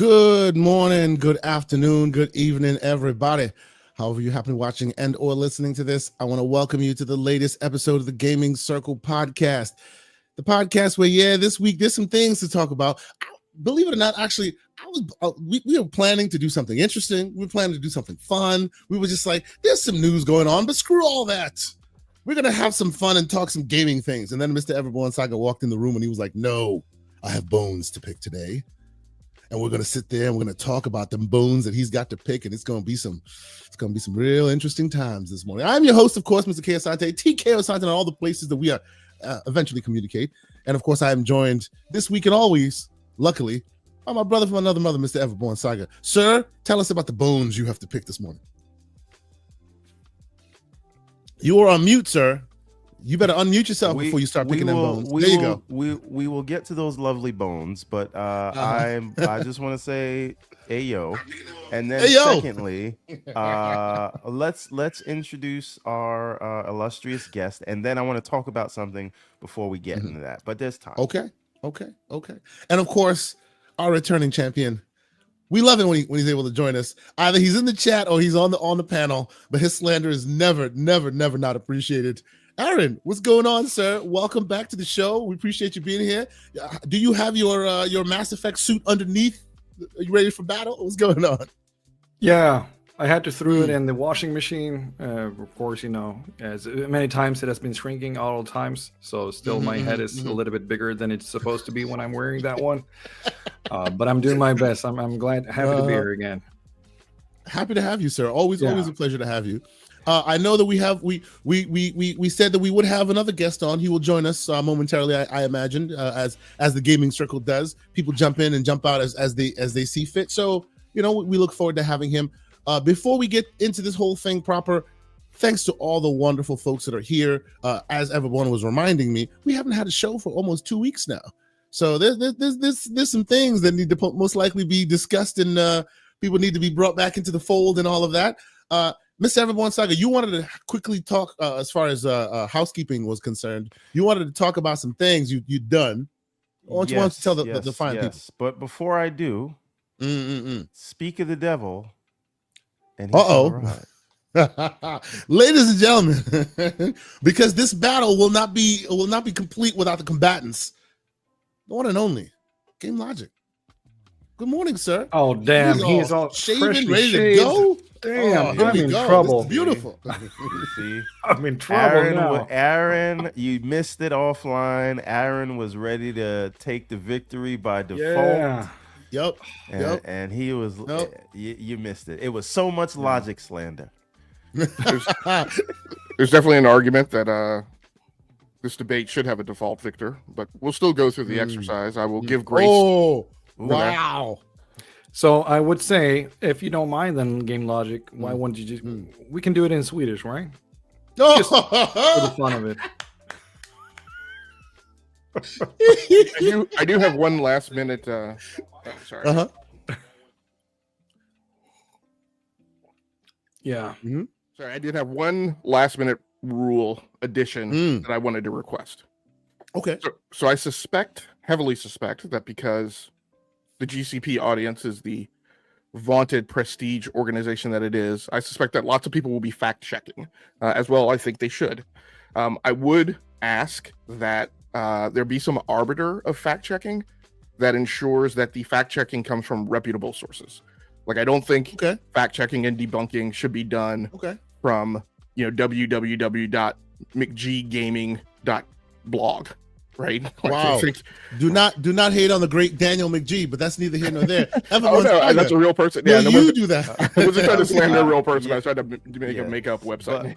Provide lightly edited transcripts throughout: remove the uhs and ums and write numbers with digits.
Good morning, good afternoon, good evening, everybody. However you happen to be watching and or listening to this, I want to welcome you to the latest episode of the Gaming Circle podcast. The podcast where, this week there's some things to talk about. Believe it or not, actually, we were planning to do something interesting. We were planning to do something fun. We were just like, there's some news going on, but screw all that. We're going to have some fun and talk some gaming things. And then Mr. Everborn Saga walked in the room and he was like, no, I have bones to pick today. And we're going to sit there and we're going to talk about them bones that he's got to pick. And it's going to be some real interesting times this morning. I'm your host, of course, Mr. K. Asante, TK Asante, on all the places that we are eventually communicate. And of course, I am joined this week and always, luckily, by my brother from another mother, Mr. Everborn Saga. Sir, tell us about the bones you have to pick this morning. You are on mute, sir. You better unmute yourself before you start picking them bones. There you go. We will get to those lovely bones, but I just want to say, ayo, and then secondly, let's introduce our illustrious guest, and then I want to talk about something before we get into that. But there's time. Okay. And of course, our returning champion. We love it when he's able to join us. Either he's in the chat or he's on the panel, but his slander is never not appreciated. Aaron, what's going on, sir? Welcome back to the show. We appreciate you being here. Do you have your Mass Effect suit underneath? Are you ready for battle? What's going on? Yeah, I had to throw it in the washing machine. Of course, as many times it has been shrinking all the times. So still my head is a little bit bigger than it's supposed to be when I'm wearing that one. But I'm doing my best. I'm happy to be here again. Happy to have you, sir. Always a pleasure to have you. I know that we said that we would have another guest on. He will join us momentarily, I imagine, as the gaming circle does. People jump in and jump out as they see fit. So we look forward to having him. Before we get into this whole thing proper, thanks to all the wonderful folks that are here. As everyone was reminding me, we haven't had a show for almost 2 weeks now. So there's some things that need to most likely be discussed, and people need to be brought back into the fold and all of that. Mr. Everborn Saga, you wanted to quickly talk as far as housekeeping was concerned. You wanted to talk about some things you'd done. Why don't you tell the fine people? But before I do, speak of the devil. And ladies and gentlemen, because this battle will not be complete without the combatants. The one and only Game Logic. Good morning, sir. Oh, damn. He's all shaven, ready to go. Damn, I'm in trouble. This is beautiful. See, I'm in trouble now. Aaron, you missed it offline. Aaron was ready to take the victory by default. Yeah. And he was. You missed it. It was so much logic slander. There's definitely an argument that this debate should have a default victor, but we'll still go through the exercise. I will give grace. Oh, wow. So I would say, if you don't mind, then Game Logic, why wouldn't you just? We can do it in Swedish, right? Just for the fun of it. I do have one last minute. Sorry. Yeah. Sorry, I did have one last minute rule addition that I wanted to request. Okay. So I heavily suspect that because the GCP audience is the vaunted prestige organization that it is, I suspect that lots of people will be fact checking as well. I think they should. I would ask that there be some arbiter of fact checking that ensures that the fact checking comes from reputable sources. Like, I don't think fact checking and debunking should be done from www.mcggaming.blog. Right. Wow. Do not hate on the great Daniel McGee, but that's neither here nor there. That's a real person. Yeah, you do that. I wasn't trying to slander a real person. I was trying to make a make-up website.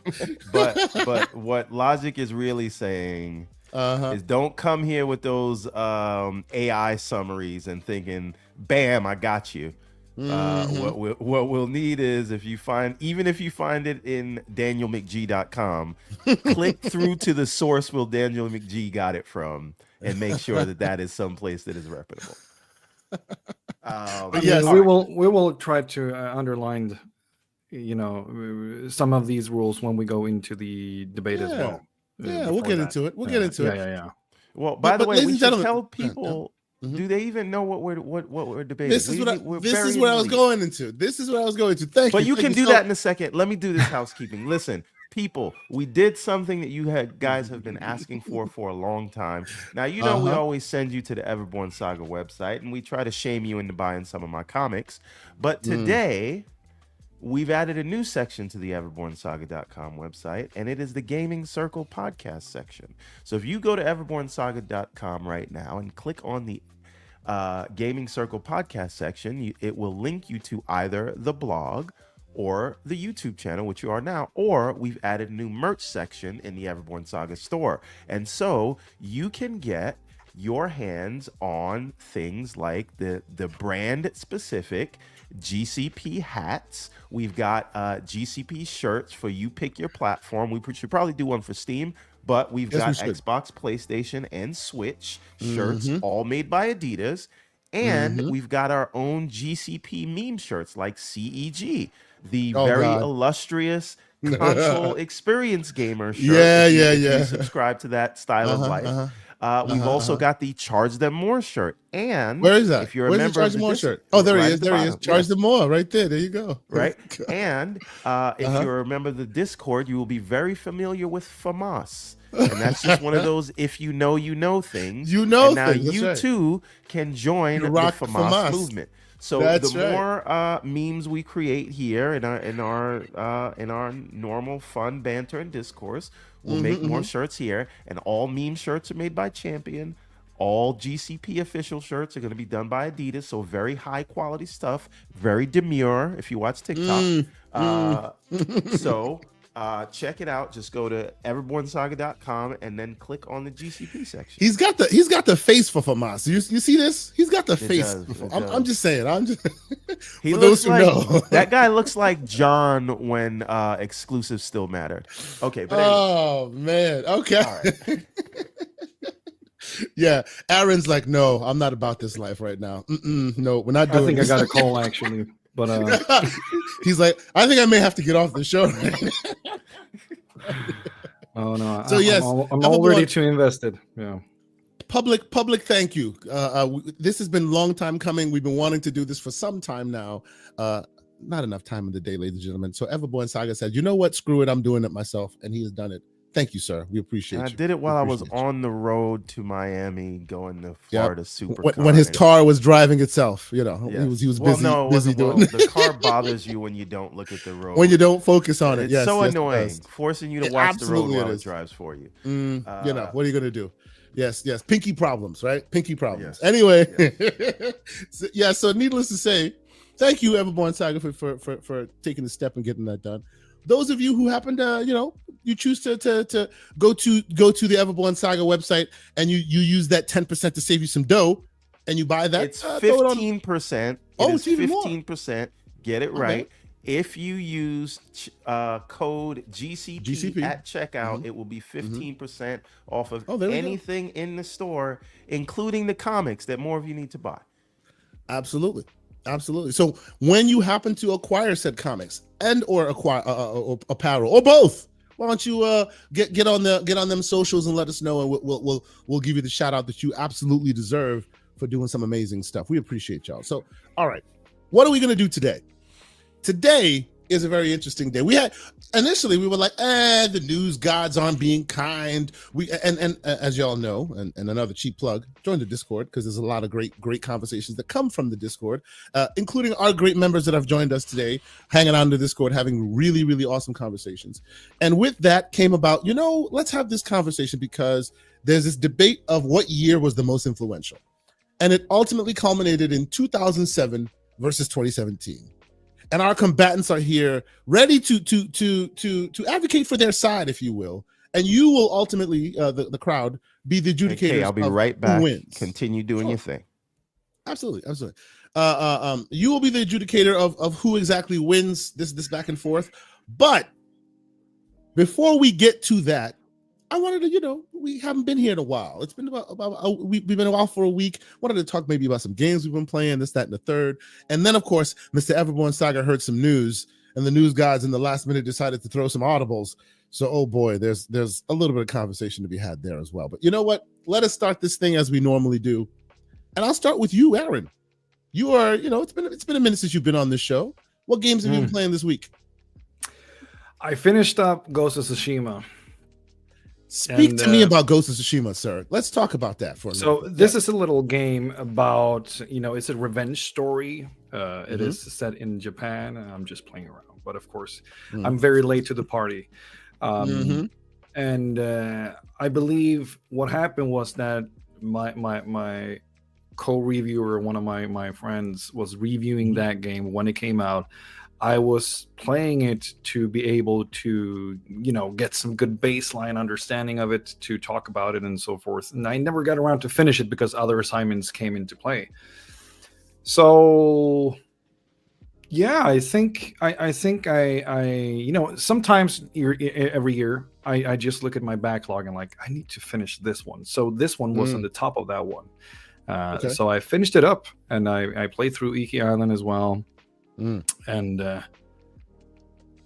But what Logic is really saying is, don't come here with those AI summaries and thinking, "Bam, I got you." What we'll need is, if you find it in DanielMcG.com, click through to the source where Daniel McG got it from, and make sure that is someplace that is reputable. Yes, we will try to underline, some of these rules when we go into the debate as well. Yeah, we'll get into it. Yeah. Well, by the way, we should tell people Do they even know what we're debating? This is what I was going into. This is what I was going to. Thank you. But you can do that in a second. Let me do this housekeeping. Listen, people, we did something that guys have been asking for a long time. Now, we always send you to the Everborn Saga website, and we try to shame you into buying some of my comics. But today, we've added a new section to the everbornsaga.com website, and it is the Gaming Circle podcast section. So if you go to everbornsaga.com right now and click on the Gaming Circle podcast section, it will link you to either the blog or the YouTube channel, which you are now, or we've added a new merch section in the Everborn Saga store. And so you can get your hands on things like the brand specific GCP hats. We've got GCP shirts for you pick your platform. We should probably do one for Steam, but we've got Xbox, PlayStation, and Switch shirts, all made by Adidas. And we've got our own GCP meme shirts like CEG, the illustrious console experience gamer shirt. If you subscribe to that style of life. We've also got the Charge Them More shirt. And where is that? If you're a member Charge Them More shirt. Oh, there he is. There he is. Charge Them More right there. There you go. Right. And if you're a member of the Discord, you will be very familiar with FAMAS. And that's just one of those if you know things. Now you too can join the FAMAS movement. So more memes we create here in our normal fun banter and discourse, we'll make more shirts here, and all meme shirts are made by Champion. All GCP official shirts are going to be done by Adidas, so very high quality stuff, very demure if you watch TikTok. So check it out. Just go to everbornsaga.com and then click on the GCP section. He's got the face for FAMAS. You see this? He's got the face. I'm just saying. He for those who know, that guy looks like John when exclusives still mattered. Okay, but anyway. Man. Okay. All right. Yeah, Aaron's like, no, I'm not about this life right now. No, we're not doing. I think this. I got a call actually, but he's like, I think I may have to get off the show. Right oh no! So yes, I'm all ready to invest it. Yeah. Public, thank you. This has been a long time coming. We've been wanting to do this for some time now. Not enough time in the day, ladies and gentlemen. So Everborn Saga said, you know what? Screw it. I'm doing it myself. And he has done it. Thank you, sir. We appreciate you. I did it while I was on the road to Miami, going to Florida SuperCon. When his car was driving itself, he was busy. Busy doing. The car bothers you when you don't look at the road. When you don't focus on it. It's so annoying, forcing you to watch the road while it drives for you. What are you gonna do? Yes. Pinky problems, right? Pinky problems. Yes. Anyway, so needless to say, thank you, Everborn Saga, for taking the step and getting that done. Those of you who happen to, you choose to go to the Everborn Saga website and you use that 10% to save you some dough, and you buy that. It's 15%. It's 15%. Get it right. If you use code GCP at checkout, it will be 15% off of anything in the store, including the comics that more of you need to buy. Absolutely. So when you happen to acquire said comics and or acquire apparel or both, why don't you get on them socials and let us know, and we'll give you the shout out that you absolutely deserve for doing some amazing stuff. We appreciate y'all. So, all right, what are we gonna do today? Today is a very interesting day. Initially we were like, the news gods aren't being kind. And as y'all know, and another cheap plug, join the Discord, because there's a lot of great conversations that come from the Discord, including our great members that have joined us today, hanging out in the Discord, having really, really awesome conversations. And with that came about, let's have this conversation because there's this debate of what year was the most influential. And it ultimately culminated in 2007 versus 2017. And our combatants are here ready to advocate for their side, if you will. And you will ultimately, the crowd, be the adjudicators. Okay, I'll be right back. Who wins. Continue doing your thing. Absolutely. You will be the adjudicator of who exactly wins this back and forth. But before we get to that, I wanted to, we haven't been here in a while. It's been we've been a while for a week. Wanted to talk maybe about some games we've been playing, this, that, and the third. And then, of course, Mr. Everborn Saga heard some news, and the news guys in the last minute decided to throw some audibles. So, oh boy, there's a little bit of conversation to be had there as well. But you know what? Let us start this thing as we normally do. And I'll start with you, Aaron. You are, it's been a minute since you've been on this show. What games have you been playing this week? I finished up Ghost of Tsushima. Speak to me about Ghost of Tsushima, sir. Let's talk about that for a minute. So this is a little game about, it's a revenge story. It is set in Japan. I'm just playing around. But of course, I'm very late to the party. And I believe what happened was that my co-reviewer, one of my friends, was reviewing that game when it came out. I was playing it to be able to, get some good baseline understanding of it, to talk about it and so forth. And I never got around to finish it because other assignments came into play. So, yeah, I think I sometimes every year I just look at my backlog and like, I need to finish this one. So this one was on the top of that one. So I finished it up and I played through Iki Island as well. And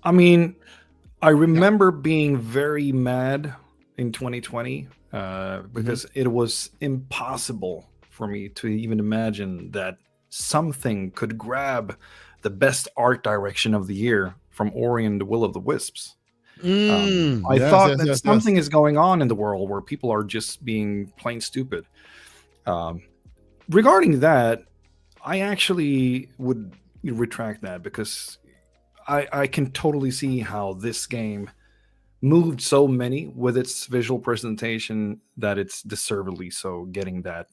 I remember being very mad in 2020 because it was impossible for me to even imagine that something could grab the best art direction of the year from Ori and the Will of the Wisps. I thought that something is going on in the world where people are just being plain stupid. Regarding that, I actually would retract that because I can totally see how this game moved so many with its visual presentation that it's deservedly so getting that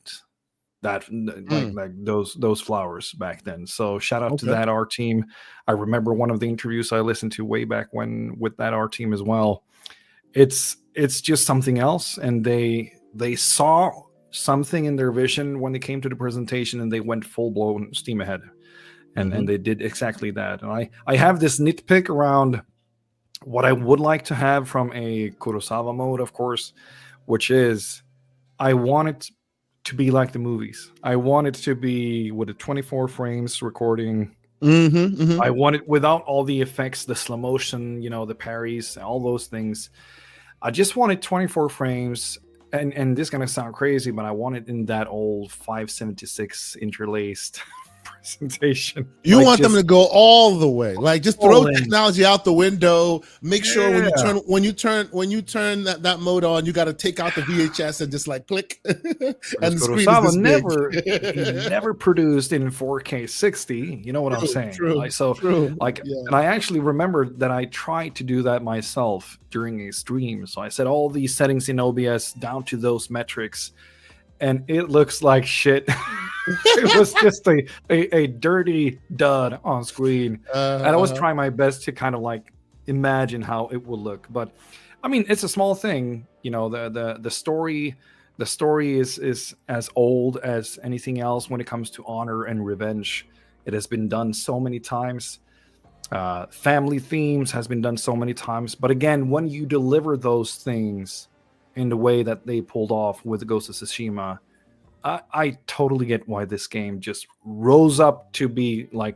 like those flowers back then. So shout out to that art team. I remember one of the interviews I listened to way back when with that art team as well. It's just something else, and they saw something in their vision when they came to the presentation and they went full blown steam ahead. And they did exactly that. And I have this nitpick around what I would like to have from a Kurosawa mode, of course, which is I want it to be like the movies. I want it to be with a 24 frames recording. I want it without all the effects, the slow motion, the parries, all those things. I just want it 24 frames. And this is going to sound crazy, but I want it in that old 576 interlaced presentation. You want them to go all the way, like just throw technology out the window. Make sure when you turn that mode on, you got to take out the VHS and just like click. And the screen is this big. never produced in 4K 60. You know what I'm saying? And I actually remember that I tried to do that myself during a stream. So I set all these settings in OBS down to those metrics, and it looks like shit. It was just a dirty dud on screen. And I was trying my best to kind of like imagine how it would look. But it's a small thing. The story is as old as anything else when it comes to honor and revenge. It has been done so many times. Family themes has been done so many times. But again, when you deliver those things in the way that they pulled off with Ghost of Tsushima, I totally get why this game just rose up to be like,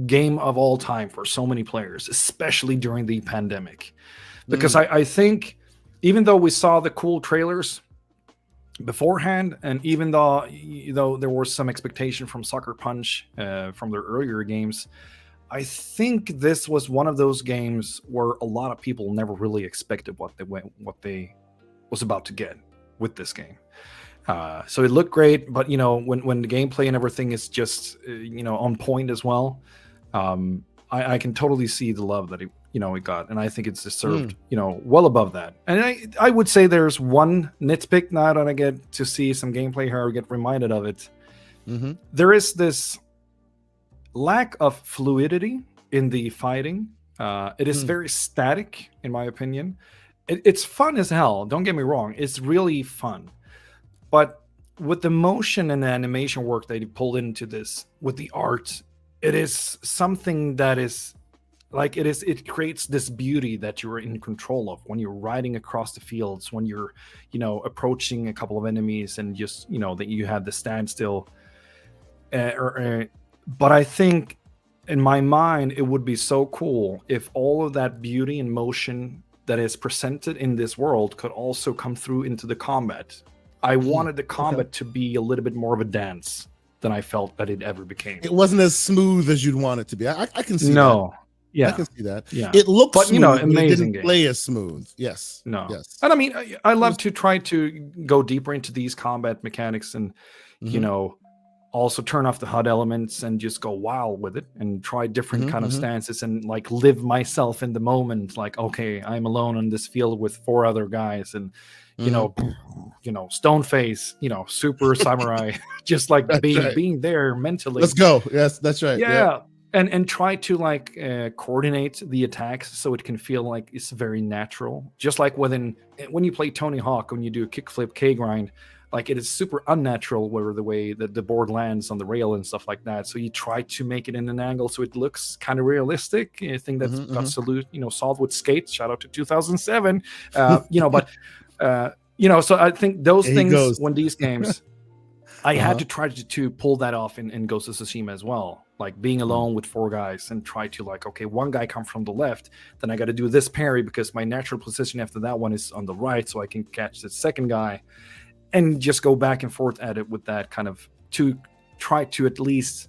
game of all time for so many players, especially during the pandemic. Because I think even though we saw the cool trailers beforehand, and even though there was some expectation from Sucker Punch from their earlier games, I think this was one of those games where a lot of people never really expected what they was about to get with this game. So it looked great, but when the gameplay and everything is just on point as well, I can totally see the love that it got, and I think it's deserved well above that. And I would say there's one nitpick now that I get to see some gameplay here, I get reminded of it. There is this lack of fluidity in the fighting. It is very static, in my opinion. It's fun as hell, don't get me wrong, it's really fun. But with the motion and the animation work that he pulled into this, with the art, it is something that is like it creates this beauty that you're in control of when you're riding across the fields, when you're approaching a couple of enemies, and just that you have the standstill. But I think in my mind it would be so cool if all of that beauty and motion that is presented in this world could also come through into the combat. I wanted the combat to be a little bit more of a dance than I felt that it ever became. It wasn't as smooth as you'd want it to be. I can see that. No. Yeah. I can see that. Yeah. It looked but, smooth, but amazing it didn't game. play as smooth. Yes. No. Yes. And I mean, I love to try to go deeper into these combat mechanics and, also turn off the HUD elements and just go wild with it and try different kind of stances and like live myself in the moment. Like, okay, I'm alone on this field with 4 other guys and, stone face, super samurai, just like being there mentally. Let's go. Yes, that's right. Yeah. And try to like coordinate the attacks so it can feel like it's very natural. Just like when you play Tony Hawk, when you do a kickflip K-grind, like it is super unnatural where the way that the board lands on the rail and stuff like that. So you try to make it in an angle so it looks kind of realistic. I think that's got solved with Skate. Shout out to 2007. So I think those things when these games, I had to try to pull that off in Ghost of Tsushima as well. Like being alone with 4 guys and try to like, okay, one guy come from the left, then I got to do this parry because my natural position after that one is on the right, so I can catch the second guy. And just go back and forth at it with that kind of to try to at least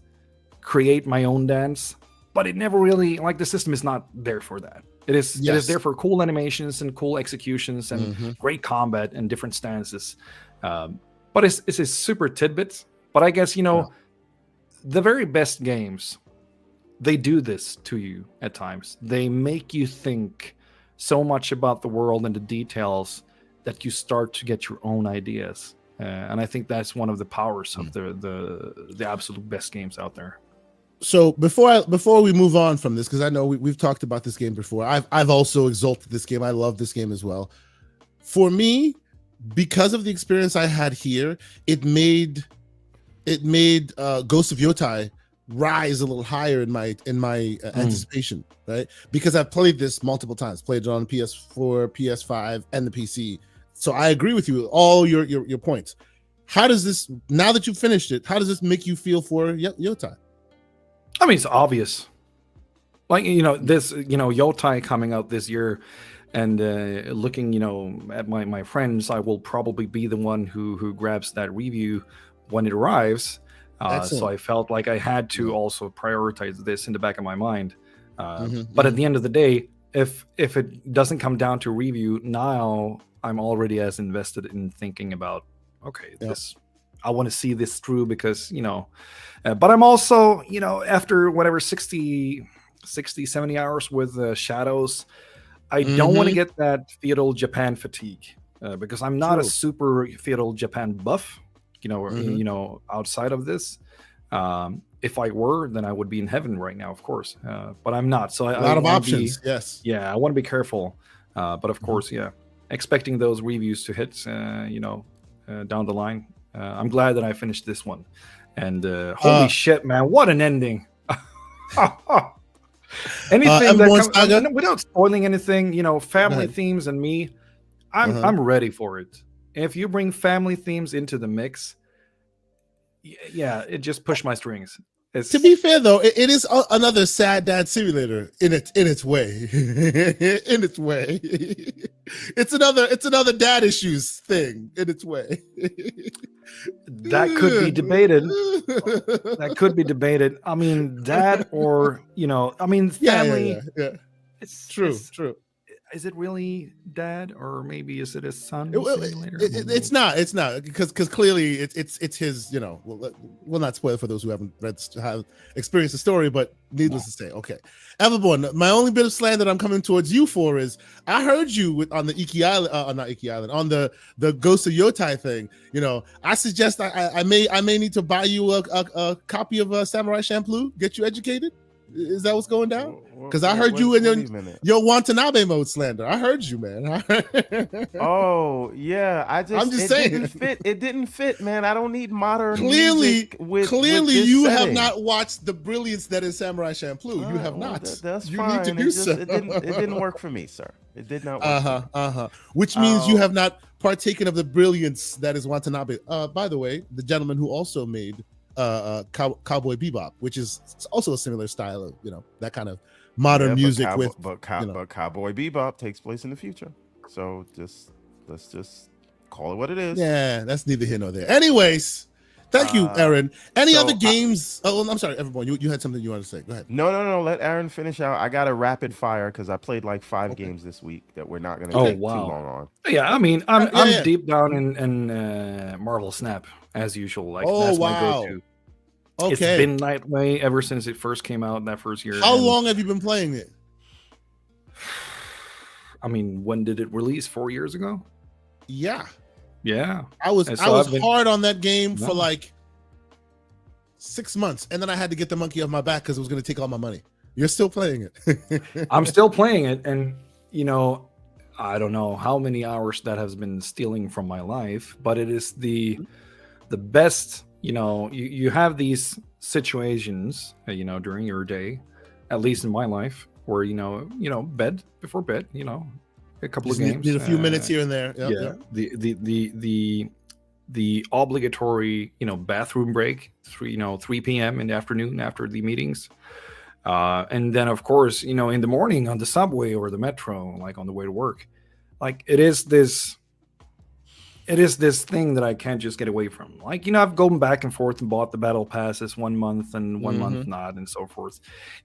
create my own dance. But it never really, like the system is not there for that. It is there for cool animations and cool executions and great combat and different stances. But it's a super tidbit. But I guess, the very best games, they do this to you at times. They make you think so much about the world and the details that you start to get your own ideas, and I think that's one of the powers of the absolute best games out there. So before we move on from this, because I know we've talked about this game before, I've also exalted this game. I love this game as well. For me, because of the experience I had here, it made Ghost of Yotai rise a little higher in my anticipation, right? Because I've played this multiple times, played it on PS4, PS5, and the PC. So I agree with you, all your points. How does this, now that you've finished it, how does this make you feel for Yotai? I mean, it's obvious. Like, this, Yotai coming out this year and looking, at my friends, I will probably be the one who grabs that review when it arrives. So I felt like I had to also prioritize this in the back of my mind. But at the end of the day, if it doesn't come down to review, now I'm already as invested in thinking about, okay, this, I want to see this through because, but I'm also, after whatever 60, 70 hours with Shadows, I don't want to get that feudal Japan fatigue because I'm not a super feudal Japan buff, outside of this. If I were, then I would be in heaven right now, of course. But I'm not. So a lot of options. Yes. Yeah, I want to be careful. But of course, expecting those reviews to hit, down the line. I'm glad that I finished this one. And holy shit, man, what an ending! Anything that without spoiling anything, family themes and me, I'm ready for it. If you bring family themes into the mix, it just pushed my strings. To be fair, though, it is another sad dad simulator in its way. In its way, it's another dad issues thing in its way. That could be debated. That could be debated. I mean, dad or family. Yeah. It's true. Is it really dad, or maybe is it his son? It's not because clearly it's his. We'll not spoil for those who haven't have experienced the story, but needless to say, okay. Everborn, my only bit of slander that I'm coming towards you for is I heard you on the Iki Island, not Iki Island, on the Ghost of Yotai thing. I suggest I may need to buy you a copy of Samurai Champloo, get you educated. Is that what's going down? Because I heard you in your Watanabe mode slander. I heard you, man. Oh yeah, I'm just saying it didn't fit, man. I don't need modern music with you setting. have not watched the brilliance that is Samurai Champloo. You have not. That's you fine. Need to do so. It didn't work for me, sir. It did not work. Which means you have not partaken of the brilliance that is Watanabe. By the way, the gentleman who also made Cowboy Bebop, which is also a similar style of that kind of modern music but Cowboy Bebop takes place in the future, so let's just Call it what it is. Yeah, that's neither here nor there. Anyways, thank you, Aaron. Any other games? I'm sorry, everyone. You had something you wanted to say. Go ahead. No. Let Aaron finish out. I got a rapid fire because I played like 5 games this week that we're not going to take too long on. Yeah, I mean, I'm deep down in Marvel Snap as usual. Like that's my go-to. Okay. It's been that way ever since it first came out that first year. How long have you been playing it? I mean, when did it release? 4 years ago? Yeah. I was hard on that game for like 6 months, and then I had to get the monkey off my back because it was going to take all my money. You're still playing it. I'm still playing it, and I don't know how many hours that has been stealing from my life, but it is the best. You have these situations, during your day, at least in my life, where bed before bed, a couple of games, need a few minutes here and there. The obligatory bathroom break, 3 p.m. in the afternoon after the meetings, and then of course in the morning on the subway or the metro, like on the way to work. Like it is this thing that I can't just get away from. Like, I've gone back and forth and bought the battle passes 1 month and 1 month not, and so forth.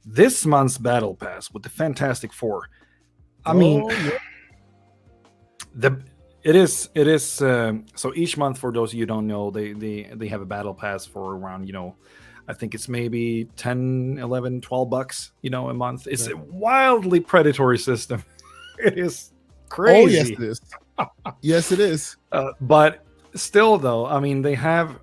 This month's battle pass with the Fantastic Four, it is so each month, for those of you who don't know, they have a battle pass for around, I think it's maybe 10, 11, 12 bucks, a month. It's a wildly predatory system. It is crazy. Oh, yes, it is. Yes, it is. But still, though, I mean, they have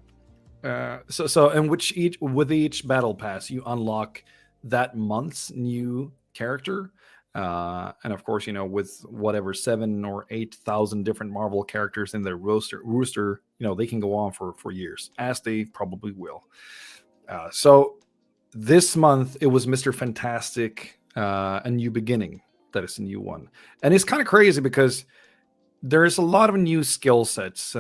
with each battle pass, you unlock that month's new character, and of course, with whatever 7,000 or 8,000 different Marvel characters in their rooster, they can go on for years, as they probably will. So this month it was Mr. Fantastic, A New Beginning. That is a new one, and it's kind of crazy because there's a lot of new skill sets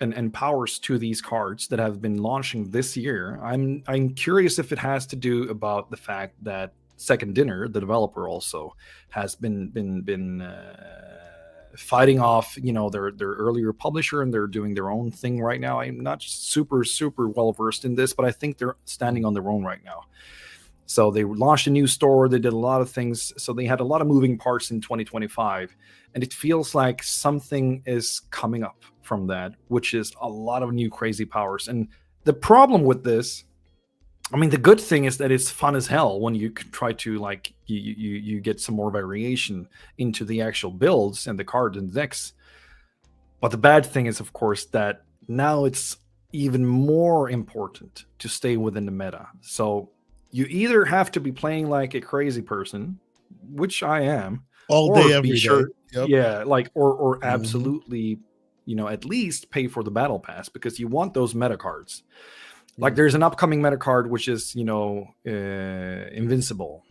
and powers to these cards that have been launching this year. I'm curious if it has to do about the fact that Second Dinner, the developer, also has been fighting off their earlier publisher, and they're doing their own thing right now. I'm not super well versed in this, but I think they're standing on their own right now. So they launched a new store. They did a lot of things. So they had a lot of moving parts in 2025. And it feels like something is coming up from that, which is a lot of new crazy powers. And the problem with this, I mean, the good thing is that it's fun as hell when you try to you get some more variation into the actual builds and the cards and decks. But the bad thing is, of course, that now it's even more important to stay within the meta. So you either have to be playing like a crazy person, which I am, all day, every day. Yep. Yeah, or absolutely, at least pay for the battle pass, because you want those meta cards. Like there's an upcoming meta card which is Invincible.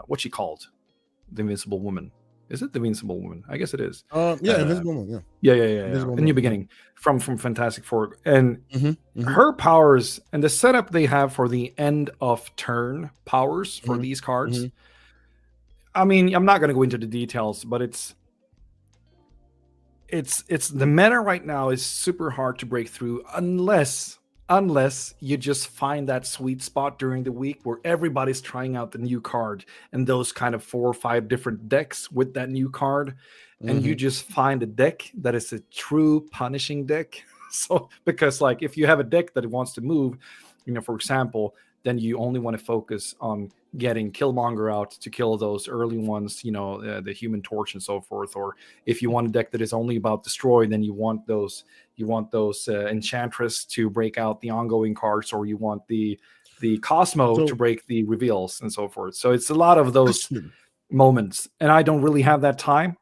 What's she called? The Invincible Woman. Is it the Invincible Woman? I guess it is. Invincible Woman. Yeah. A New Beginning from Fantastic Four, and her powers and the setup they have for the end of turn powers for these cards. I mean, I'm not going to go into the details, but it's the meta right now is super hard to break through unless you just find that sweet spot during the week where everybody's trying out the new card and those kind of 4 or 5 different decks with that new card. And you just find a deck that is a true punishing deck. So, because if you have a deck that wants to move, for example, then you only want to focus on getting Killmonger out to kill those early ones, the Human Torch and so forth. Or if you want a deck that is only about destroy, then you want those Enchantress to break out the ongoing cards, or you want the Cosmo to break the reveals and so forth. So it's a lot of those moments, and I don't really have that time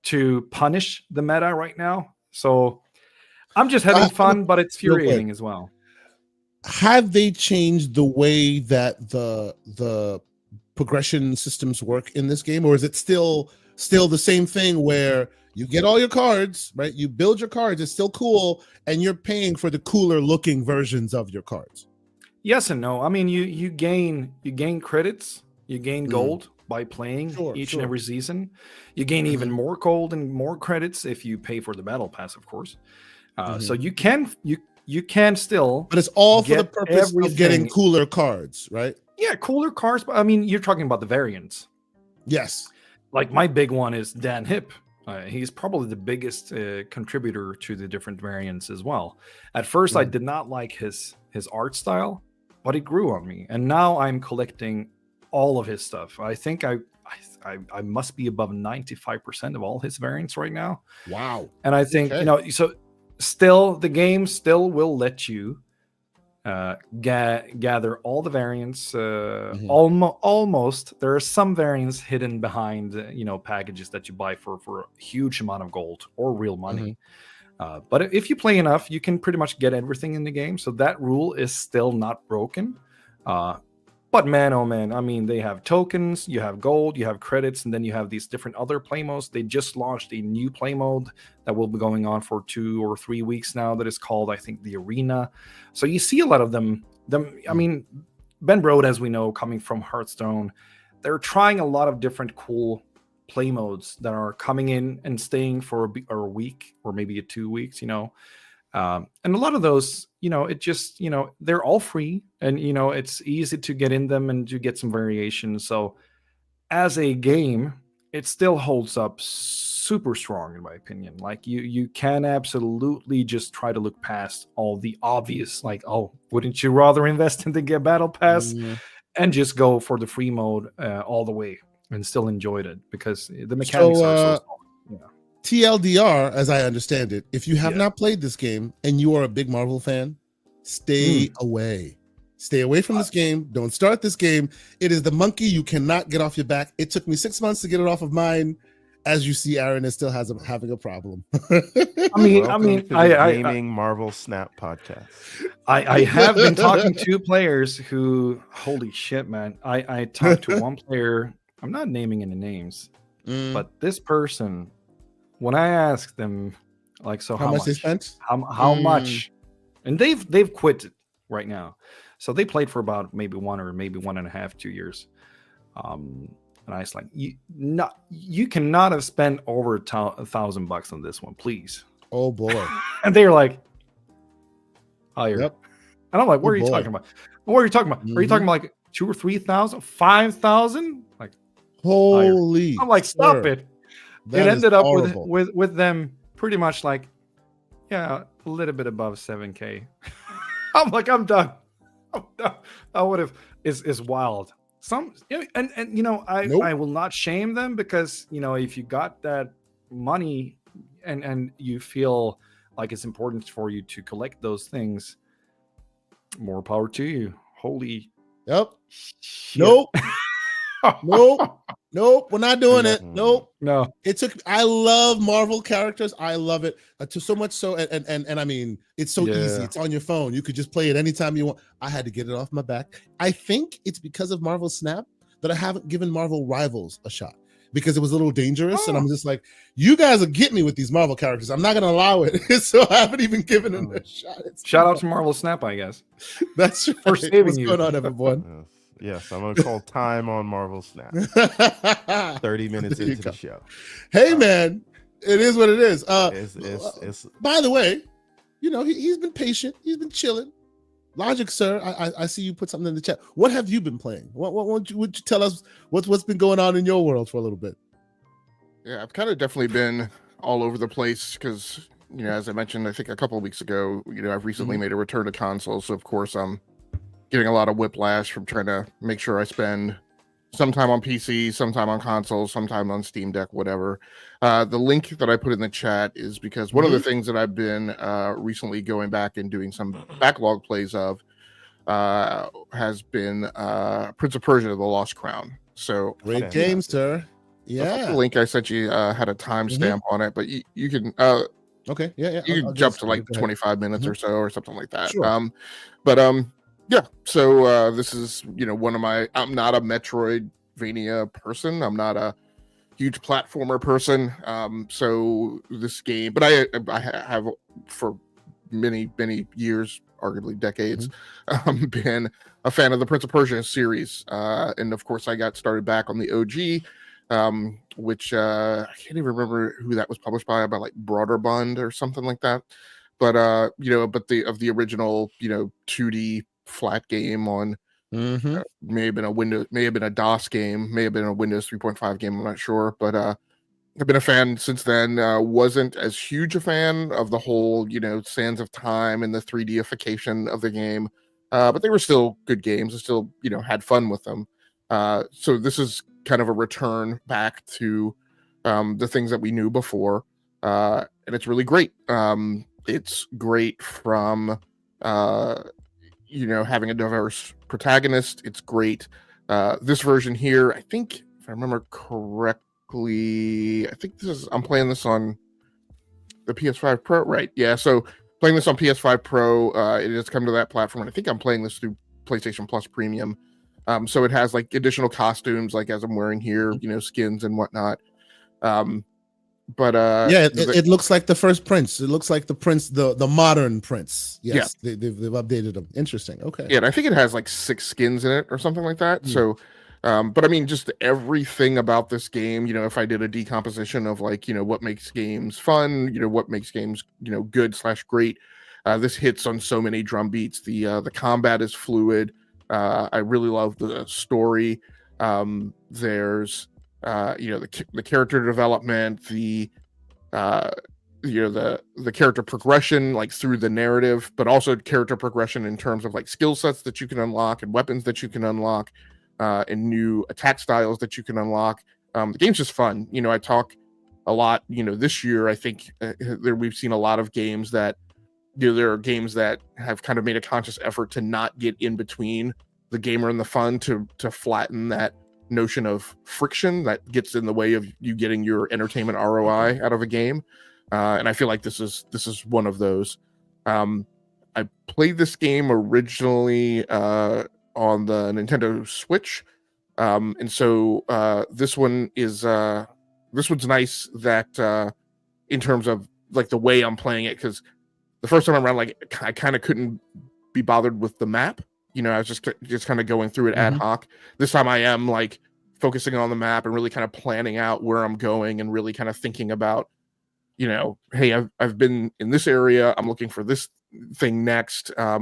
to punish the meta right now. So I'm just having fun, but it's infuriating as well. Have they changed the way that the progression systems work in this game, or is it still the same thing where you get all your cards, right? You build your cards, it's still cool, and you're paying for the cooler looking versions of your cards? Yes and no. I mean, you gain credits, you gain gold by playing each and Sure. every season. You gain even more gold and more credits if you pay for the battle pass, of course. So you can still, but it's all for the get purpose of getting everything. cooler cards, right? Yeah, cooler cards. But I mean, you're talking about the variants. Yes. Like my big one is Dan Hip. He's probably the biggest contributor to the different variants as well. At first, I did not like his art style, but it grew on me, and now I'm collecting all of his stuff. I think I must be above 95% of all his variants right now. Wow. And I think so. Still, the game still will let you gather all the variants. Almost. There are some variants hidden behind packages that you buy for a huge amount of gold or real money. But if you play enough, you can pretty much get everything in the game. So that rule is still not broken. But man, oh man, I mean, they have tokens, you have gold, you have credits, and then you have these different other play modes. They just launched a new play mode that will be going on for 2 or 3 weeks now that is called, I think, the Arena. So you see a lot of them. I mean, Ben Brode, as we know, coming from Hearthstone, they're trying a lot of different cool play modes that are coming in and staying for a week or maybe 2 weeks, and a lot of those, it just, they're all free, and it's easy to get in them and to get some variation. So as a game, it still holds up super strong, in my opinion. Like you can absolutely just try to look past all the obvious, like, oh, wouldn't you rather invest in the battle pass and just go for the free mode all the way and still enjoyed it, because the mechanics are so strong. TLDR, as I understand it, if you have not played this game and you are a big Marvel fan, stay away. Stay away from this game. Don't start this game. It is the monkey you cannot get off your back. It took me 6 months to get it off of mine. As you see, Aaron is still having a problem. Welcome to the Gaming Marvel Snap podcast. I have been talking to players who, holy shit, man. I talked to one player. I'm not naming any names, but this person, when I asked them, like, so how much they spent, how much, and they've quit right now, so they played for about maybe 1 or maybe 1.5, 2 years, and I was like, you cannot have spent over $1,000 on this one, please. Oh boy. And they're like, higher. Yep. And I'm like, what are you talking about? What are you talking about? Are you talking about like 2,000 or 3,000, 5,000? Like, holy, I'm like, stop it. It ended up with them pretty much like, a little bit above 7K. I'm like, I'm done. I would have, is wild. I will not shame them, because if you got that money and you feel like it's important for you to collect those things, more power to you. Holy shit. Nope, we're not doing it. Nope. No. I love Marvel characters. I love it to so much so, and I mean, it's so easy. It's on your phone. You could just play it anytime you want. I had to get it off my back. I think it's because of Marvel Snap that I haven't given Marvel Rivals a shot, because it was a little dangerous, and I'm just like, you guys will get me with these Marvel characters. I'm not going to allow it. So I haven't even given them a shot. Shout out to Marvel Snap, I guess. That's right. For saving What's you. going on, everyone? Yes, I'm going to call time on Marvel Snap. 30 minutes into the show. Hey, man, it is what it is. It's by the way, he's been patient. He's been chilling. Logic, sir, I see you put something in the chat. What have you been playing? What would you tell us what's been going on in your world for a little bit? Yeah, I've kind of definitely been all over the place because, as I mentioned, I think a couple of weeks ago, I've recently made a return to consoles. So, of course, I'm getting a lot of whiplash from trying to make sure I spend some time on PC, some time on consoles, some time on Steam Deck, whatever. The link that I put in the chat is because one of the things that I've been recently going back and doing some backlog plays of has been Prince of Persia: The Lost Crown. So great game, sir. Yeah, the link I sent you had a timestamp on it, but you can okay, yeah, you can jump to like 25 minutes or so or something like that. Sure. Yeah, so this is one of my. I'm not a Metroidvania person. I'm not a huge platformer person. So this game, but I have for many years, arguably decades, been a fan of the Prince of Persia series, and of course I got started back on the OG, which I can't even remember who that was published by like Broderbund or something like that, but the original 2D flat game on may have been a DOS game, may have been a Windows 3.5 game, I'm not sure, but I've been a fan since then. Wasn't as huge a fan of the whole, Sands of Time and the 3Dification of the game, but they were still good games. I still, had fun with them. So this is kind of a return back to the things that we knew before, and it's really great. It's great from, having a diverse protagonist. It's great. This version here, I think, if I remember correctly, I think I'm playing this on the PS5 Pro, right? Yeah, so playing this on PS5 Pro, it has come to that platform, and I think I'm playing this through PlayStation Plus Premium. So it has like additional costumes, like as I'm wearing here, skins and whatnot. But it looks like the first Prince. It looks like the Prince, the modern Prince. Yes, yeah. They've updated them. Interesting. Okay. Yeah, and I think it has like 6 skins in it or something like that. So. But I mean, just everything about this game, if I did a decomposition of like, what makes games fun, what makes games, good/great, this hits on so many drum beats. The combat is fluid. I really love the story. There's, the character development, the character progression, like through the narrative, but also character progression in terms of like skill sets that you can unlock and weapons that you can unlock. And new attack styles that you can unlock. The game's just fun. I talk a lot, this year, I think we've seen a lot of games that, there are games that have kind of made a conscious effort to not get in between the gamer and the fun, to flatten that notion of friction that gets in the way of you getting your entertainment ROI out of a game. And I feel like this is one of those. I played this game originally, on the Nintendo Switch, and so this one's nice that in terms of like the way I'm playing it, because the first time around, like I kind of couldn't be bothered with the map. I was just kind of going through it ad hoc. This time I am like focusing on the map and really kind of planning out where I'm going and really kind of thinking about, hey, I've been in this area, I'm looking for this thing next. I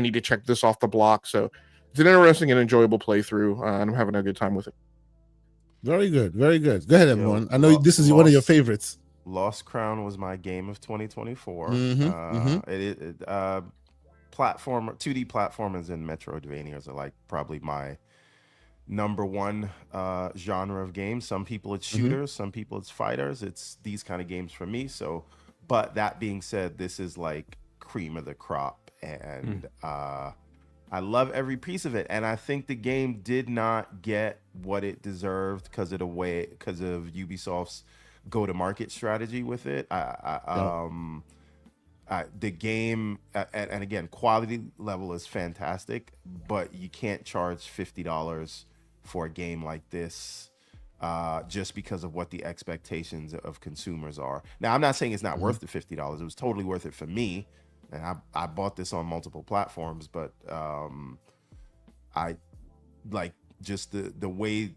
need to check this off the block. So it's an interesting and enjoyable playthrough, and I'm having a good time with it. Very good. Very good. Go ahead, everyone. I know this is one of your favorites. Lost Crown was my game of 2024. 2D platformers and Metroidvanias are like probably my number one genre of games. Some people it's shooters, some people it's fighters. It's these kind of games for me. So, but that being said, this is like cream of the crop. And I love every piece of it, and I think the game did not get what it deserved because of Ubisoft's go-to-market strategy with it. The game, and again, quality level is fantastic, but you can't charge $50 for a game like this just because of what the expectations of consumers are. Now, I'm not saying it's not worth the $50. It was totally worth it for me. And I bought this on multiple platforms, but I like just the way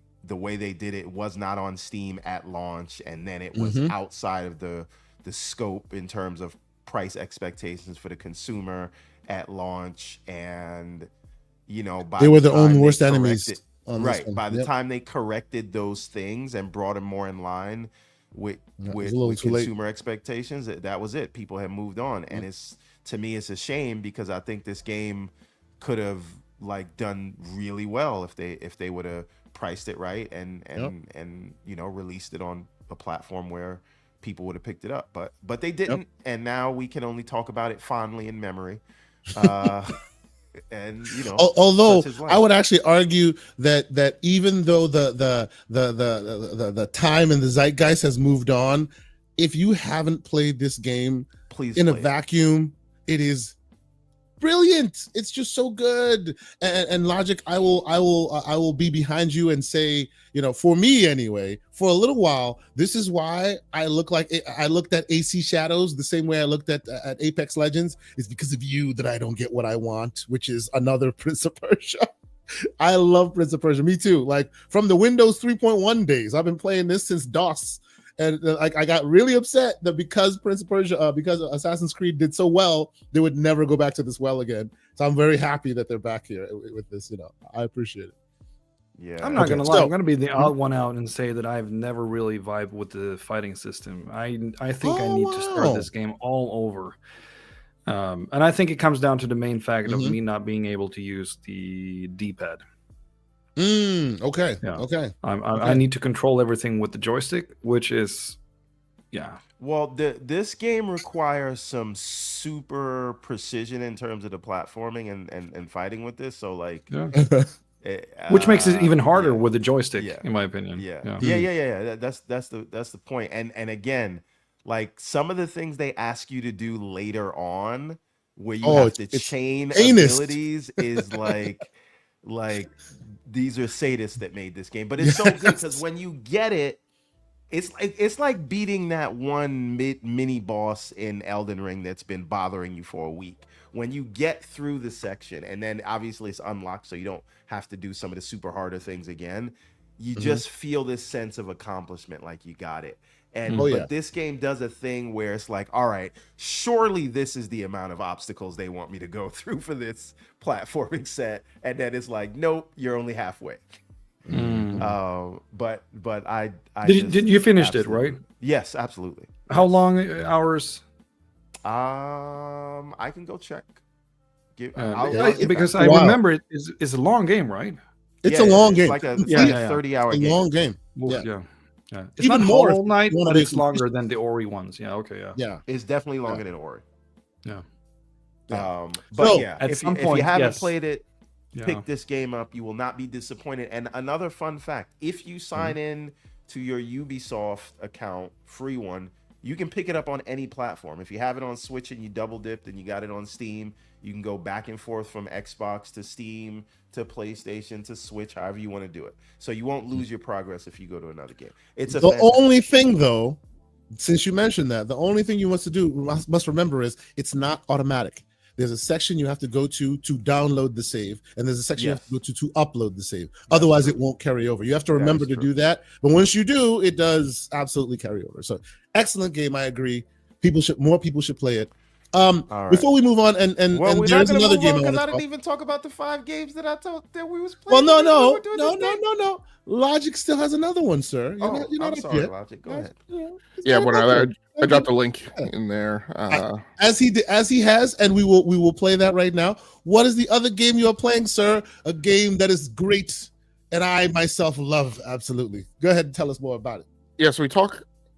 they did it was not on Steam at launch, and then it was outside of the scope in terms of price expectations for the consumer at launch, and they were their own worst enemies. Right. By the time they corrected those things and brought them more in line with consumer expectations, that was it. People had moved on, and to me, it's a shame because I think this game could have like done really well if they would have priced it right and released it on a platform where people would have picked it up. But they didn't, and now we can only talk about it fondly in memory. And although I would actually argue that even though the time and the zeitgeist has moved on, if you haven't played this game, please in a vacuum, it is brilliant. It's just so good. And Logic, I will be behind you and say, for me anyway, for a little while, this is why I looked at AC Shadows the same way I looked at Apex Legends. It's because of you that I don't get what I want, which is another Prince of Persia. I love Prince of Persia. Me too. Like from the Windows 3.1 days, I've been playing this since DOS. And I got really upset that because Prince of Persia, because Assassin's Creed did so well, they would never go back to this well again. So I'm very happy that they're back here with this. I appreciate it. Yeah, I'm not gonna lie. I'm gonna be the odd one out and say that I've never really vibed with the fighting system. I think I need to start this game all over. And I think it comes down to the main fact of me not being able to use the D-pad. Okay. Yeah. Okay. I need to control everything with the joystick, which is, Well, this game requires some super precision in terms of the platforming and fighting with this. So like, which makes it even harder with the joystick, in my opinion. Yeah. That's the point. And again, like some of the things they ask you to do later on, where you have to chain abilities, is like these are sadists that made this game. But it's so good because when you get it, it's like beating that one mini boss in Elden Ring that's been bothering you for a week. When you get through the section, and then obviously it's unlocked, so you don't have to do some of the super harder things again. You just feel this sense of accomplishment, like you got it. And but this game does a thing where it's like, all right, surely this is the amount of obstacles they want me to go through for this platforming set, and then it's like, nope, you're only halfway. But I did you finished it, right? Yes, absolutely. How long hours? I can go check. Because I remember it's a long game, right? It's a long game. It's like a 30-hour game. Long game. Yeah. It's even not more Hollow Knight, but it's longer than the Ori ones. Yeah. It's definitely longer than Ori. Yeah. But at some point, if you haven't played it, pick this game up. You will not be disappointed. And another fun fact: if you sign in to your Ubisoft account, free one, you can pick it up on any platform. If you have it on Switch and you double dipped and you got it on Steam, you can go back and forth from Xbox to Steam to PlayStation to Switch, however you want to do it. So you won't lose your progress if you go to another game. It's the only thing, though, since you mentioned that, the only thing you must remember is it's not automatic. There's a section you have to go to download the save, and there's a section you have to go to upload the save. Otherwise, it won't carry over. You have to remember to do that. But once you do, it does absolutely carry over. So excellent game. I agree. More people should play it. Right. Before we move on, and there's another game because I didn't even talk about the 5 games that I thought that we was playing. Well, no. Logic still has another one, sir. I'm sorry, Logic. Go ahead. I dropped a link in there. As he has, and we will play that right now. What is the other game you are playing, sir? A game that is great, and I myself love absolutely. Go ahead and tell us more about it. Yeah, so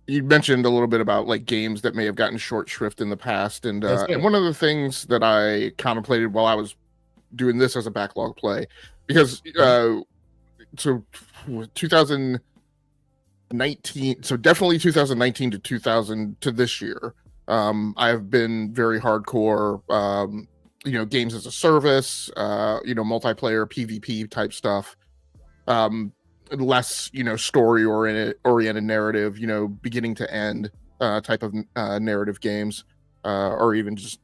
you mentioned a little bit about like games that may have gotten short shrift in the past, and one of the things that I contemplated while I was doing this as a backlog play, because so 2019, so definitely 2019 to this year, I've been very hardcore, games as a service, multiplayer PvP type stuff. Less story oriented narrative, beginning to end type of narrative games, or even just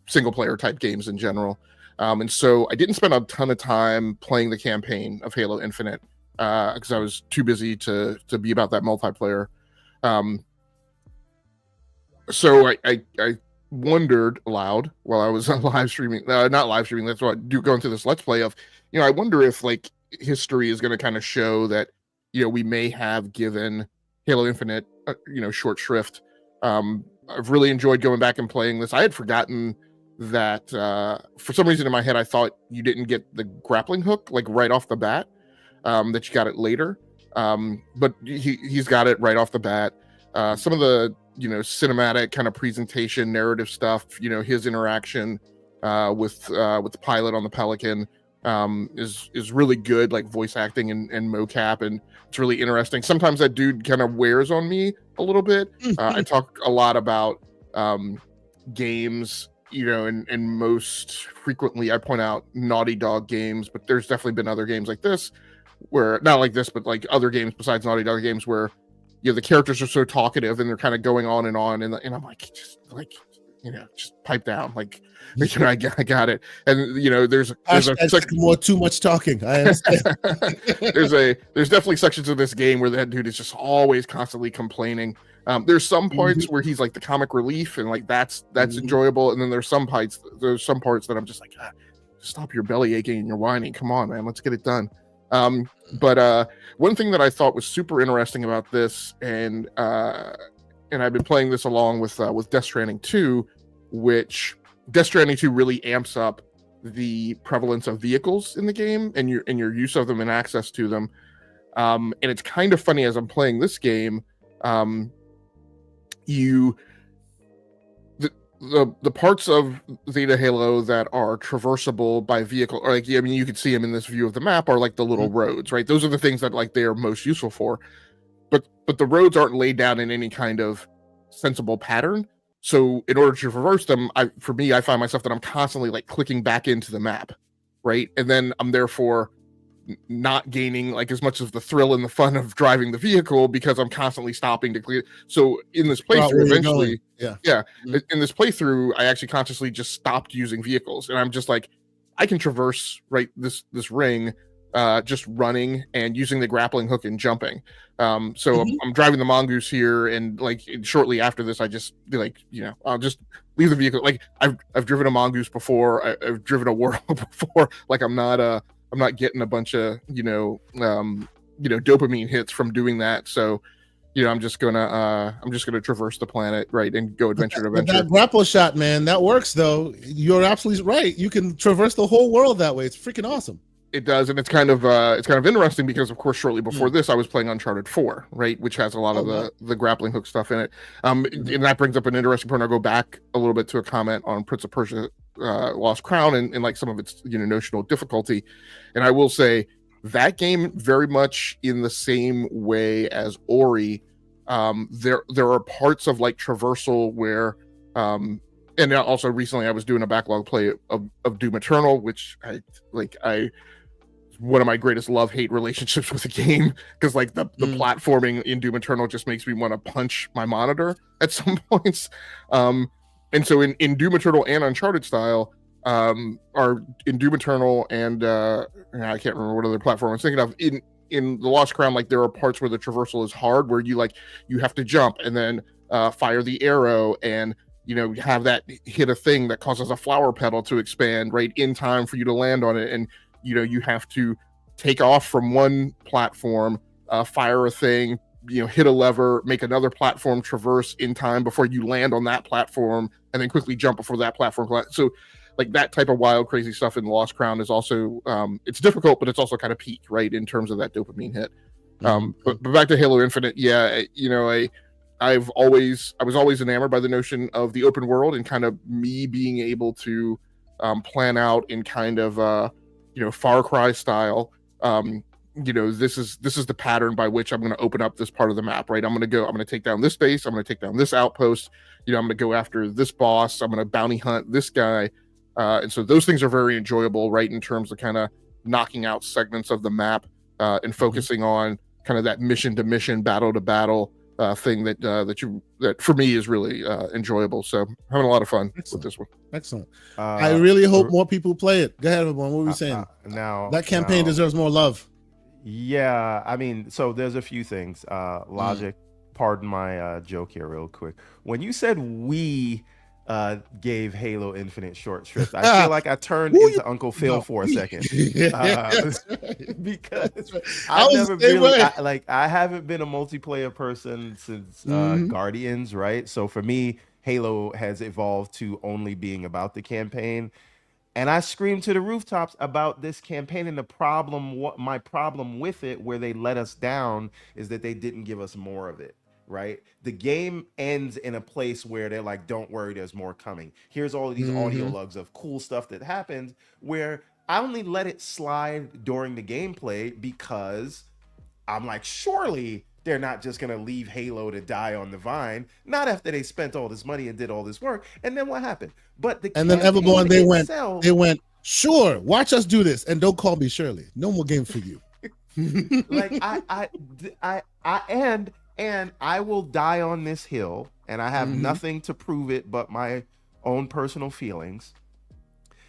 single player type games in general. And so I didn't spend a ton of time playing the campaign of Halo Infinite because I was too busy to be about that multiplayer. So I wondered aloud while I was live streaming, not live streaming, that's what I do, going through this Let's Play of, I wonder if like history is going to kind of show that we may have given Halo Infinite short shrift. I've really enjoyed going back and playing this. I had forgotten that for some reason in my head I thought you didn't get the grappling hook like right off the bat, that you got it later, but he's got it right off the bat. Some of the cinematic kind of presentation narrative stuff, his interaction with the pilot on the Pelican is really good, like voice acting and mocap, and it's really interesting. Sometimes that dude kind of wears on me a little bit. I talk a lot about games and most frequently I point out Naughty Dog games, but there's definitely been other games like this where, not like this, but like other games besides Naughty Dog games where the characters are so talkative and they're kind of going on, and I'm like, just pipe down, like, I got it. And there's more too much talking. I understand. there's definitely sections of this game where that dude is just always constantly complaining. There's some parts where he's like the comic relief, and like that's enjoyable. And then there's some parts that I'm just like, stop your belly aching and your whining. Come on, man, let's get it done. But one thing that I thought was super interesting about this, and I've been playing this along with Death Stranding 2, which Death Stranding 2 really amps up the prevalence of vehicles in the game and your use of them and access to them. And it's kind of funny as I'm playing this game, the parts of Theta Halo that are traversable by vehicle, or like, you could see them in this view of the map, are like the little roads, right? Those are the things that like they are most useful for. But the roads aren't laid down in any kind of sensible pattern. So in order to traverse them, I find myself that I'm constantly like clicking back into the map, right? And then I'm therefore not gaining like as much of the thrill and the fun of driving the vehicle because I'm constantly stopping to clear. So in this playthrough, eventually, in this playthrough, I actually consciously just stopped using vehicles, and I'm just like, I can traverse this ring just running and using the grappling hook and jumping. So I'm driving the mongoose here, and like shortly after this, I just be like, I'll just leave the vehicle. Like I've driven a mongoose before, I've driven a warthog before. Like I'm not getting a bunch of dopamine hits from doing that. So I'm just gonna traverse the planet, right, and go adventure to adventure. That grapple shot, man, that works though. You're absolutely right. You can traverse the whole world that way. It's freaking awesome. It does, and it's kind of interesting because, of course, shortly before this, I was playing Uncharted 4, right, which has a lot of the grappling hook stuff in it. And that brings up an interesting point. I'll go back a little bit to a comment on Prince of Persia: Lost Crown and like some of its notional difficulty. And I will say that game, very much in the same way as Ori, there are parts of like traversal where and also recently I was doing a backlog play of Doom Eternal, which I one of my greatest love-hate relationships with the game, because like the platforming in Doom Eternal just makes me want to punch my monitor at some points. And so in Doom Eternal and Uncharted style, are in Doom Eternal and I can't remember what other platform I was thinking of. In the Lost Crown, like there are parts where the traversal is hard, where you have to jump and then fire the arrow and have that hit a thing that causes a flower petal to expand right in time for you to land on it, and you have to take off from one platform, fire a thing, hit a lever, make another platform traverse in time before you land on that platform, and then quickly jump before that platform. So like that type of wild, crazy stuff in Lost Crown is also, it's difficult, but it's also kind of peak, right, in terms of that dopamine hit. But back to Halo Infinite, I was always enamored by the notion of the open world and kind of me being able to plan out in kind of Far Cry style. This is the pattern by which I'm going to open up this part of the map, right? I'm going to take down this base, I'm going to take down this outpost, I'm going to go after this boss, I'm going to bounty hunt this guy, and so those things are very enjoyable, right, in terms of kind of knocking out segments of the map and focusing on kind of that mission to mission, battle to battle thing that for me is really enjoyable. So having a lot of fun with this one. Excellent. I really hope more people play it. Go ahead, everyone. What were we saying? Now that campaign deserves more love. Yeah, I mean, so there's a few things. Logic, pardon my joke here real quick. When you said we gave Halo Infinite short shrift, I feel like I turned into Uncle Phil for a second. Because I've never really, I haven't been a multiplayer person since Guardians, right? So for me, Halo has evolved to only being about the campaign. And I screamed to the rooftops about this campaign, and my problem with it, where they let us down, is that they didn't give us more of it, right? The game ends in a place where they're like, don't worry, there's more coming. Here's all of these audio logs of cool stuff that happened, where I only let it slide during the gameplay because I'm like, surely they're not just going to leave Halo to die on the vine, not after they spent all this money and did all this work. And then what happened? But and then Everborn, they went, sure, watch us do this, and don't call me Shirley. No more game for you. Like and I will die on this hill, and I have nothing to prove it but my own personal feelings.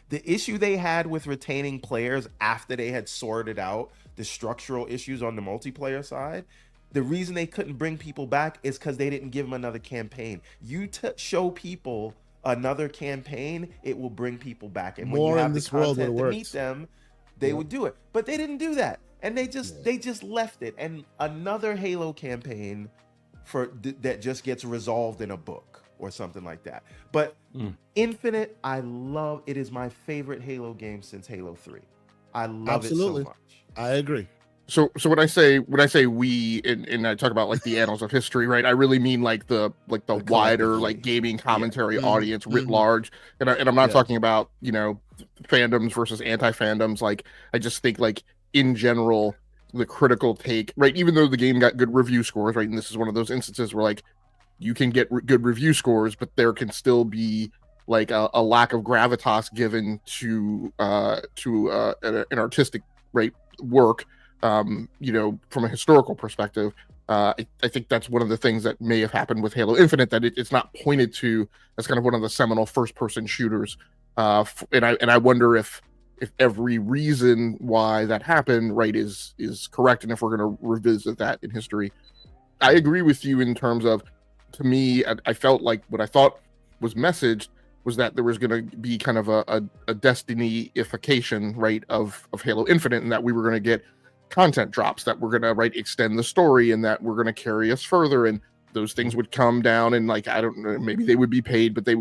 The issue they had with retaining players after they had sorted out the structural issues on the multiplayer side, the reason they couldn't bring people back is because they didn't give them another campaign. You show people another campaign, it will bring people back. And when you have the content to meet them, they would do it. But they didn't do that. And they just left it. And another Halo campaign that just gets resolved in a book or something like that. But Infinite, I love. It is my favorite Halo game since Halo 3. I love it so much. I agree. So when I say we and I talk about like the annals of history, right? I really mean like the wider like gaming commentary audience writ large. And I'm not talking about, you know, fandoms versus anti-fandoms. Like I just think like in general, the critical take, right? Even though the game got good review scores, right? And this is one of those instances where like you can get good review scores, but there can still be like a lack of gravitas given to an artistic work. You know, from a historical perspective, I think that's one of the things that may have happened with Halo Infinite, that it's not pointed to as kind of one of the seminal first-person shooters. And I wonder if every reason why that happened, right, is correct, and if we're going to revisit that in history. I agree with you in terms of, to me, I felt like what I thought was messaged was that there was going to be kind of a destiny-ification, right, of Halo Infinite, and that we were going to get content drops that were going to extend the story, and that were going to carry us further, and those things would come down, and like I don't know, maybe they would be paid, but they,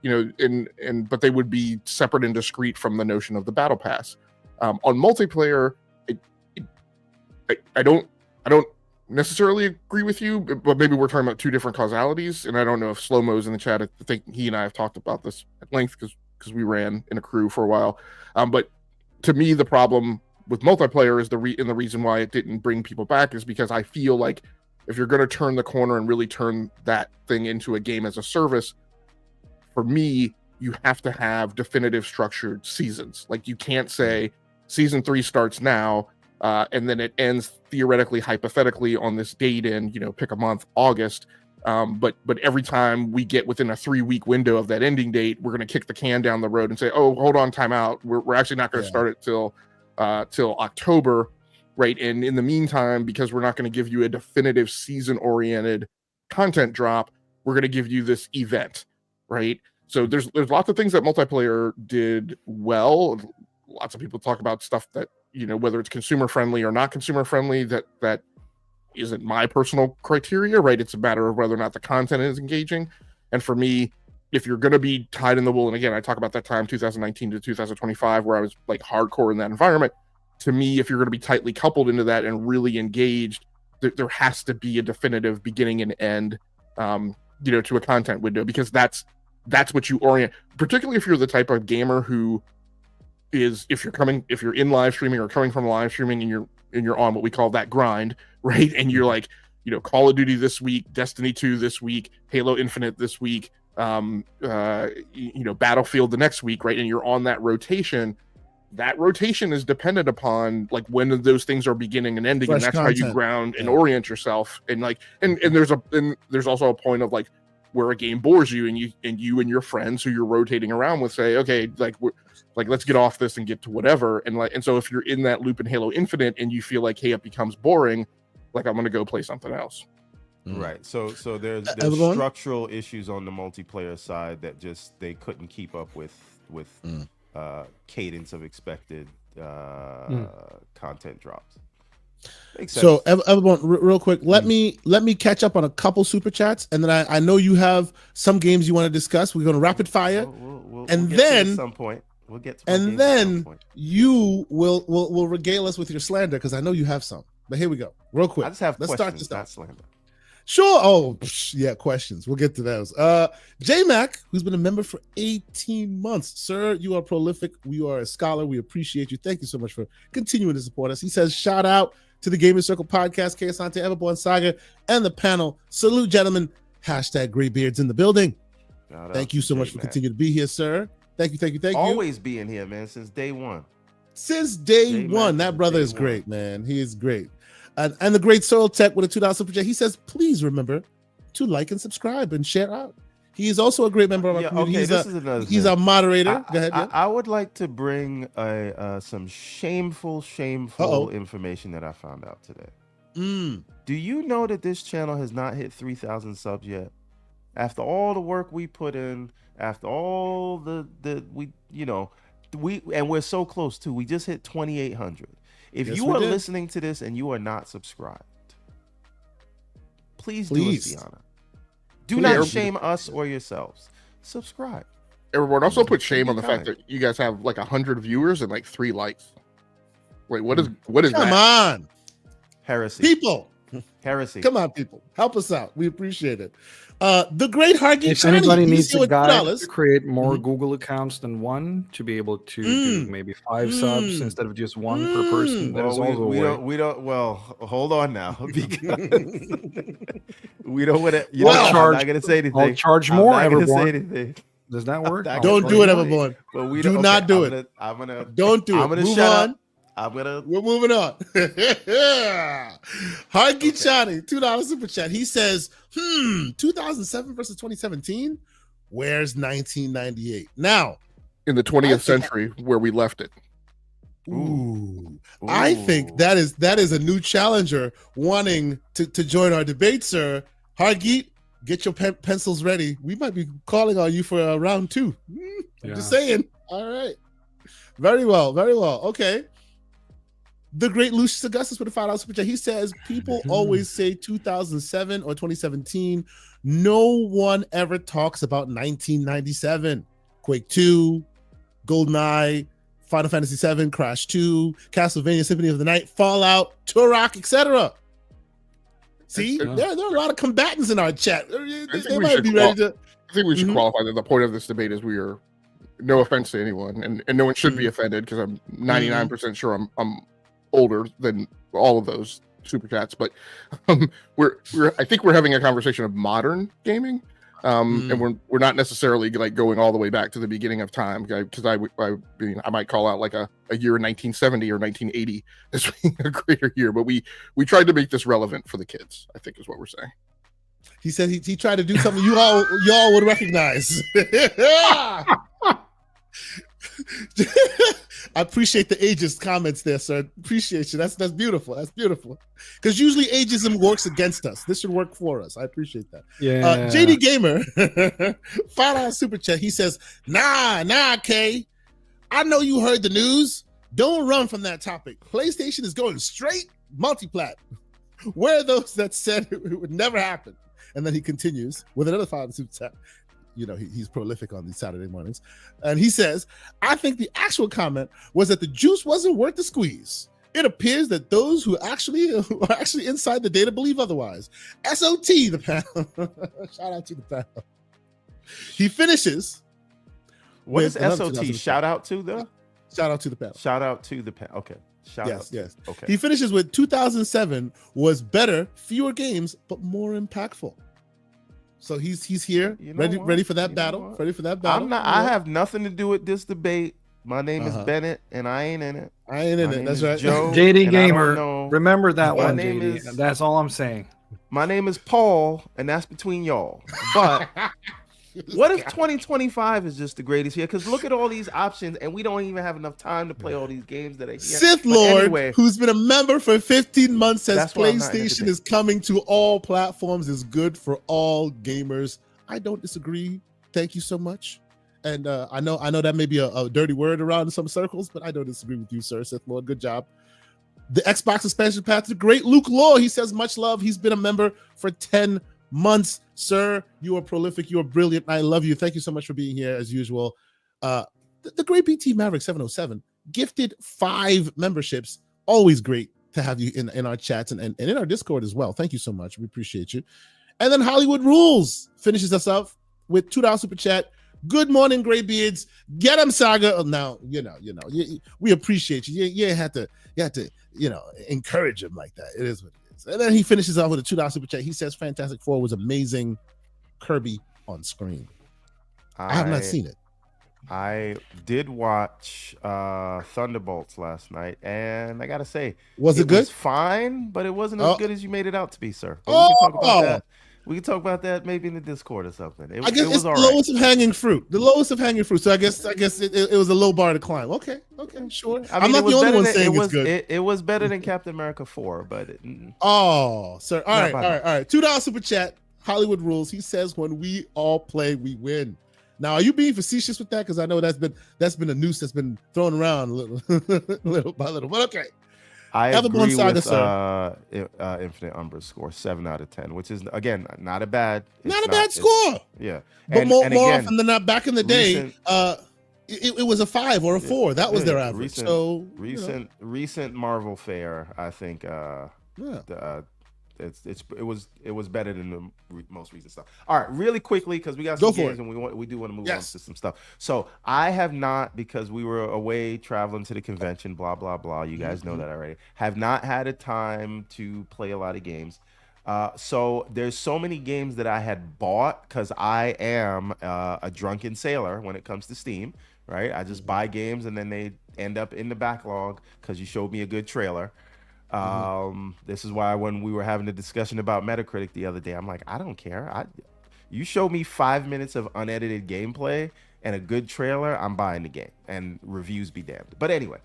you know, but they would be separate and discrete from the notion of the battle pass. On multiplayer, I don't necessarily agree with you, but maybe we're talking about two different causalities, and I don't know if Slow-Mo's in the chat. I think he and I have talked about this at length because we ran in a crew for a while. But to me, the problem with multiplayer is the reason why it didn't bring people back is because I feel like if you're going to turn the corner and really turn that thing into a game as a service, for me, you have to have definitive structured seasons. Like you can't say season 3 starts now, and then it ends theoretically, hypothetically on this date in, you know, pick a month, August. But every time we get within a 3-week window of that ending date, we're going to kick the can down the road and say, oh, hold on, time out. We're actually not going to start it till October, right? And in the meantime, because we're not going to give you a definitive season-oriented content drop, we're going to give you this event, right? So there's lots of things that multiplayer did well. Lots of people talk about stuff that, you know, whether it's consumer friendly or not consumer friendly, that isn't my personal criteria, right? It's a matter of whether or not the content is engaging. And for me, if you're going to be tied in the wool, and again, I talk about that time, 2019 to 2025, where I was like hardcore in that environment. To me, if you're going to be tightly coupled into that and really engaged, there has to be a definitive beginning and end, you know, to a content window, because that's what you orient, particularly if you're the type of gamer who is, if you're in live streaming or coming from live streaming and you're on what we call that grind, right? And you're like, you know, Call of Duty this week, Destiny 2 this week, Halo Infinite this week, you know, Battlefield the next week, right? And you're on that rotation. That rotation is dependent upon like when those things are beginning and ending, and that's content. How you ground and orient yourself. And like, and there's also a point of like where a game bores you, and you and your friends who you're rotating around with say, okay, like let's get off this and get to whatever. And so if you're in that loop in Halo Infinite and you feel like, hey, it becomes boring, like I'm gonna go play something else. Right. So there's structural issues on the multiplayer side that just they couldn't keep up with cadence of expected content drops. So everyone, real quick, let me catch up on a couple super chats, and then I know you have some games you want to discuss. We're going to rapid fire, we'll and get then at some point we'll get to and then you will regale us with your slander, because I know you have some. But here we go, real quick. I just have Let's questions, start not slander. Sure. Oh, yeah, questions. We'll get to those. J-Mac, who's been a member for 18 months. Sir, you are prolific. You are a scholar. We appreciate you. Thank you so much for continuing to support us. He says, shout out to the Gaming Circle podcast. K. Asante, Everborn Saga, and the panel. Salute, gentlemen. Hashtag Graybeards in the building. Thank you so much for continuing to be here, sir. Thank you. Always being here, man, since day one. Since day one. That brother is great, man. He is great. And the great Soil Tech with a $2 super chat. He says, please remember to like and subscribe and share out. He is also a great member of our community. Okay, he's our moderator. Go ahead. I would like to bring some shameful information that I found out today. Do you know that this channel has not hit 3,000 subs yet? After all the work we put in, after all we're so close to. We just hit 2,800. If you are listening to this and you are not subscribed, please do us the honor. Do not shame us or yourselves. Subscribe. Everyone also put shame on the fact that you guys have like 100 viewers and like 3 likes. Wait, what is that? Come on. Heresy. People. Heresy. Come on, people. Help us out. We appreciate it. The great Hargy. If anybody needs a guide to create more Google accounts than one to be able to do maybe 5 subs instead of just 1 per person, that is also we don't. Well, hold on now, because we don't want to. I'm not going to say anything. I'll charge more. I'm not going to say anything. Does that work? Don't do it, Everborn. Well, do not do it. I'm gonna. Don't do it. I'm gonna move shut on. up. We're moving on. Hargy Chani, $2 super chat. He says, 2007 versus 2017. Where's 1998? Now, in the 20th century, where we left it. Ooh. I think that is a new challenger wanting to join our debate, sir. Hargeet, get your pencils ready. We might be calling on you for round 2. I'm just saying. All right. Very well. Okay. The great Lucius Augustus with a $5 super chat. He says, people always say 2007 or 2017. No one ever talks about 1997. Quake 2, GoldenEye, Final Fantasy 7, Crash 2, Castlevania Symphony of the Night, Fallout, Turok, etc. See, there are a lot of combatants in our chat. They might be ready to. I think we should qualify that the point of this debate is we are, no offense to anyone, and no one should be offended, because I'm 99% sure I'm older than all of those super chats, but I think we're having a conversation of modern gaming, and we're not necessarily like going all the way back to the beginning of time, because I might call out like a year in 1970 or 1980 as being a greater year, but we tried to make this relevant for the kids, I think is what we're saying. He said he tried to do something y'all would recognize. I appreciate the ageist comments there, sir. Appreciate you. That's beautiful. That's beautiful. Because usually ageism works against us. This should work for us. I appreciate that. Yeah. JD Gamer, $5 super chat. He says, nah, Kay. I know you heard the news. Don't run from that topic. PlayStation is going straight multi-plat. Where are those that said it would never happen? And then he continues with another $5 super chat. You know, he's prolific on these Saturday mornings. And he says, I think the actual comment was that the juice wasn't worth the squeeze. It appears that those who are actually inside the data believe otherwise. SOT, the panel. Shout out to the panel. He finishes. What is SOT? Shout out to the? Shout out to the panel. Shout out to the panel. Okay. Yes. Okay. He finishes with 2007 was better, fewer games, but more impactful. So he's here, ready for that battle. Ready for that battle. I have nothing to do with this debate. My name is Bennett, and I ain't in it. That's right. Joe, JD Gamer, remember that one, JD. That's all I'm saying. My name is Paul, and that's between y'all. But what if 2025 is just the greatest year? Because look at all these options, and we don't even have enough time to play all these games that are here. Sith Lord, who's been a member for 15 months, says PlayStation is coming to all platforms, is good for all gamers. I don't disagree. Thank you so much. And I know that may be a dirty word around in some circles, but I don't disagree with you, sir. Sith Lord, good job. The Xbox expansion path, the great Luke Law, he says much love. He's been a member for 10 months. Sir, you are prolific. You are brilliant. I love you. Thank you so much for being here as usual. The great BT Maverick 707 gifted 5 memberships. Always great to have you in our chats and in our Discord as well. Thank you so much. We appreciate you. And then Hollywood Rules finishes us up with $2 super chat. Good morning, Graybeards. Get him, Saga. Now, we appreciate you. You had to, encourage him like that. It is what it is. And then he finishes off with a $2 super chat. He says Fantastic Four was amazing. Kirby on screen. I have not seen it. I did watch Thunderbolts last night, and I gotta say, was it good? It was fine, but it wasn't as good as you made it out to be, sir. But we can talk about that. We can talk about that maybe in the Discord or something. I guess it's the lowest of hanging fruit. The lowest of hanging fruit. So I guess it was a low bar to climb. Okay, sure. I'm not the only one saying it's good. It was better than Captain America 4, but sir. All right. $2 super chat. Hollywood rules. He says, when we all play, we win. Now, are you being facetious with that? Because I know that's been a noose that's been thrown around a little by little. But okay. I agree with Infinite Umbra's score, 7 out of 10, which is, again, not a bad score. Yeah. But more often than not, back in the day, it was a 5 or a 4. That was their average. Recent Marvel fare, I think. It was better than the most recent stuff. All right, really quickly, because we got some games and we do want to move on to some stuff. So I have not, because we were away traveling to the convention, blah blah blah. You guys know that already. Have not had a time to play a lot of games. So there's so many games that I had bought, because I am a drunken sailor when it comes to Steam. Right, I just buy games and then they end up in the backlog because you showed me a good trailer. This is why when we were having a discussion about Metacritic the other day, I'm like, I don't care. You show me 5 minutes of unedited gameplay and a good trailer, I'm buying the game, and reviews be damned. But anyway,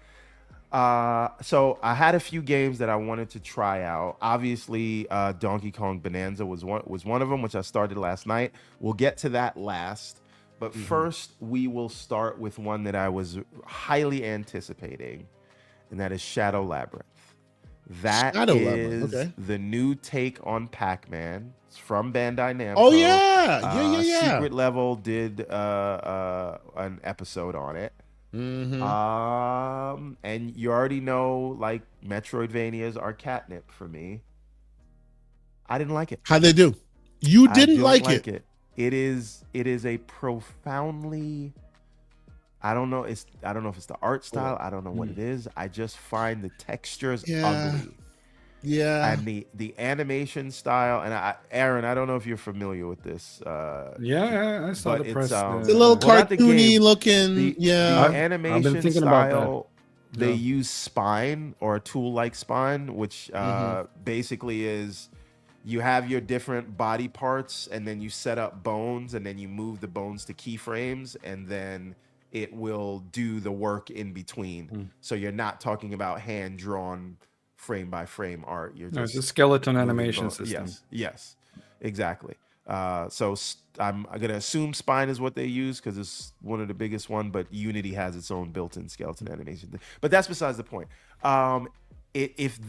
so I had a few games that I wanted to try out. Obviously, Donkey Kong Bonanza was one of them, which I started last night. We'll get to that last. But first, we will start with one that I was highly anticipating, and that is Shadow Labyrinth. That is the new take on Pac-Man. It's from Bandai Namco. Oh yeah. Secret Level did an episode on it. And you already know, like, Metroidvanias are catnip for me. I didn't like it. How'd they do? You didn't like it. It is a profoundly, I don't know if it's the art style. I don't know what it is. I just find the textures ugly. Yeah. And the animation style, and Aaron, I don't know if you're familiar with this. I saw the press. It's a little cartoony looking. The animation style, they use spine, or a tool-like spine, which basically is, you have your different body parts, and then you set up bones, and then you move the bones to keyframes, and then it will do the work in between. So you're not talking about hand-drawn frame by frame art. You're just it's a skeleton animation system. Yes, exactly. So I'm gonna assume spine is what they use because it's one of the biggest one, but Unity has its own built-in skeleton animation thing. But that's besides the point. If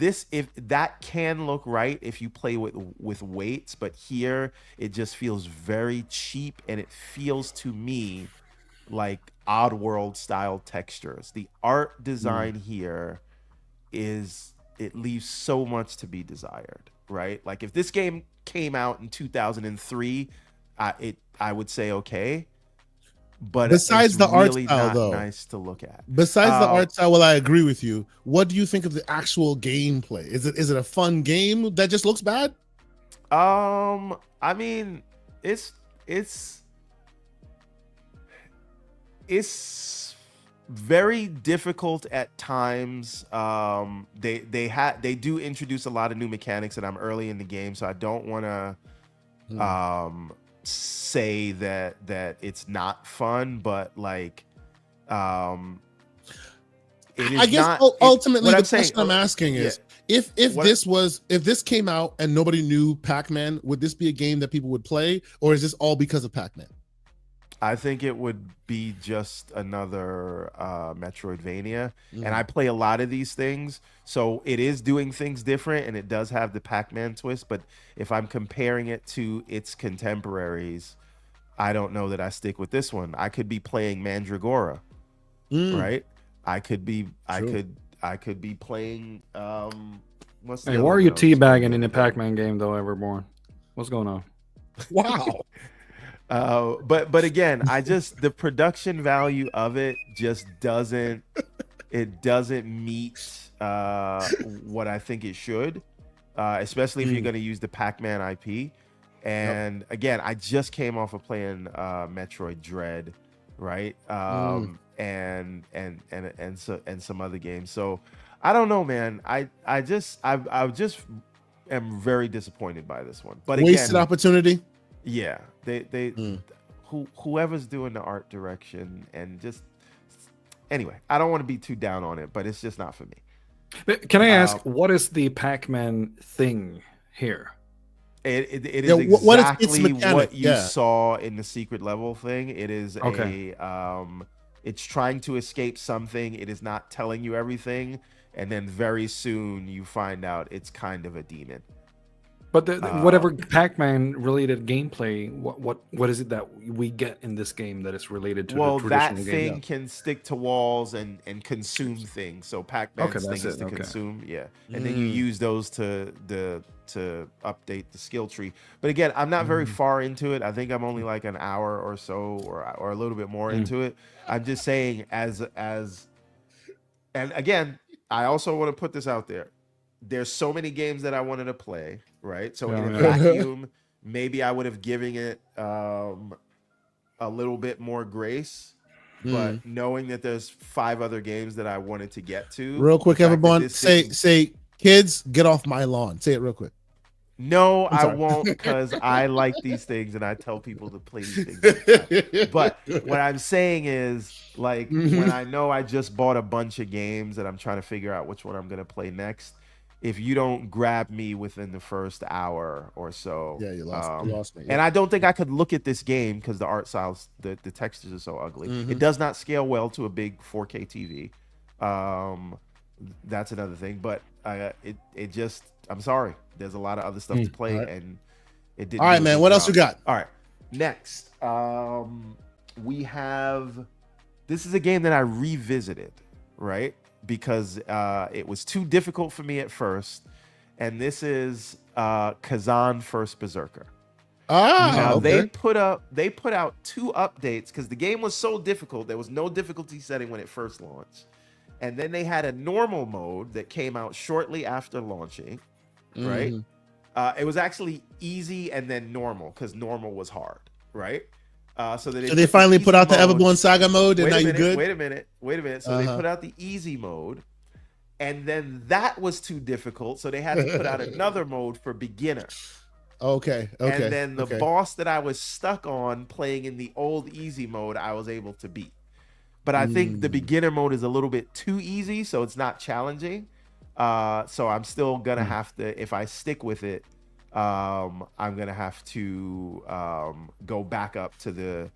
that can look right if you play with weights, but here it just feels very cheap, and it feels to me like Oddworld style textures. The art design here it leaves so much to be desired, right? Like, if this game came out in 2003, I would say okay. But besides the art style, though, nice to look at. Besides the art style, well, I agree with you. What do you think of the actual gameplay? Is it a fun game that just looks bad? I mean, it's very difficult at times. They do introduce a lot of new mechanics, and I'm early in the game, so I don't want to say that it's not fun, but like it is. I guess not, ultimately the question I'm asking is, if this came out and nobody knew Pac-Man, would this be a game that people would play, or is this all because of Pac-Man? I think it would be just another Metroidvania. And I play a lot of these things, so it is doing things different, and it does have the Pac-Man twist. But if I'm comparing it to its contemporaries, I don't know that I stick with this one. I could be playing Mandragora, right? I could be playing what's the why are you teabagging in the Pac-Man game though, Everborn? What's going on? Wow. But again, the production value of it just doesn't meet what I think it should, especially if you're going to use the Pac-Man IP. And again, I just came off of playing Metroid Dread, right? And some other games. So I don't know, man. I just am very disappointed by this one. But wasted again, opportunity. Yeah, whoever's doing the art direction and just anyway, I don't want to be too down on it, but it's just not for me. But can I ask, what is the Pac-Man thing here? It is exactly what you Yeah. saw in the secret level thing. It is it's trying to escape something. It is not telling you everything, and then very soon you find out it's kind of a demon. But whatever Pac-Man related gameplay, what is it that we get in this game that is related to the traditional game? That thing can stick to walls and consume things. So Pac-Man's thing is to consume, and then you use those to update the skill tree. But again, I'm not very far into it. I think I'm only like an hour or so, or a little bit more into it. I'm just saying, and again, I also want to put this out there. There's so many games that I wanted to play, right? So in a vacuum, maybe I would have given it a little bit more grace. But knowing that there's 5 other games that I wanted to get to. Real quick, everyone, say, kids, get off my lawn. Say it real quick. No, I won't, because I like these things and I tell people to play these things. But what I'm saying is, like, when I know I just bought a bunch of games and I'm trying to figure out which one I'm going to play next, if you don't grab me within the first hour or so, you lost me. And I don't think I could look at this game because the art styles, the textures are so ugly. It does not scale well to a big 4K TV. That's another thing, but it just, I'm sorry, there's a lot of other stuff to play, and it didn't. All right, man. What else we got? All right, next, we have. This is a game that I revisited, right? Because it was too difficult for me at first, and this is Kazan First Berserker. They put out 2 updates because the game was so difficult. There was no difficulty setting when it first launched, and then they had a normal mode that came out shortly after launching. Right? It was actually easy and then normal because normal was hard, right? So they finally put out the Everborn Saga mode, and now you're good. Wait a minute. So they put out the easy mode, and then that was too difficult, so they had to put out another mode for beginner. Okay. And then the boss that I was stuck on playing in the old easy mode, I was able to beat. But I think the beginner mode is a little bit too easy, so it's not challenging. So I'm still gonna have to, if I stick with it, I'm gonna have to go back up to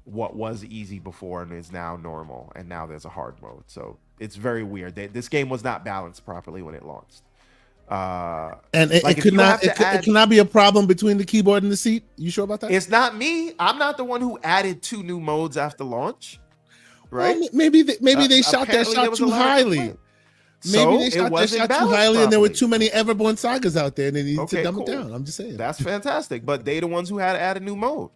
what was easy before and is now normal, and now there's a hard mode. So it's very weird. This game was not balanced properly when it launched. And it cannot be a problem between the keyboard and the seat. You sure about that? It's not me. I'm not the one who added 2 new modes after launch. Right? Well, maybe they shot that shot too highly. Maybe they shot that shot too highly, and there were too many Everborn Sagas out there, and they needed to dumb it down. I'm just saying. That's fantastic, but they the ones who had to add a new mode.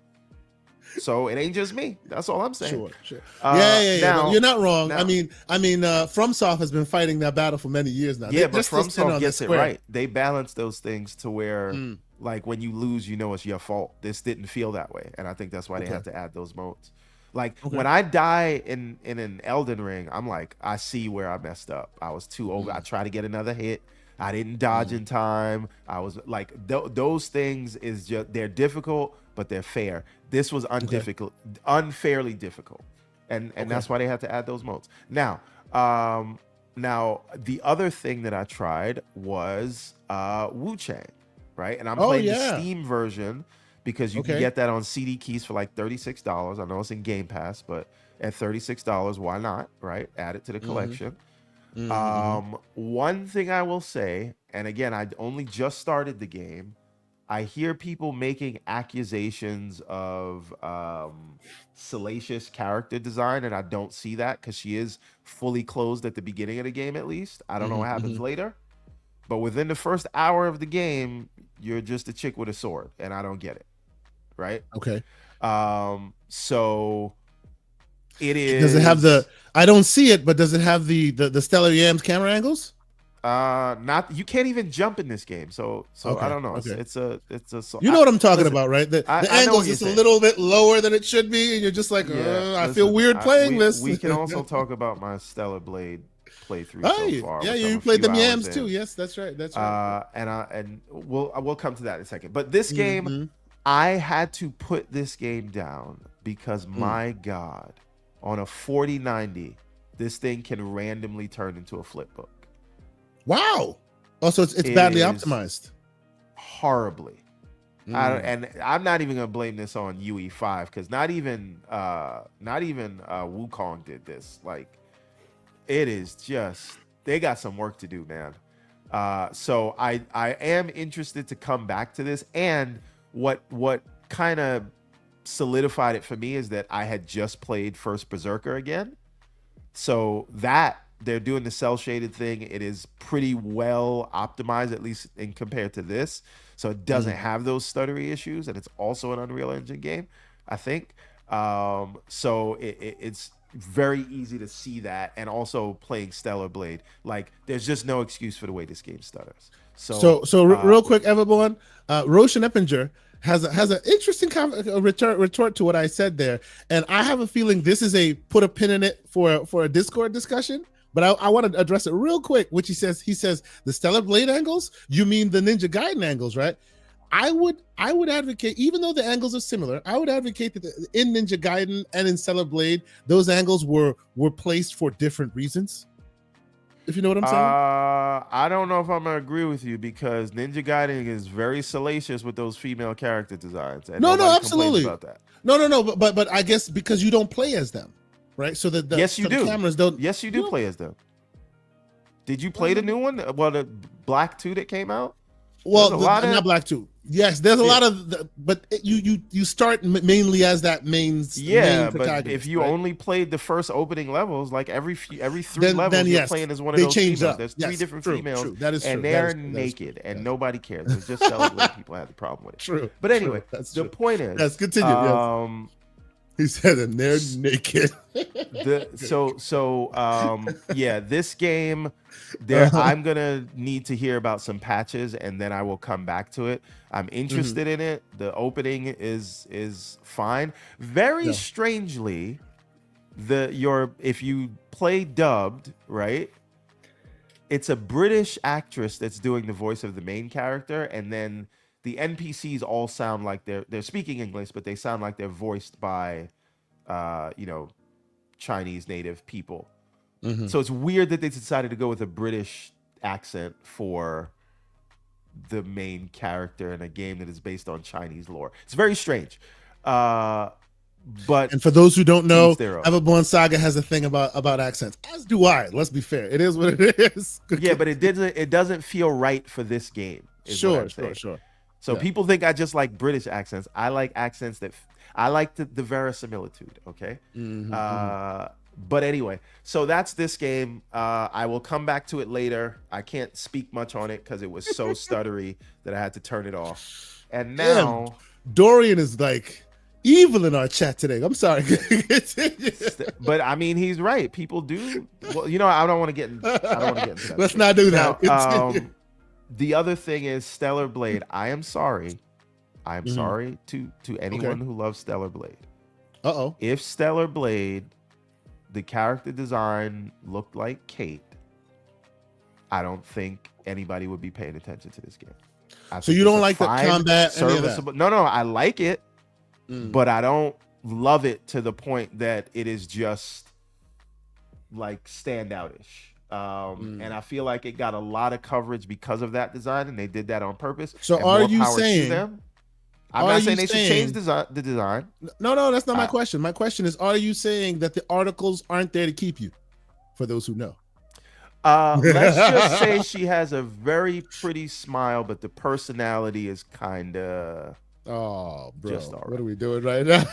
So it ain't just me. That's all I'm saying. Sure. Yeah. Now, you're not wrong. Now, I mean, FromSoft has been fighting that battle for many years now. Yeah, but FromSoft gets it right. They balance those things to where, like, when you lose, you know it's your fault. This didn't feel that way, and I think that's why they had to add those modes. Like, when I die in an Elden Ring, I'm like, I see where I messed up. I was too over. I tried to get another hit. I didn't dodge in time. I was like, those things is just, they're difficult, but they're fair. This was unfairly difficult. And that's why they had to add those modes. Now, the other thing that I tried was Wu Chang, right? And I'm playing the Steam version, because you can get that on CD keys for like $36. I know it's in Game Pass, but at $36, why not, right? Add it to the collection. One thing I will say, and again, I only just started the game, I hear people making accusations of salacious character design, and I don't see that because she is fully closed at the beginning of the game, at least. I don't know what happens later, but within the first hour of the game, you're just a chick with a sword, and I don't get it. Right? Okay. So it is. Does it have the? I don't see it, but does it have the Stellar Yams camera angles? Not, you can't even jump in this game, so Okay, I don't know. okay. It's a You know what I'm talking about, right? The I know angles what is a you're little bit lower than it should be, and you're just like, I feel weird playing this. We can also talk about my Stellar Blade playthrough so far. Yeah, which you I'm a played few them hours yams in. too. Yes, that's right. That's right. And we'll come to that in a second. But this game, I had to put this game down because my God, on a 4090, this thing can randomly turn into a flip book. Wow. Also, it's badly optimized. Horribly. And I'm not even gonna blame this on UE5 because not even Wukong did this. Like, it is just, they got some work to do, man. So I am interested to come back to this, and what kind of solidified it for me is that I had just played First Berserker again, so that they're doing the cell shaded thing. It is pretty well optimized, at least in compared to this, so it doesn't have those stuttery issues, and it's also an Unreal Engine game, I think. So it's very easy to see that, and also playing Stellar Blade, like, there's just no excuse for the way this game stutters. So real quick, Everborn, Roshan Eppinger has an interesting retort to what I said there, and I have a feeling this is a put a pin in it for a Discord discussion. But I want to address it real quick, which he says the Stellar Blade angles. You mean the Ninja Gaiden angles, right? I would advocate, even though the angles are similar, I would advocate that in Ninja Gaiden and in Stellar Blade, those angles were placed for different reasons. If you know what I'm saying. I don't know if I'm gonna agree with you, because Ninja Gaiden is very salacious with those female character designs. And no, absolutely. about that. No, but I guess because you don't play as them, right? So that yes, you do. Cameras don't. Yes, you do play as them. Did you play the new one? Well, the Black 2 that came out. Well, not Black 2. Yes, there's a lot of, but you start mainly as that main but if you only played the first opening levels, like every 3 levels, you're playing as one of those females. There's 3 different females, that is true. And they're naked, and nobody cares. It's just celebrating people have the problem with it. True. But anyway, the point is, let's continue. He said, and they're naked. This game, I'm gonna need to hear about some patches, and then I will come back to it. I'm interested in it. The opening is fine. Very strangely, if you play dubbed, right, it's a British actress that's doing the voice of the main character, and then the NPCs all sound like they're speaking English, but they sound like they're voiced by, Chinese native people. So it's weird that they decided to go with a British accent for the main character in a game that is based on Chinese lore. It's very strange. But and for those who don't know, Everborn Saga has a thing about accents, as do I. Let's be fair. It is what it is. Yeah, but it doesn't feel right for this game. Sure. So people think I just like British accents. I like accents I like the verisimilitude. Okay. But anyway, so that's this game. I will come back to it later. I can't speak much on it because it was so stuttery that I had to turn it off. And now Dorian is like evil in our chat today. I'm sorry. But I mean, he's right. People do. Well, I don't want to get into that. Let's not do that. Now, the other thing is Stellar Blade. I am sorry. I'm sorry to anyone who loves Stellar Blade. If Stellar Blade, the character design looked like Kate, I don't think anybody would be paying attention to this game. So you don't like the combat? Serviceable. No, I like it, but I don't love it to the point that it is just like standoutish. And I feel like it got a lot of coverage because of that design, and they did that on purpose. So are you saying? I'm not saying they should change the design. No, that's not my question. My question is, are you saying that the articles aren't there to keep you? For those who know. Let's just say she has a very pretty smile, but the personality is kind of... Oh, bro, just all right. What are we doing right now?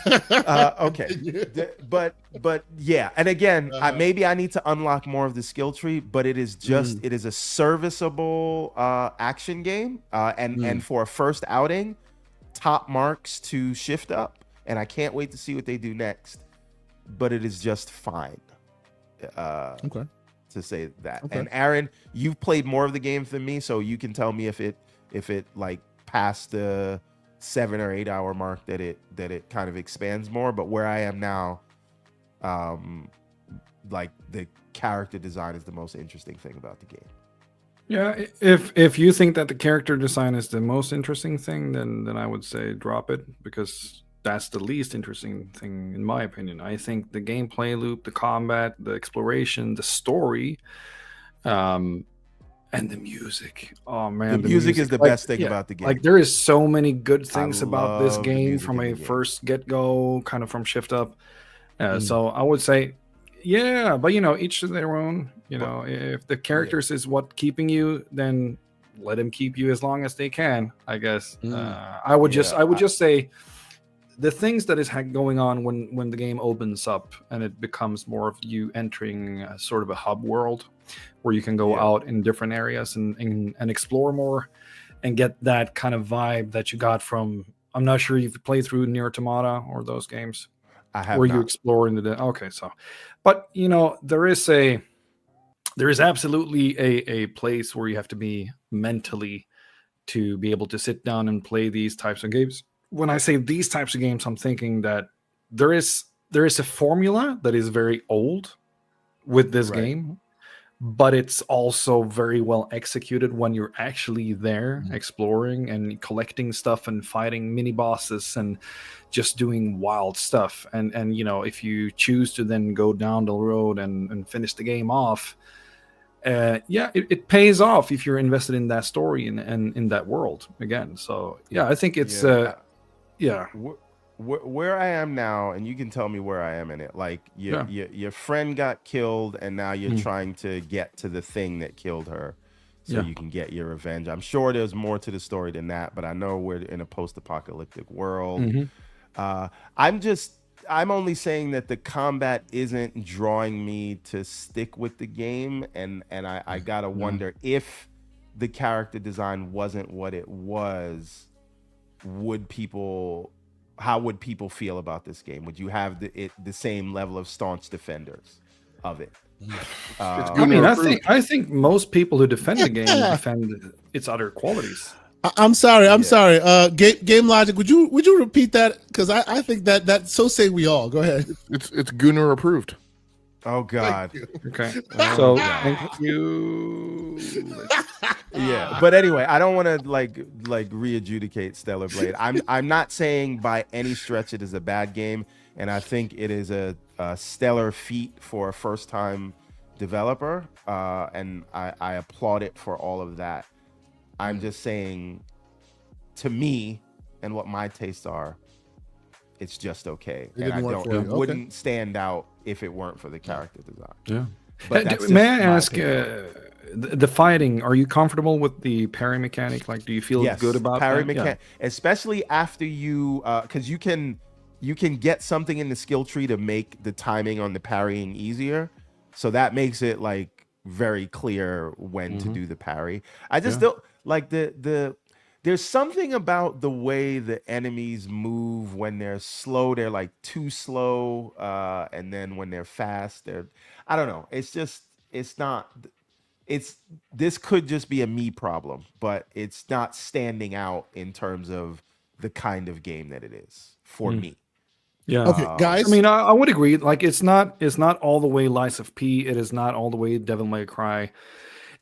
Okay. But yeah, and again, maybe I need to unlock more of the skill tree, but it is just it is a serviceable action game, and for a first outing, top marks to shift up. and I can't wait to see what they do next. But it is just fine. Okay. To say that. Okay. And Aaron, you've played more of the games than me, so you can tell me if it like past the 7 or 8 hour mark that it kind of expands more. But where I am now, like the character design is the most interesting thing about the game. Yeah, if you think that the character design is the most interesting thing, then I would say drop it, because that's the least interesting thing in my opinion. I think the gameplay loop, the combat, the exploration, the story, and the music. Oh man, The music is the best thing about the game. Like there is so many good things I about this love the game music from in a the game. first get-go, kind of from Shift Up. So I would say, yeah, but each to their own. If the characters is what keeping you, then let them keep you as long as they can, I guess. I would just say the things that is going on when the game opens up and it becomes more of you entering a sort of a hub world where you can go out in different areas and explore more and get that kind of vibe that you got from, I'm not sure if you played through Nier Automata or those games. I have where not. you explore into the but there is absolutely a place where you have to be mentally to be able to sit down and play these types of games. When I say these types of games, I'm thinking that there is a formula that is very old with this game, but it's also very well executed when you're actually there exploring and collecting stuff and fighting mini bosses and just doing wild stuff. And if you choose to then go down the road and finish the game off, it pays off if you're invested in that story and in that world again. So I think it's where I am now, and you can tell me where I am in it. Like your friend got killed, and now you're trying to get to the thing that killed her, so you can get your revenge. I'm sure there's more to the story than that, but I know we're in a post-apocalyptic world. I'm only saying that the combat isn't drawing me to stick with the game, and I gotta wonder if the character design wasn't what it was, how would people feel about this game? Would you have the same level of staunch defenders of it? I think most people who defend the game defend its other qualities. I'm sorry. Game Logic, would you repeat that? Because I think that so say we all. Go ahead. It's Gunnar approved. Oh God. Okay. So thank you. Yeah, but anyway, I don't want to like re-adjudicate Stellar Blade. I'm not saying by any stretch it is a bad game, and I think it is a stellar feat for a first-time developer, and I applaud it for all of that. I'm just saying, to me, and what my tastes are, it's just okay, and it wouldn't stand out if it weren't for the character design. Yeah. But may I ask, the fighting, are you comfortable with the parry mechanic? Like, do you feel good about parry that? mechanic, especially after you, because you can get something in the skill tree to make the timing on the parrying easier, so that makes it like very clear when to do the parry. I just don't like there's something about the way the enemies move. When they're slow, they're like too slow, and then when they're fast, I don't know. This could just be a me problem, but it's not standing out in terms of the kind of game that it is for me. Yeah. Okay, guys. I mean, I would agree. Like, it's not all the way Lies of P. It is not all the way Devil May Cry.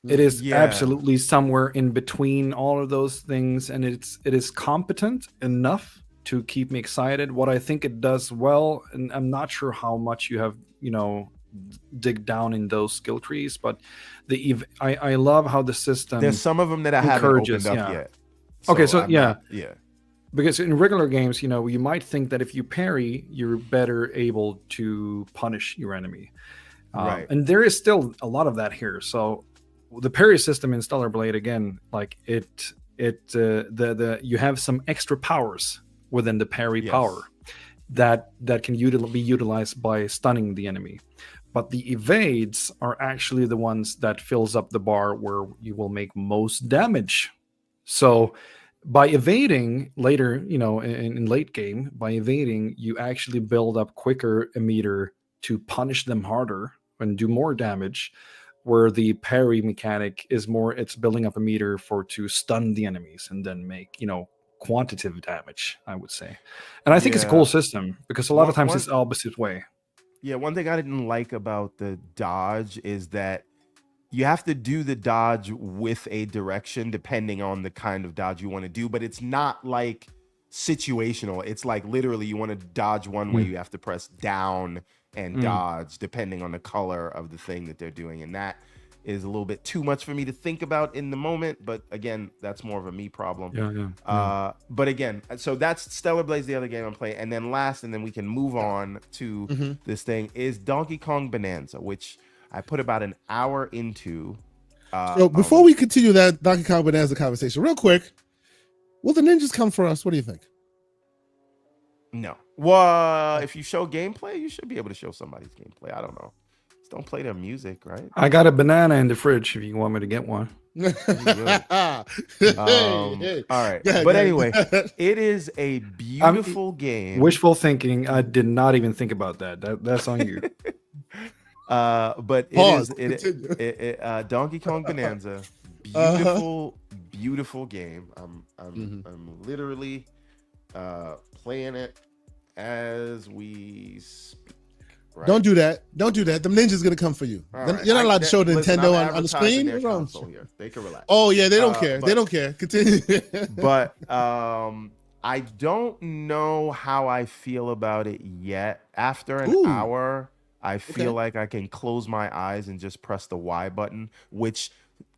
It is absolutely somewhere in between all of those things, and it is competent enough to keep me excited. What I think it does well, and I'm not sure how much you have, dig down in those skill trees, but I love how the system. There's some of them that I haven't opened up yet. Because in regular games, you might think that if you parry, you're better able to punish your enemy, right? And there is still a lot of that here. So the parry system in Stellar Blade, again, like you have some extra powers within the parry power that can be utilized by stunning the enemy. But the evades are actually the ones that fills up the bar where you will make most damage. So by evading later, in late game, by evading, you actually build up quicker a meter to punish them harder and do more damage. Where the parry mechanic is more, it's building up a meter to stun the enemies and then make, quantitative damage, I would say. And I think it's a cool system because a lot of times it's the opposite way. Yeah, one thing I didn't like about the dodge is that you have to do the dodge with a direction depending on the kind of dodge you want to do, but it's not like situational. It's like literally you want to dodge one way, you have to press down and dodge depending on the color of the thing that they're doing. And that is a little bit too much for me to think about in the moment. But again, that's more of a me problem. But again, so that's Stellar Blaze, the other game I'm playing. And then last, and then we can move on to this thing, is Donkey Kong Bonanza, which I put about an hour into. So before we continue that Donkey Kong Bonanza conversation, real quick, will the ninjas come for us? What do you think? No. Well, if you show gameplay, you should be able to show somebody's gameplay. I don't know. Just don't play their music, right? I got a banana in the fridge if you want me to get one. All right. But anyway, it is a beautiful game. Wishful thinking. I did not even think about that. That's on you. But it is Donkey Kong Bonanza. Beautiful game. I'm literally playing it as we speak. Right? Don't do that. The ninja's gonna come for you. Right. You're not allowed to show the Nintendo on the screen. Here. They can relax. Oh yeah, they don't care. They don't care. Continue. But I don't know how I feel about it yet. After an hour, I feel like I can close my eyes and just press the Y button, which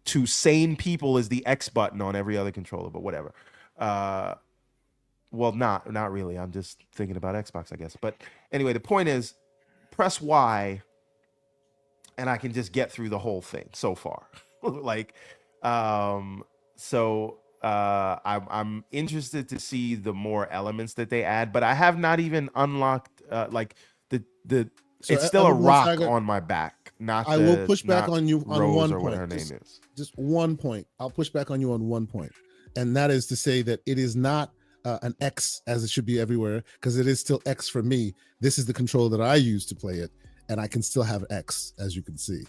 to sane people is the X button on every other controller, but whatever. Well, not really. I'm just thinking about Xbox, I guess. But anyway, the point is, press Y, and I can just get through the whole thing so far. I'm interested to see the more elements that they add, but I have not even unlocked it's still a rock on my back. I will push back on you on Rose one or point. What her name is. Just 1 point. I'll push back on you on 1 point, and that is to say that it is not an X as it should be everywhere, because it is still X for me. This is the controller that I use to play it, and I can still have X, as you can see.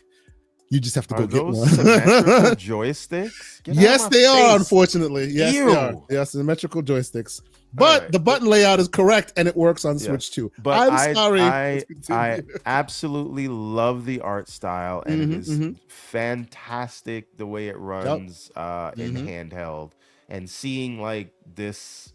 You just have to go get one. Symmetrical joysticks? Yes, they are, unfortunately. Yes, they are. Yes, symmetrical joysticks. But the button layout is correct, and it works on Switch too. But I'm sorry. I absolutely love the art style, and it is fantastic the way it runs in handheld. And seeing like this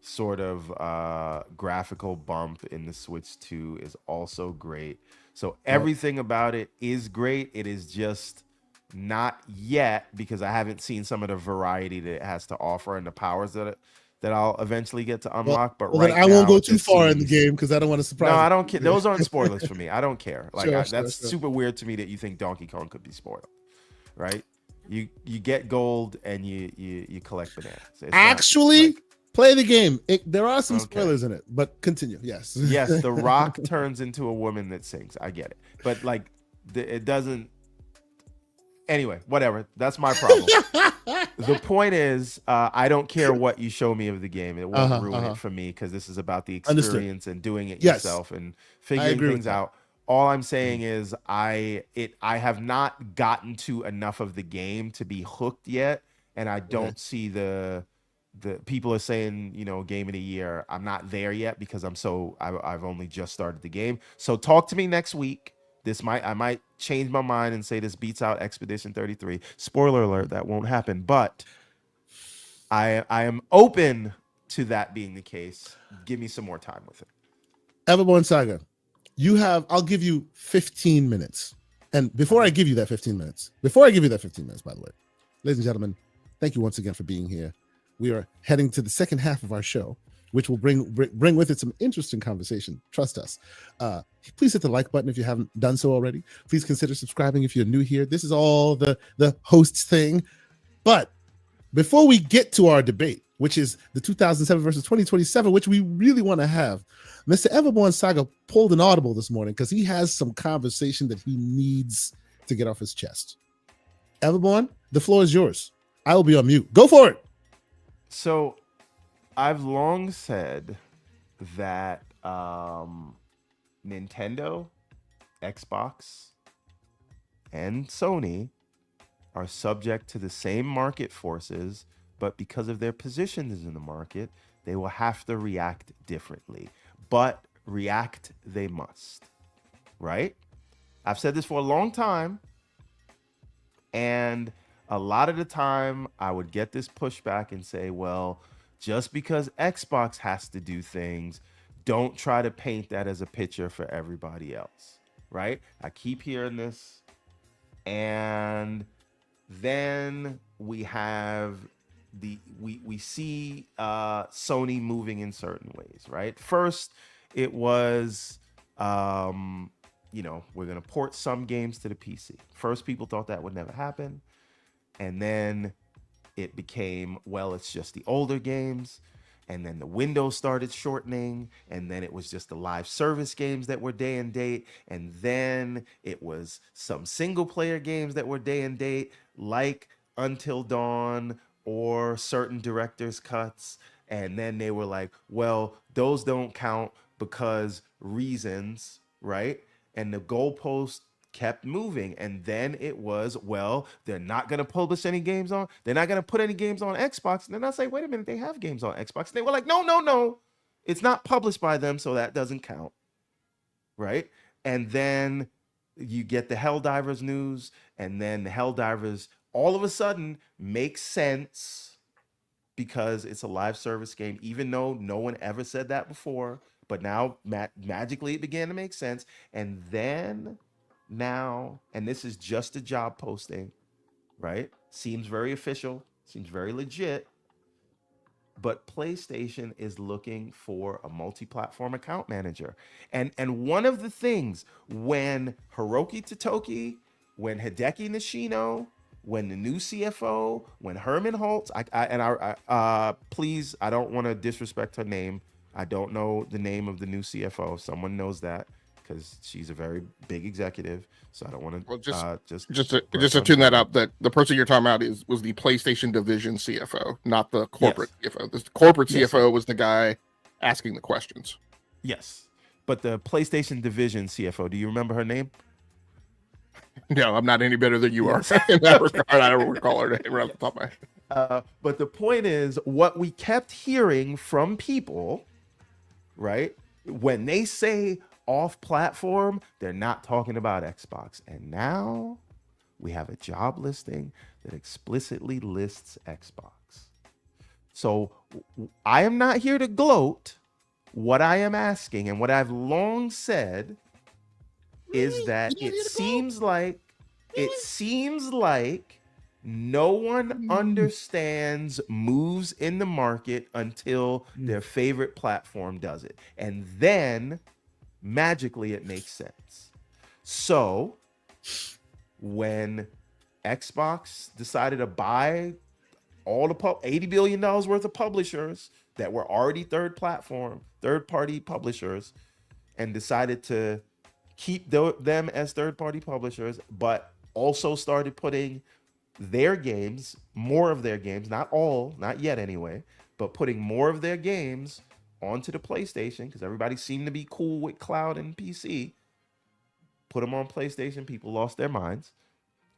sort of graphical bump in the Switch 2 is also great. So everything about it is great. It is just not yet, because I haven't seen some of the variety that it has to offer and the powers that I'll eventually get to unlock. But right now, I won't go too far in the game because I don't want to surprise. No, I don't care. Those aren't spoilers for me. I don't care. That's super weird to me that you think Donkey Kong could be spoiled, right? You get gold and you collect bananas. It's play the game. There are some spoilers in it, but continue. Yes. Yes, the rock turns into a woman that sings. I get it. But it doesn't. Anyway, whatever. That's my problem. The point is, I don't care what you show me of the game. It won't ruin it for me, because this is about the experience and doing it yourself and figuring things out. All I'm saying is I have not gotten to enough of the game to be hooked yet, and I don't see the people are saying, game of the year. I'm not there yet because I've only just started the game. So talk to me next week. I might change my mind and say this beats out Expedition 33. Spoiler alert, that won't happen. But I am open to that being the case. Give me some more time with it. Everborn Saga. I'll give you 15 minutes. And before I give you that 15 minutes, by the way, ladies and gentlemen, thank you once again for being here. We are heading to the second half of our show, which will bring with it some interesting conversation. Trust us. Please hit the like button if you haven't done so already. Please consider subscribing if you're new here. This is all the hosts thing. But before we get to our debate, which is the 2007 versus 2027, which we really want to have, Mr. Everborn Saga pulled an audible this morning because he has some conversation that he needs to get off his chest. Everborn, the floor is yours. I will be on mute. Go for it. So I've long said that Nintendo, Xbox, and Sony are subject to the same market forces, but because of their positions in the market, they will have to react differently. But react they must, right? I've said this for a long time, and a lot of the time I would get this pushback and say, well, just because Xbox has to do things, don't try to paint that as a picture for everybody else, right? I keep hearing this. And then we have we see Sony moving in certain ways, right? First, it was we're gonna port some games to the PC. First, people thought that would never happen, and then it became, well, it's just the older games. And then the window started shortening, and then it was just the live service games that were day and date, and then it was some single player games that were day and date, like Until Dawn or certain director's cuts. And then they were like, well, those don't count because reasons, right? And the goalpost kept moving, and then it was, well, they're not going to publish any games on, they're not going to put any games on Xbox. And then I say, wait a minute, they have games on Xbox. And they were like, no, it's not published by them, so that doesn't count, right? And then you get the Helldivers news, and then the Helldivers all of a sudden makes sense because it's a live service game, even though no one ever said that before. But now magically it began to make sense. And then now, and this is just a job posting, right? Seems very official, seems very legit, but PlayStation is looking for a multi-platform account manager. And one of the things, when Hiroki Totoki, when Hideki Nishino, when the new CFO, when Herman Holtz, please, I don't want to disrespect her name. I don't know the name of the new CFO. If someone knows that, because she's a very big executive, so I don't want to. Well, just to tune that up, that the person you're talking about was the PlayStation division CFO, not the corporate CFO. The corporate CFO was the guy asking the questions. Yes, but the PlayStation division CFO. Do you remember her name? No, I'm not any better than you are in that regard. I don't recall her name right off the top of my head. But the point is, what we kept hearing from people, right, when they say off-platform, they're not talking about Xbox. And now we have a job listing that explicitly lists Xbox. So I am not here to gloat. What I am asking, and what I've long said, is that it seems like no one understands moves in the market until their favorite platform does it. And then magically it makes sense. So when Xbox decided to buy all the $80 billion worth of publishers that were already third-party publishers, and decided to keep them as third-party publishers, but also started putting their games, more of their games, not all, not yet anyway, but putting more of their games onto the PlayStation, because everybody seemed to be cool with cloud and PC. Put them on PlayStation, people lost their minds,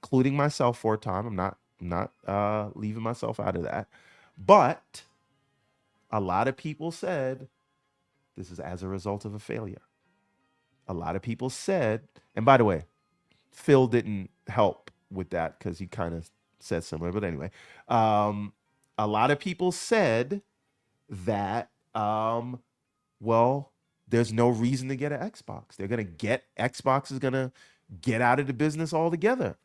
including myself for a time. I'm not leaving myself out of that. But a lot of people said this is as a result of a failure. A lot of people said, and by the way, Phil didn't help with that because he kind of said similar, but anyway, a lot of people said that, well, there's no reason to get an Xbox. Xbox is going to get out of the business altogether.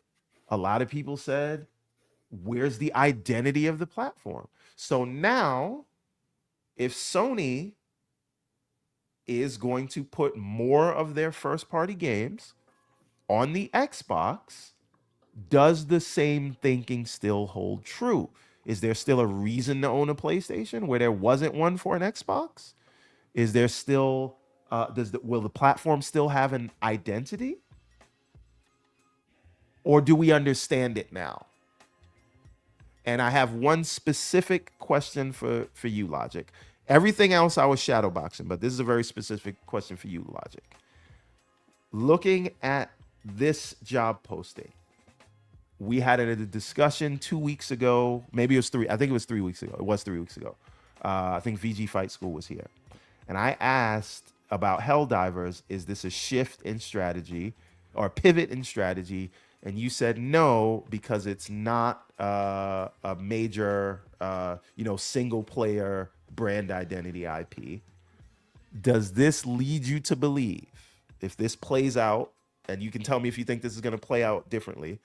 A lot of people said, where's the identity of the platform? So now, if Sony is going to put more of their first-party games on the Xbox, does the same thinking still hold true? Is there still a reason to own a PlayStation where there wasn't one for an Xbox? Is there still will the platform still have an identity? Or do we understand it now? And I have one specific question for you, Logic. Everything else I was shadowboxing, but this is a very specific question for you, Logic. Looking at this job posting, we had a discussion 2 weeks ago. Maybe it was 3. I think it was 3 weeks ago. It was 3 weeks ago. I think VG Fight School was here. And I asked about Helldivers, is this a shift in strategy or a pivot in strategy? And you said no, because it's not a major, single player brand identity IP. Does this lead you to believe, if this plays out, and you can tell me if you think this is going to play out differently,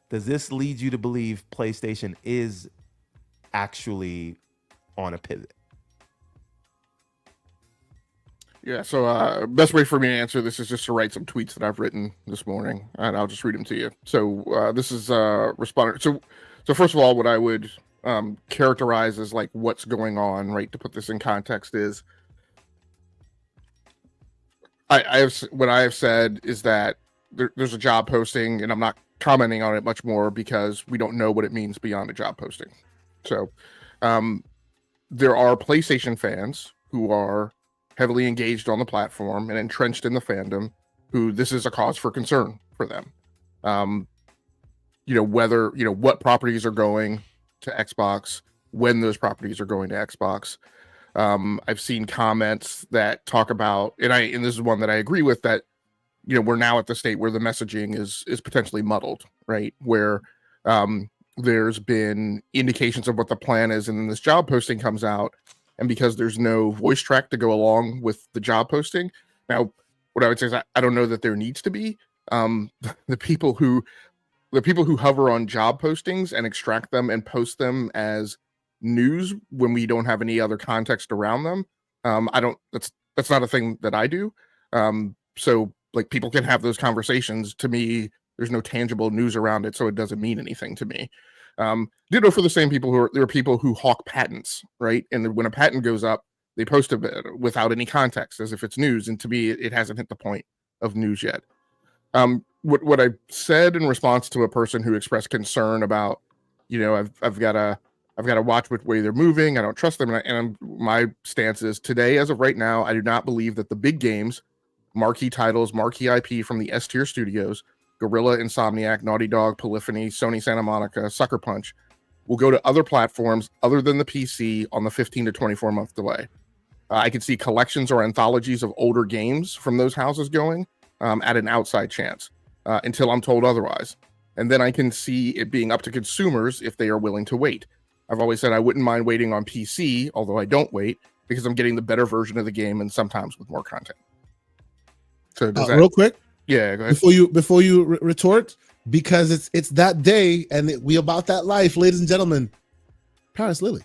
does this lead you to believe PlayStation is actually on a pivot? Yeah, so best way for me to answer this is just to write some tweets that I've written this morning, and I'll just read them to you. So this is responding. So first of all, what I would characterize as like what's going on, right, to put this in context, is what I have said is that there's a job posting, and I'm not commenting on it much more because we don't know what it means beyond a job posting. So there are PlayStation fans who are heavily engaged on the platform and entrenched in the fandom, who this is a cause for concern for them. Whether, what properties are going to Xbox, when those properties are going to Xbox. I've seen comments that talk about, and this is one that I agree with, that, we're now at the state where the messaging is potentially muddled, right? Where there's been indications of what the plan is, and then this job posting comes out, and because there's no voice track to go along with the job posting. Now, what I would say is I don't know that there needs to be. The people who hover on job postings and extract them and post them as news when we don't have any other context around them, that's not a thing that I do. So like, people can have those conversations. To me, there's no tangible news around it, so it doesn't mean anything to me. Ditto for the same people there are people who hawk patents, right? And when a patent goes up, they post it without any context, as if it's news. And to me, it hasn't hit the point of news yet. What I said in response to a person who expressed concern about, I've got to watch which way they're moving. I don't trust them. And my stance is, today, as of right now, I do not believe that the big games, marquee titles, marquee IP from the S-tier studios, Guerrilla, Insomniac, Naughty Dog, Polyphony, Sony Santa Monica, Sucker Punch, will go to other platforms other than the PC on the 15 to 24 month delay. I could see collections or anthologies of older games from those houses going at an outside chance until I'm told otherwise. And then I can see it being up to consumers if they are willing to wait. I've always said I wouldn't mind waiting on PC, although I don't wait, because I'm getting the better version of the game and sometimes with more content. So does that... Real quick. Yeah, go ahead. Before you retort, because it's that day and we about that life, ladies and gentlemen. Paris Lily.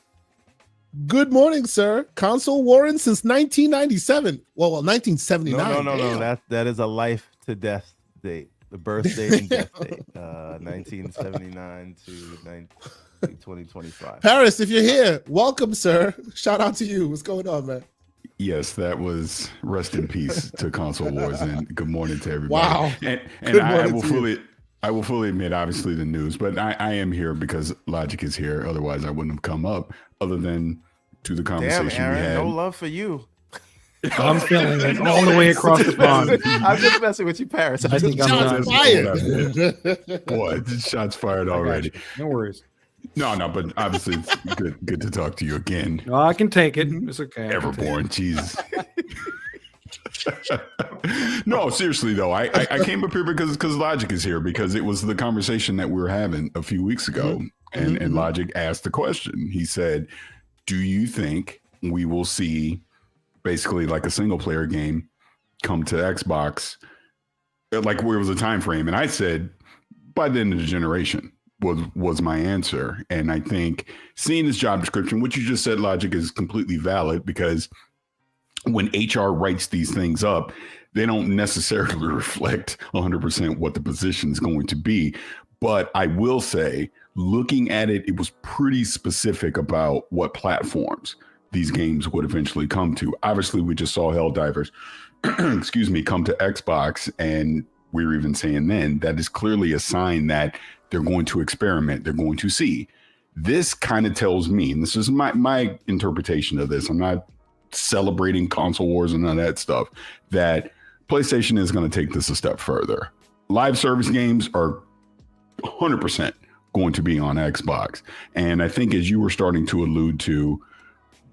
Good morning, sir. Console Warren since 1997. Well, 1979. No. That is a life to death date. The birth date and death date. 1979 to 2025. Paris, if you're here, welcome, sir. Shout out to you. What's going on, man? Yes, that was rest in peace to Console Wars, and good morning to everybody. Wow. And I will fully admit, obviously, the news, but I am here because Logic is here. Otherwise, I wouldn't have come up, other than to the conversation. Damn, Aaron, we had. No love for you. I'm feeling it all the way across the pond. I'm just messing with you, Paris. I think I'm fired. Boy, shots fired already. No worries. No, but obviously it's good to talk to you again. No, I can take it. It's okay. Everborn, Jesus. No, seriously though, I came up here because Logic is here, because it was the conversation that we were having a few weeks ago, and Logic asked the question. He said, "Do you think we will see basically like a single player game come to Xbox, like where was a time frame?" And I said, by the end of the generation. Was my answer. And I think seeing this job description, what you just said, Logic, is completely valid, because when HR writes these things up, they don't necessarily reflect 100% what the position is going to be. But I will say, looking at it, it was pretty specific about what platforms these games would eventually come to. Obviously, we just saw Helldivers, come to Xbox, and we were even saying then that is clearly a sign that they're going to experiment. They're going to see. This kind of tells me, and this is my interpretation of this, I'm not celebrating console wars and none of that stuff, that PlayStation is going to take this a step further. Live service games are 100% going to be on Xbox. And I think, as you were starting to allude to,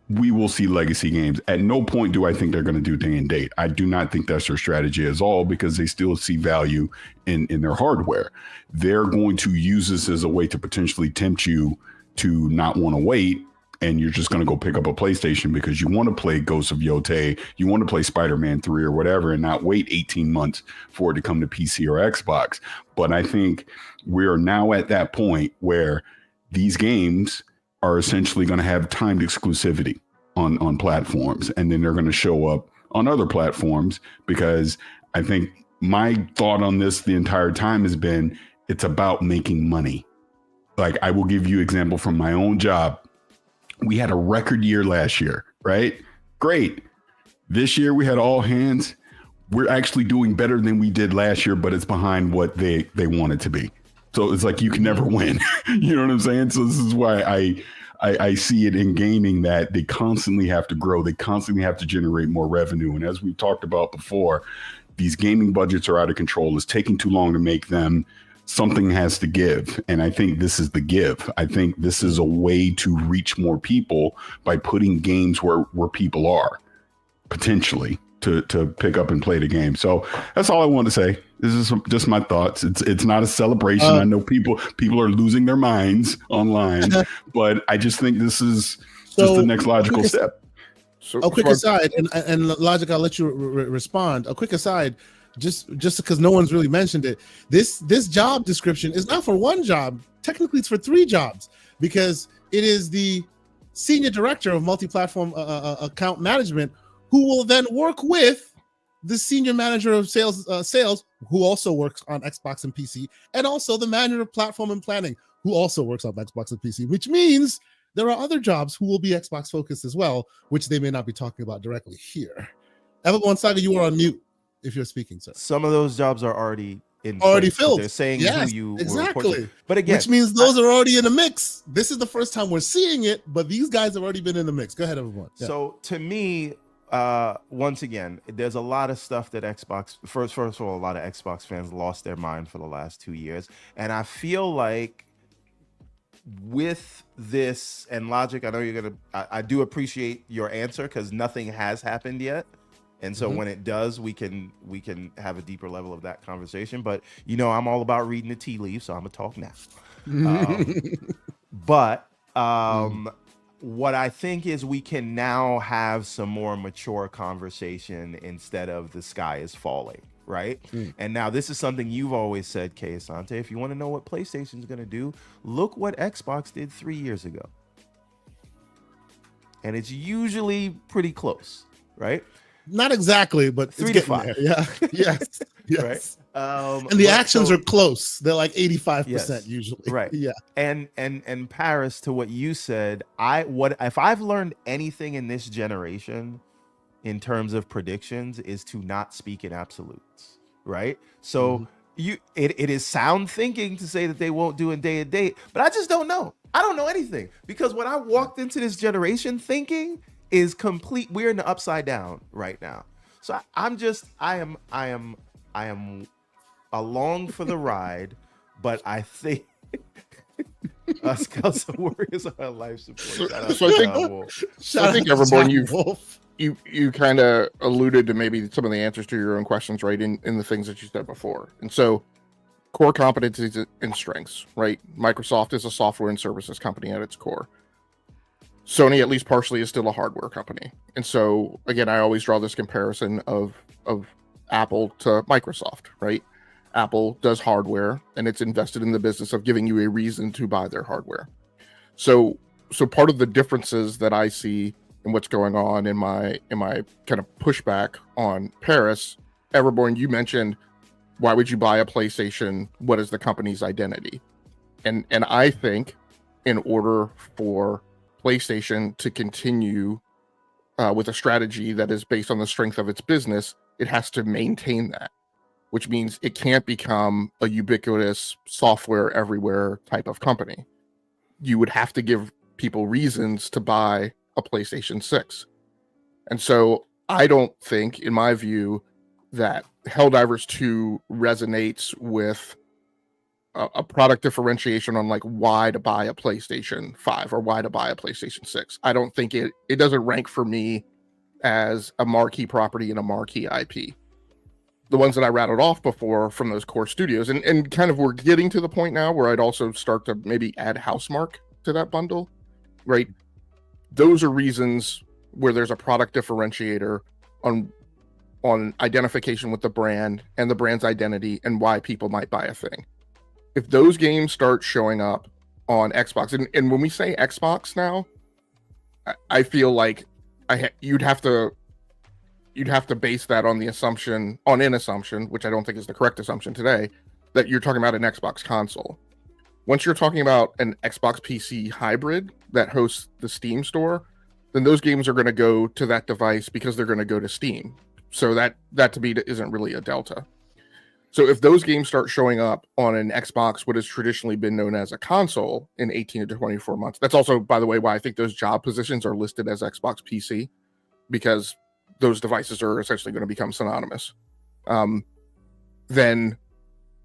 we will see legacy games. At no point do I think they're going to do day and date. I do not think that's their strategy at all, because they still see value in their hardware. They're going to use this as a way to potentially tempt you to not want to wait, and you're just going to go pick up a PlayStation because you want to play Ghost of Yotei, you want to play Spider-Man 3 or whatever, and not wait 18 months for it to come to PC or Xbox. But I think we are now at that point where these games are essentially going to have timed exclusivity on platforms, and then they're going to show up on other platforms, because I think my thought on this the entire time has been, it's about making money. Like, I will give you an example from my own job. We had a record year last year, right? Great. This year we had all hands. We're actually doing better than we did last year, but it's behind what they want it to be. So it's like, you can never win. You know what I'm saying? So this is why I see it in gaming, that they constantly have to grow. They constantly have to generate more revenue. And as we talked about before, these gaming budgets are out of control. It's taking too long to make them. Something has to give. And I think this is the give. I think this is a way to reach more people by putting games where people are, potentially, to pick up and play the game. So that's all I want to say. This is just my thoughts. It's not a celebration. I know people are losing their minds online, but I just think this is just the next logical step. So, a quick aside, and Logic, I'll let you respond. A quick aside, just because no one's really mentioned it, this job description is not for one job. Technically, it's for 3 jobs, because it is the senior director of multi-platform account management, who will then work with the senior manager of sales, who also works on Xbox and PC, and also the manager of platform and planning, who also works on Xbox and PC, which means there are other jobs who will be Xbox focused as well, which they may not be talking about directly here. Everyone, Saga, you are on mute if you're speaking, sir. Some of those jobs are already filled. They're saying who you exactly. But again, which means those are already in the mix. This is the first time we're seeing it, but these guys have already been in the mix. Go ahead, everyone. Yeah. So to me, once again, there's a lot of stuff that Xbox, first of all, a lot of Xbox fans lost their mind for the last 2 years. And I feel like with this, and Logic, I know you're going to, I do appreciate your answer, because nothing has happened yet. And so when it does, we can have a deeper level of that conversation. But, you know, I'm all about reading the tea leaves, so I'm going to talk now. But what I think is, we can now have some more mature conversation instead of the sky is falling, right? And now this is something you've always said, Kay Asante. If you want to know what PlayStation's going to do, look what Xbox did 3 years ago. And it's usually pretty close, right? Not exactly, but 3 to 5. There. Yeah. Yes. Right. And the actions are close. They're like 85% usually. Right. Yeah. And Paris, to what you said, if I've learned anything in this generation in terms of predictions, is to not speak in absolutes. Right. So it is sound thinking to say that they won't do in day and date, but I just don't know. I don't know anything, because what I walked into this generation thinking is complete. We're in the upside down right now. So I am along for the ride, but I think Scouts and Warriors are life support. I think everyone, you kind of alluded to maybe some of the answers to your own questions, right? In the things that you said before. And so, core competencies and strengths, right? Microsoft is a software and services company at its core. Sony, at least partially, is still a hardware company. And so, again, I always draw this comparison of Apple to Microsoft, right? Apple does hardware, and it's invested in the business of giving you a reason to buy their hardware. So part of the differences that I see in what's going on in my kind of pushback on Paris, Everborn, you mentioned, why would you buy a PlayStation? What is the company's identity? And I think in order for PlayStation to continue with a strategy that is based on the strength of its business, it has to maintain that, which means it can't become a ubiquitous software everywhere type of company. you would have to give people reasons to buy a PlayStation 6. And so I don't think, in my view, that Helldivers 2 resonates with a product differentiation on like why to buy a PlayStation 5 or why to buy a PlayStation 6. I don't think it doesn't rank for me as a marquee property and a marquee IP. The ones that I rattled off before from those core studios, and kind of we're getting to the point now where I'd also start to maybe add Housemarque to that bundle, right? Those are reasons where there's a product differentiator on identification with the brand and the brand's identity and why people might buy a thing. If those games start showing up on Xbox, and when we say Xbox now, I feel like you'd have to base that on an assumption, which I don't think is the correct assumption today, that you're talking about an Xbox console. Once you're talking about an Xbox PC hybrid that hosts the Steam store, then those games are going to go to that device because they're going to go to Steam. So that to me isn't really a delta. So if those games start showing up on an Xbox, what has traditionally been known as a console, in 18 to 24 months, that's also, by the way, why I think those job positions are listed as Xbox PC, because those devices are essentially going to become synonymous. Then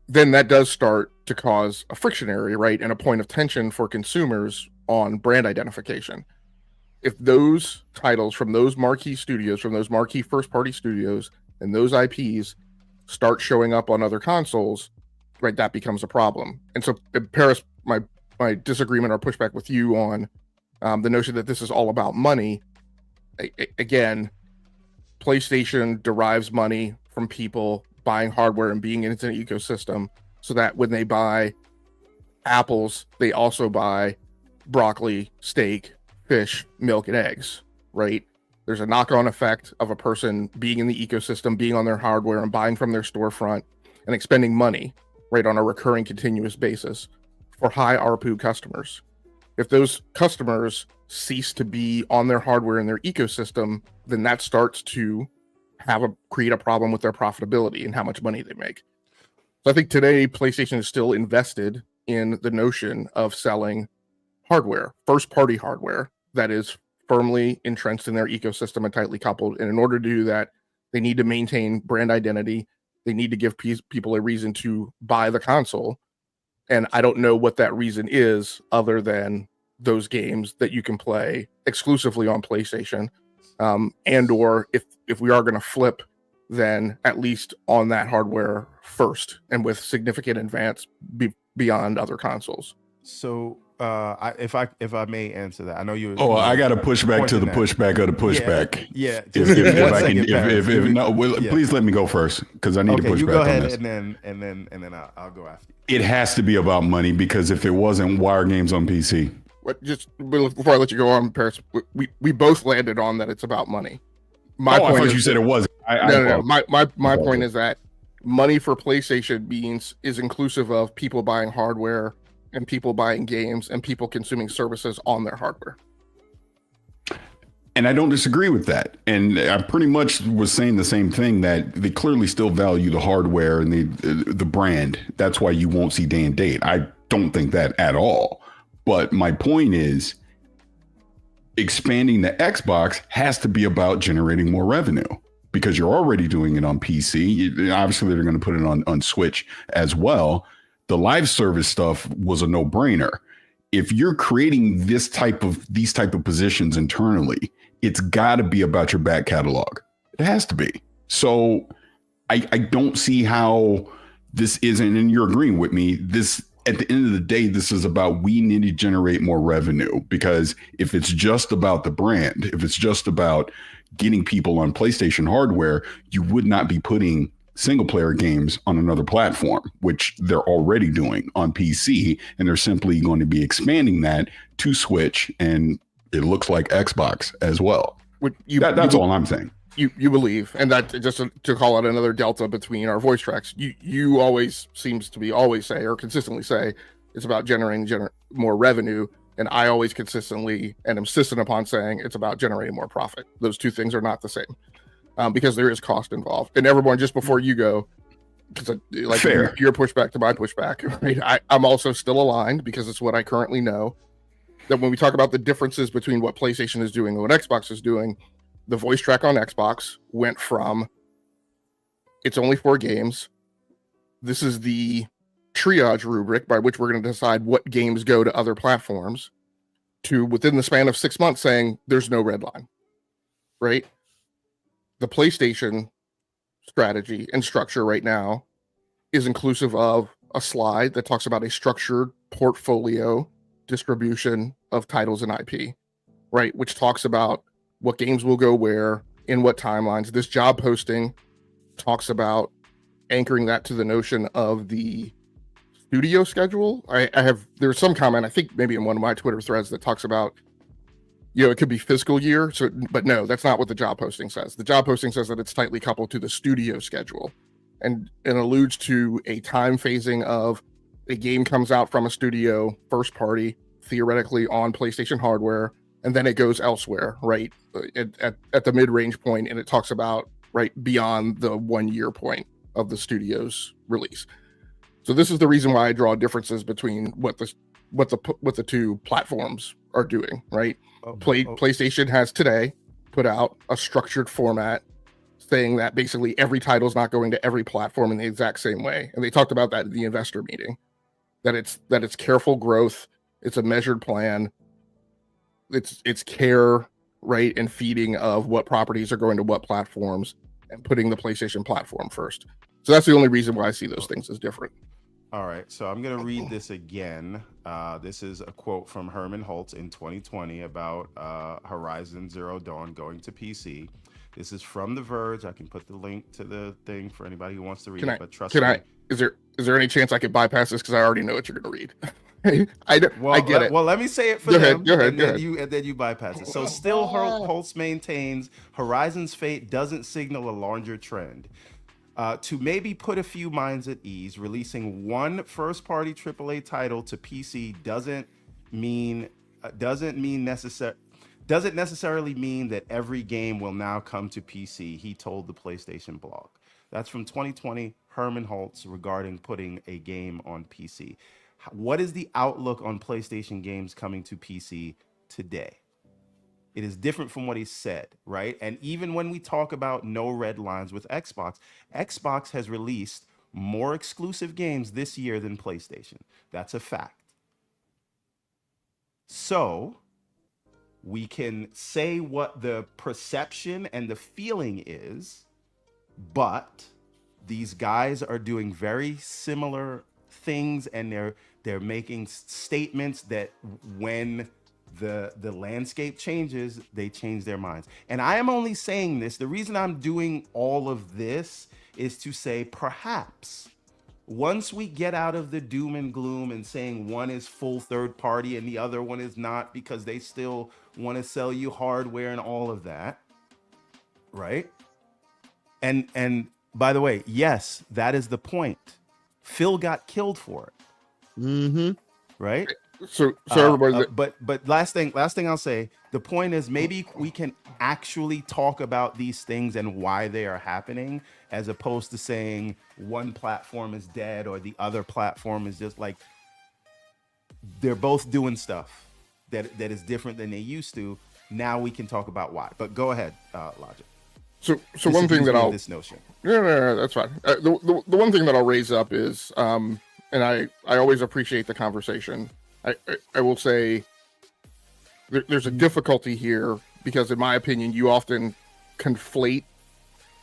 that does start to cause a friction area, right? And a point of tension for consumers on brand identification. If those titles from those marquee studios, from those marquee first-party studios, and those IPs start showing up on other consoles, right, that becomes a problem. And so, Paris, my disagreement or pushback with you on the notion that this is all about money, again, PlayStation derives money from people buying hardware and being into an ecosystem, so that when they buy apples, they also buy broccoli, steak, fish, milk, and eggs, right? There's a knock-on effect of a person being in the ecosystem, being on their hardware and buying from their storefront and expending money, right, on a recurring continuous basis for high ARPU customers. If those customers cease to be on their hardware and their ecosystem, then that starts to create a problem with their profitability and how much money they make. So I think today PlayStation is still invested in the notion of selling hardware, first-party hardware that is firmly entrenched in their ecosystem and tightly coupled. And in order to do that, they need to maintain brand identity. They need to give people a reason to buy the console. And I don't know what that reason is other than those games that you can play exclusively on PlayStation. And or if we are going to flip, then at least on that hardware first and with significant advance beyond other consoles. So if I may answer that, I know you. Oh, I got to push back to the pushback of the pushback. Yeah. If I can, no, please let me go first because I need to push back on this. And then I'll go after you. It has to be about money, because if it wasn't, why are games on PC? Just before I let you go on, Paris, we both landed on that it's about money. I thought you said it wasn't. No. My point is that money for PlayStation is inclusive of people buying hardware and people buying games and people consuming services on their hardware. And I don't disagree with that. And I pretty much was saying the same thing, that they clearly still value the hardware and the brand. That's why you won't see day and date. I don't think that at all. But my point is, expanding the Xbox has to be about generating more revenue, because you're already doing it on PC. Obviously, they're going to put it on Switch as well. The live service stuff was a no-brainer. If you're creating these type of positions internally, it's got to be about your back catalog. It has to be. So I don't see how this isn't, and you're agreeing with me, this, at the end of the day, this is about, we need to generate more revenue, because if it's just about the brand, if it's just about getting people on PlayStation hardware, you would not be putting single player games on another platform, which they're already doing on PC, and they're simply going to be expanding that to Switch, and it looks like Xbox as well. That's all I'm saying. You believe, and that, just to call out another delta between our voice tracks, you always say or consistently say it's about generating more revenue, and I always consistently and insistent upon saying it's about generating more profit. Those two things are not the same. Because there is cost involved. And everyone, just before you go, because fair, your pushback to my pushback, right? I'm also still aligned, because it's what I currently know. that when we talk about the differences between what PlayStation is doing and what Xbox is doing, the voice track on Xbox went from it's only 4 games. This is the triage rubric by which we're going to decide what games go to other platforms, to within the span of 6 months saying there's no red line, right? The PlayStation strategy and structure right now is inclusive of a slide that talks about a structured portfolio distribution of titles and IP, right? Which talks about what games will go where, in what timelines. This job posting talks about anchoring that to the notion of the studio schedule. There's some comment, I think maybe in one of my Twitter threads, that talks about, it could be fiscal year. So, but no, that's not what the job posting says. The job posting says that it's tightly coupled to the studio schedule and alludes to a time phasing of a game comes out from a studio, first party, theoretically on PlayStation hardware, and then it goes elsewhere, right? At the mid-range point, and it talks about right beyond the 1 year point of the studio's release. So this is the reason why I draw differences between what the two platforms are doing, right? PlayStation has today put out a structured format saying that basically every title is not going to every platform in the exact same way. And they talked about that at the investor meeting, that it's careful growth, it's a measured plan, it's care, right, and feeding of what properties are going to what platforms and putting the PlayStation platform first. So that's the only reason why I see those things as different. All right, so I'm going to read this again. This is a quote from Herman Holtz in 2020 about Horizon Zero Dawn going to PC. This is from The Verge. I can put the link to the thing for anybody who wants to read it. But trust me. Is there any chance I could bypass this because I already know what you're going to read? I get it. Well, let me say it for them. Go ahead. And then you bypass it. So still, Holtz maintains Horizon's fate doesn't signal a larger trend. To maybe put a few minds at ease, releasing one first-party AAA title to PC doesn't necessarily mean that every game will now come to PC, he told the PlayStation blog. That's from 2020, Herman Holtz, regarding putting a game on PC. What is the outlook on PlayStation games coming to PC today? It is different from what he said, right? And even when we talk about no red lines with Xbox, Xbox has released more exclusive games this year than PlayStation. That's a fact. So we can say what the perception and the feeling is, but these guys are doing very similar things, and they're making statements that when the landscape changes, they change their minds. And I am only saying this, the reason I'm doing all of this is to say perhaps once we get out of the doom and gloom and saying one is full third party and the other one is not because they still want to sell you hardware and all of that, right? And by the way, yes, that is the point. Phil got killed for it. Mm-hmm. Right? So everybody, but last thing I'll say, the point is maybe we can actually talk about these things and why they are happening, as opposed to saying one platform is dead or the other platform is just like, they're both doing stuff that is different than they used to. Now we can talk about why. But go ahead, Logic. So one thing that I'll this notion. No, that's fine. The one thing that I'll raise up is, and I always appreciate the conversation. I will say there's a difficulty here because, in my opinion, you often conflate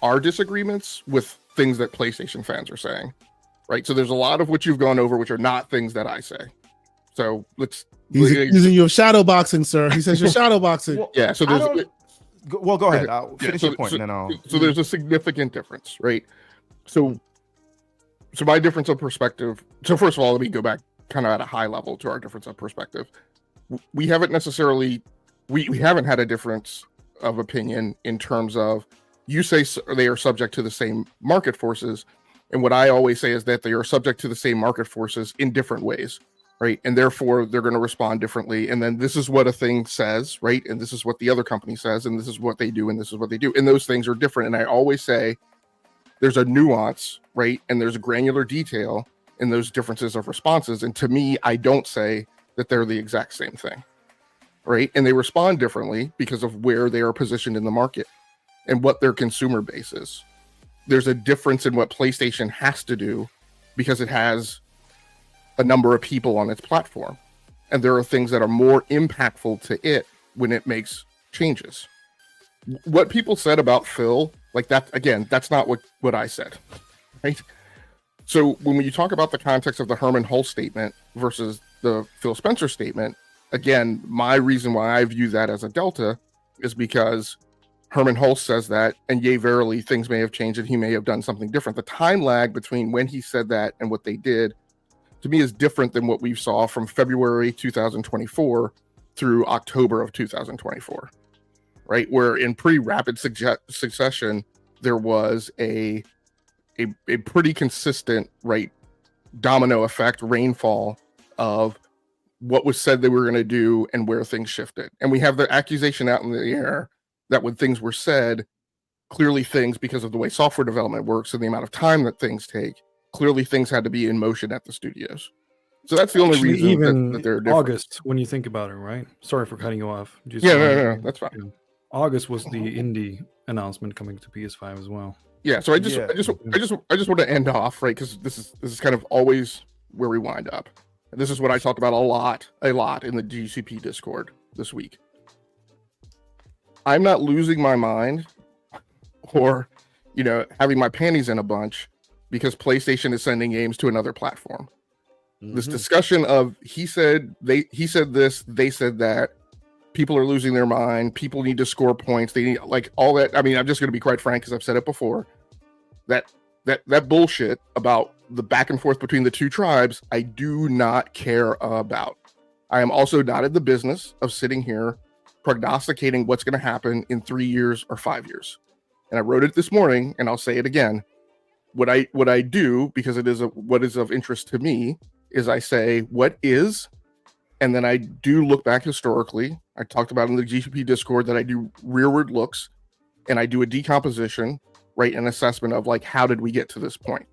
our disagreements with things that PlayStation fans are saying, right? So there's a lot of what you've gone over which are not things that I say. So he's using your shadow boxing, sir. He says you're shadow boxing. Well, yeah. So there's. Well, go ahead. I'll finish your point, and then I'll. So there's a significant difference, right? So my difference of perspective. So first of all, let me go back kind of at a high level to our difference of perspective. We haven't necessarily, we haven't had a difference of opinion in terms of, you say they are subject to the same market forces, and what I always say is that they are subject to the same market forces in different ways, right? And therefore they're going to respond differently. And then this is what a thing says, right? And this is what the other company says, and this is what they do, and this is what they do. And those things are different. And I always say there's a nuance, right? And there's a granular detail in those differences of responses. And to me, I don't say that they're the exact same thing. right? And they respond differently because of where they are positioned in the market and what their consumer base is. There's a difference in what PlayStation has to do because it has a number of people on its platform. And there are things that are more impactful to it when it makes changes. What people said about Phil, like that, again, that's not what I said, right? So when you talk about the context of the Herman Hulst statement versus the Phil Spencer statement, again, my reason why I view that as a delta is because Herman Hulst says that, and yea, verily, things may have changed and he may have done something different. The time lag between when he said that and what they did, to me, is different than what we saw from February 2024 through October of 2024, right? Where in pretty rapid succession, there was a pretty consistent, right, domino effect, rainfall of what was said they were going to do and where things shifted. And we have the accusation out in the air that when things were said, clearly things, because of the way software development works and the amount of time that things take, clearly things had to be in motion at the studios. So that's the only reason even that they're different. August, when you think about it, right? Sorry for cutting you off. No, that's fine. You know, August was the indie announcement coming to PS5 as well. Yeah, so I just want to end off, right, because this is kind of always where we wind up. And this is what I talked about a lot in the GCP Discord this week. I'm not losing my mind or, having my panties in a bunch because PlayStation is sending games to another platform. Mm-hmm. This discussion of he said this, they said that. People are losing their mind. People need to score points. They need all that. I mean, I'm just going to be quite frank because I've said it before. That bullshit about the back and forth between the two tribes, I do not care about. I am also not in the business of sitting here prognosticating what's going to happen in 3 years or 5 years. And I wrote it this morning, and I'll say it again. What I do, because it is what is of interest to me, is I say what is. And then I do look back historically. I talked about in the GCP Discord that I do rearward looks and I do a decomposition, right? An assessment of how did we get to this point?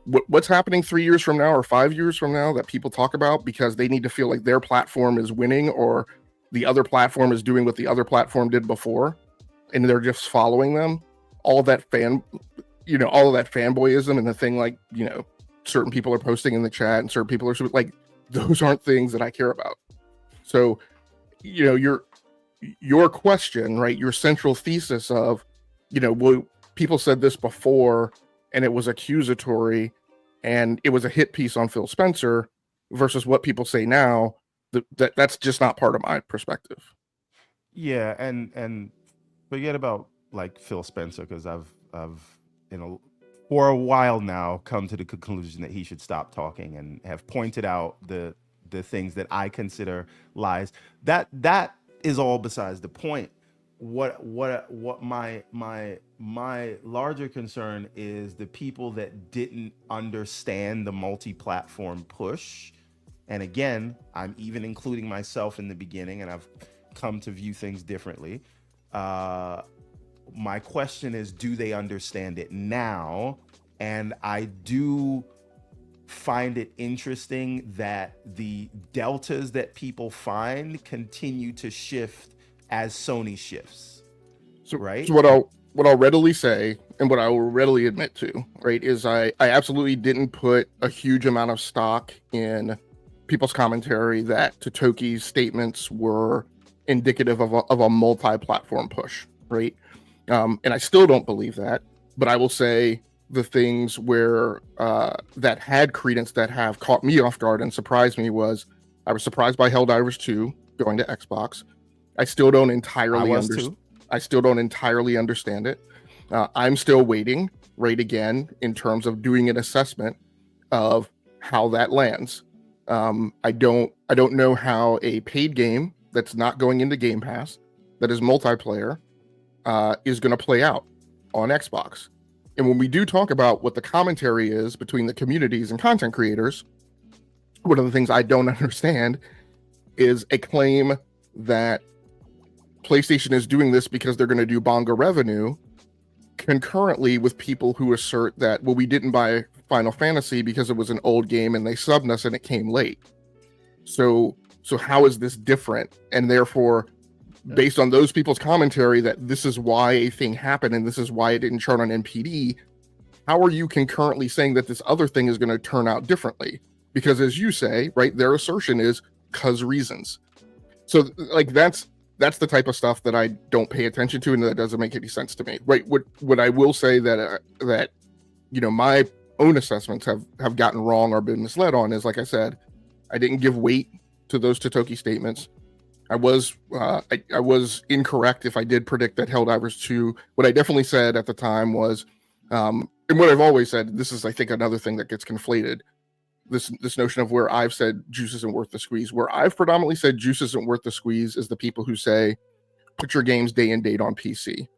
What's happening 3 years from now or 5 years from now that people talk about because they need to feel like their platform is winning or the other platform is doing what the other platform did before and they're just following them. All of that fanboyism and the thing certain people are posting in the chat and certain people are those aren't things that I care about. So, your question, right? Your central thesis of, people said this before and it was accusatory and it was a hit piece on Phil Spencer versus what people say now, that's just not part of my perspective. Yeah. And forget about Phil Spencer, because I've for a while now come to the conclusion that he should stop talking and have pointed out the things that I consider lies. That is all besides the point. What my larger concern is the people that didn't understand the multi-platform push. And again, I'm even including myself in the beginning, and I've come to view things differently. My question is, do they understand it now? And I do find it interesting that the deltas that people find continue to shift as Sony shifts. So, right? So what I'll readily say, and what I will readily admit to, right, is I absolutely didn't put a huge amount of stock in people's commentary that Totoki's statements were indicative of a multi-platform push, right? And I still don't believe that, but I will say the things where that had credence that have caught me off guard and surprised me was I was surprised by Helldivers 2 going to Xbox. I still don't entirely understand it. I'm still waiting, right, again, in terms of doing an assessment of how that lands. I don't know how a paid game that's not going into Game Pass, that is multiplayer, is going to play out on Xbox. And when we do talk about what the commentary is between the communities and content creators, one of the things I don't understand is a claim that PlayStation is doing this because they're going to do bonga revenue concurrently with people who assert that, well, we didn't buy Final Fantasy because it was an old game and they subbed us and it came late. So So how is this different? And therefore, based on those people's commentary that this is why a thing happened and this is why it didn't chart on NPD, how are you concurrently saying that this other thing is going to turn out differently? Because as you say, right, their assertion is cause reasons. So like that's the type of stuff that I don't pay attention to, and that doesn't make any sense to me, right? What I will say that that my own assessments have gotten wrong or been misled on is, like I said, I didn't give weight to those Totoki statements. I was incorrect if I did predict that Helldivers 2. What I definitely said at the time was, and what I've always said, this is I think another thing that gets conflated. This notion of where I've said juice isn't worth the squeeze. Where I've predominantly said juice isn't worth the squeeze is the people who say put your games day and date on PC.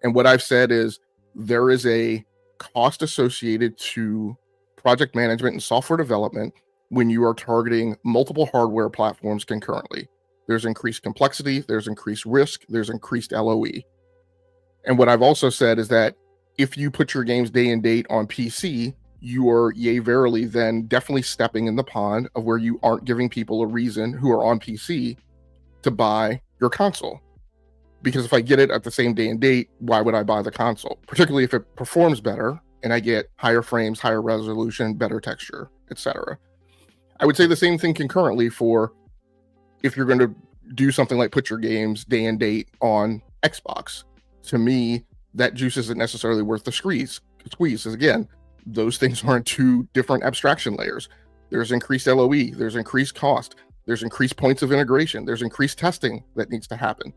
And what I've said is there is a cost associated to project management and software development when you are targeting multiple hardware platforms concurrently. There's increased complexity, there's increased risk, there's increased LOE. And what I've also said is that if you put your games day and date on PC, you are, yea, verily, then definitely stepping in the pond of where you aren't giving people a reason who are on PC to buy your console. Because if I get it at the same day and date, why would I buy the console? Particularly if it performs better and I get higher frames, higher resolution, better texture, etc. I would say the same thing concurrently for if you're going to do something like put your games day and date on Xbox. To me, that juice isn't necessarily worth the squeeze. Because again, those things aren't two different abstraction layers. There's increased LOE, there's increased cost, there's increased points of integration, there's increased testing that needs to happen.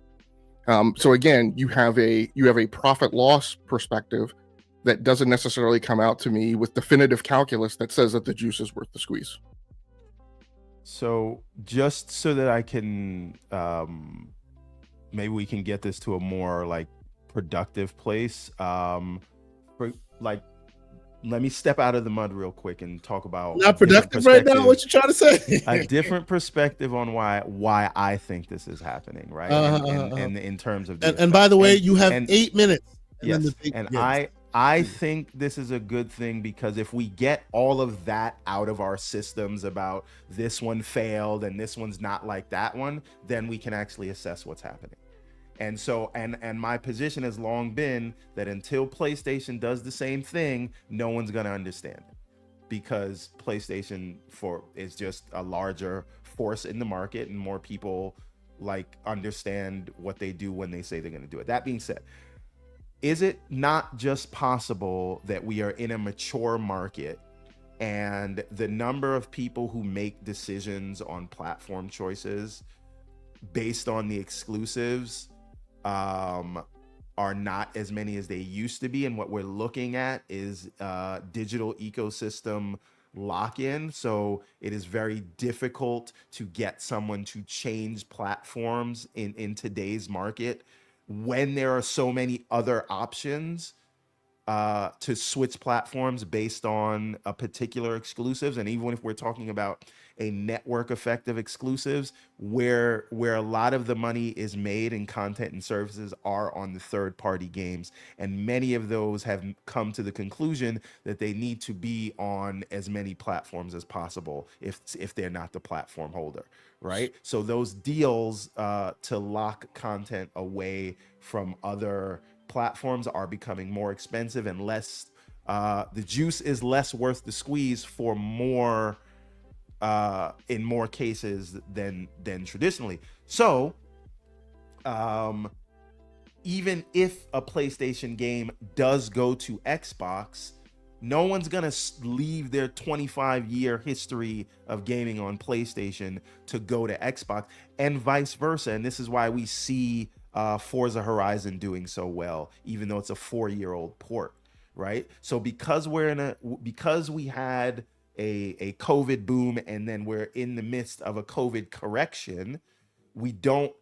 So again, you have a profit loss perspective that doesn't necessarily come out to me with definitive calculus that says that the juice is worth the squeeze. So just so that I can, maybe we can get this to a more like productive place. Let me step out of the mud real quick and talk about not productive right now. What you trying to say? A different perspective on why I think this is happening, right? And in terms of this. And by the way, you have 8 minutes. Yes, I think this is a good thing because if we get all of that out of our systems about this one failed and this one's not like that one, then we can actually assess what's happening. And so, and my position has long been that until PlayStation does the same thing, no one's going to understand it because PlayStation is just a larger force in the market and more people like understand what they do when they say they're going to do it. That being said, is it not just possible that we are in a mature market and the number of people who make decisions on platform choices based on the exclusives are not as many as they used to be, and what we're looking at is digital ecosystem lock-in. So it is very difficult to get someone to change platforms in today's market when there are so many other options to switch platforms based on a particular exclusives. And even if we're talking about a network effect of exclusives, where a lot of the money is made in content and services are on the third party games. And many of those have come to the conclusion that they need to be on as many platforms as possible if they're not the platform holder, right? So those deals to lock content away from other platforms are becoming more expensive and less, the juice is less worth the squeeze for more, in more cases than traditionally. So even if a PlayStation game does go to Xbox, no one's gonna leave their 25-year history of gaming on PlayStation to go to Xbox, and vice versa. And this is why we see Forza Horizon doing so well, even though it's a 4-year-old port, right? So because we had a COVID boom and then we're in the midst of a COVID correction, we don't,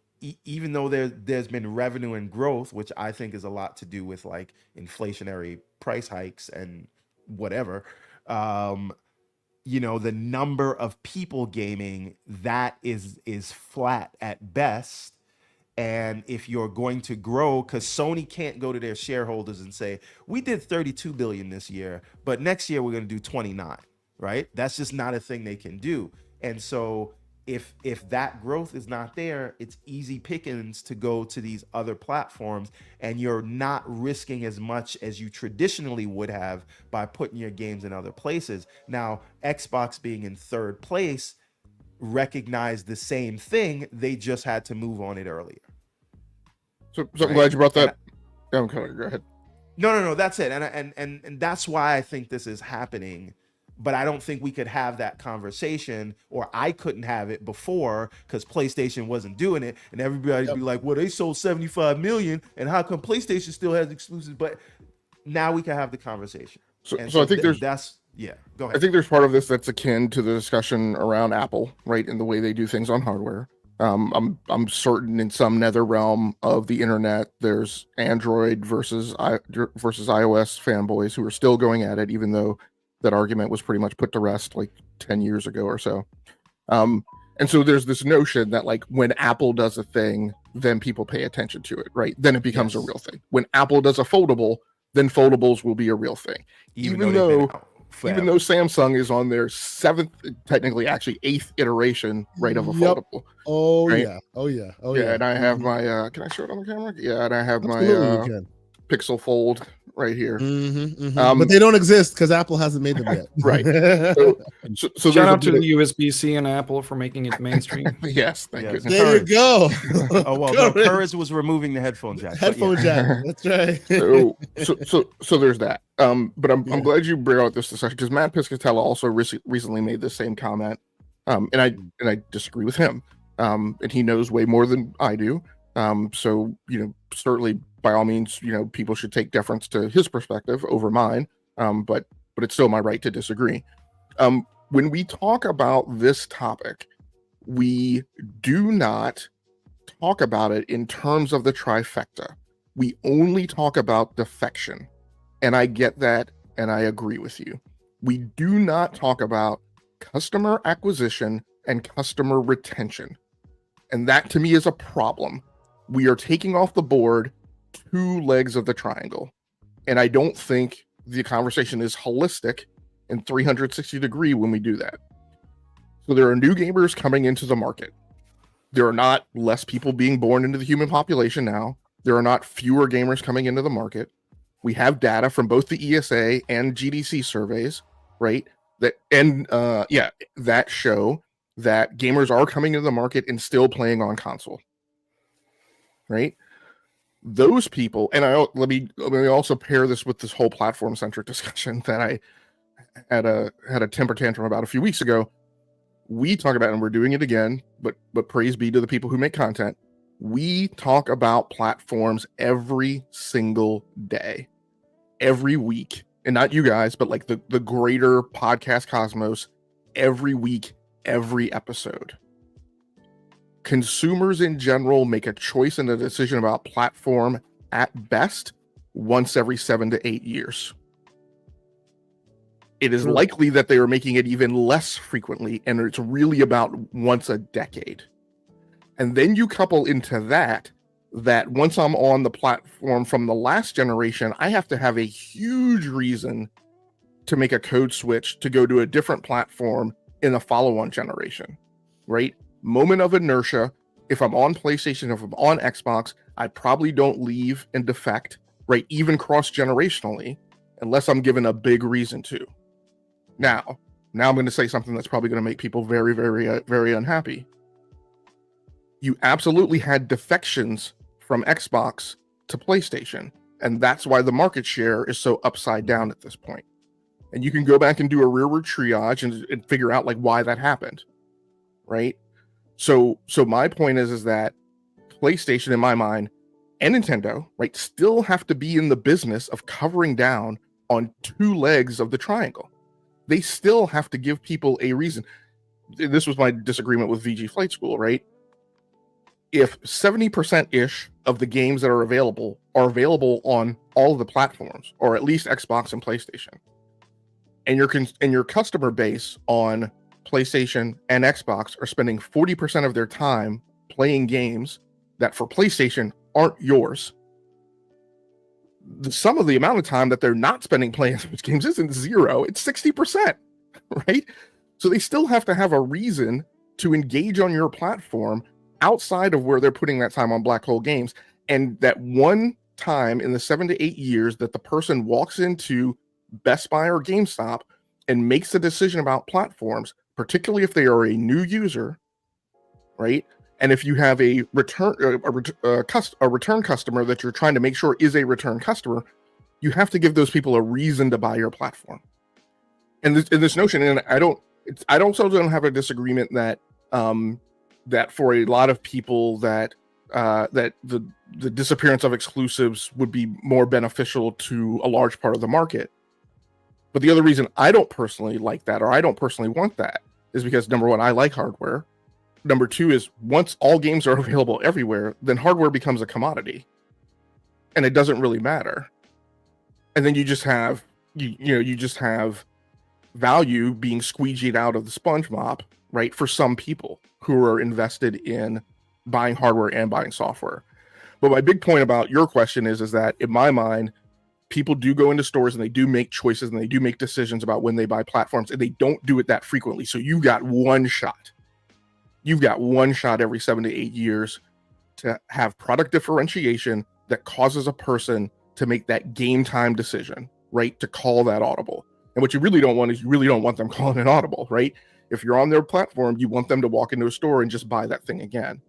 even though there's been revenue and growth, which I think is a lot to do with like inflationary price hikes and whatever, the number of people gaming, that is flat at best. And if you're going to grow, because Sony can't go to their shareholders and say, we did 32 billion this year, but next year we're going to do 29, right? That's just not a thing they can do. And so if that growth is not there, it's easy pickings to go to these other platforms, and you're not risking as much as you traditionally would have by putting your games in other places. Now, Xbox being in third place recognized the same thing. They just had to move on it earlier. So I'm glad you brought that. Go ahead. No, that's it. And that's why I think this is happening. But I don't think we could have that conversation, or I couldn't have it before, because PlayStation wasn't doing it, and everybody'd be like, well, they sold 75 million, and how come PlayStation still has exclusives? But now we can have the conversation. So I think go ahead. I think there's part of this that's akin to the discussion around Apple, right, in the way they do things on hardware. I'm certain in some nether realm of the internet, there's Android versus iOS fanboys who are still going at it, even though that argument was pretty much put to rest like 10 years ago or so. And so there's this notion that like when Apple does a thing, then people pay attention to it, right? Then it becomes a real thing. When Apple does a foldable, then foldables will be a real thing. Even though Samsung is on their 7th, technically actually 8th iteration, right, of a foldable. Oh, right? yeah. Oh, yeah. Oh, yeah. yeah. And I have my, can I show it on the camera? Yeah, and I have my Pixel Fold right here. But they don't exist because Apple hasn't made them yet. Right. So shout out to the USB-C and Apple for making it mainstream. Yes, thank you. There you go. Oh well, no, Curtis was removing the headphone jack. Jack. That's right. so there's that. But I'm glad you brought out this discussion, because Matt Piscatella also recently made the same comment, and I disagree with him. And he knows way more than I do. So certainly, by all means, people should take deference to his perspective over mine. But it's still my right to disagree. When we talk about this topic, we do not talk about it in terms of the trifecta. We only talk about defection. And I get that, and I agree with you. We do not talk about customer acquisition and customer retention. And that to me is a problem. We are taking off the board 2 legs of the triangle. And I don't think the conversation is holistic and 360 degree when we do that. So there are new gamers coming into the market. There are not less people being born into the human population now. There are not fewer gamers coming into the market. We have data from both the ESA and GDC surveys, right? That show that gamers are coming into the market and still playing on console, right? Those people, and let me also pair this with this whole platform-centric discussion that I had a temper tantrum about a few weeks ago. We talk about, and we're doing it again, but praise be to the people who make content. We talk about platforms every single day, every week, and not you guys, but like the greater podcast cosmos, every week, every episode. Consumers in general make a choice and a decision about platform at best once every 7 to 8 years. It is likely that they are making it even less frequently, and it's really about once a decade. And then you couple into that once I'm on the platform from the last generation, I have to have a huge reason to make a code switch to go to a different platform in the follow-on generation, right? Moment of inertia. If I'm on PlayStation, if I'm on Xbox, I probably don't leave and defect, right? Even cross-generationally, unless I'm given a big reason to. Now I'm going to say something that's probably going to make people very, very, very unhappy. You absolutely had defections from Xbox to PlayStation, and that's why the market share is so upside down at this point. And you can go back and do a rearward triage and figure out like why that happened, right? So my point is that PlayStation, in my mind, and Nintendo, right, still have to be in the business of covering down on 2 legs of the triangle. They still have to give people a reason. This was my disagreement with VG Flight School, right? If 70%-ish of the games that are available on all of the platforms, or at least Xbox and PlayStation, and your customer base on PlayStation and Xbox are spending 40% of their time playing games that for PlayStation aren't yours, the sum of the amount of time that they're not spending playing those games isn't 0, it's 60%, right? So they still have to have a reason to engage on your platform outside of where they're putting that time on black hole games. And that one time in the 7 to 8 years that the person walks into Best Buy or GameStop and makes a decision about platforms, particularly if they are a new user, right? And if you have a return customer that you're trying to make sure is a return customer, you have to give those people a reason to buy your platform. And this notion, and I also don't have a disagreement that that for a lot of people that the disappearance of exclusives would be more beneficial to a large part of the market. But the other reason I don't personally like that, or I don't personally want that, is because number one, I like hardware. Number two is once all games are available everywhere, then hardware becomes a commodity, and it doesn't really matter. And then you just have you just have value being squeegeed out of the sponge mop, right? For some people who are invested in buying hardware and buying software. But my big point about your question is that in my mind, people do go into stores and they do make choices and they do make decisions about when they buy platforms, and they don't do it that frequently. So you got one shot. You've got one shot every 7 to 8 years to have product differentiation that causes a person to make that game time decision, right? To call that audible. And what you really don't want is you really don't want them calling it audible, right? If you're on their platform, you want them to walk into a store and just buy that thing again.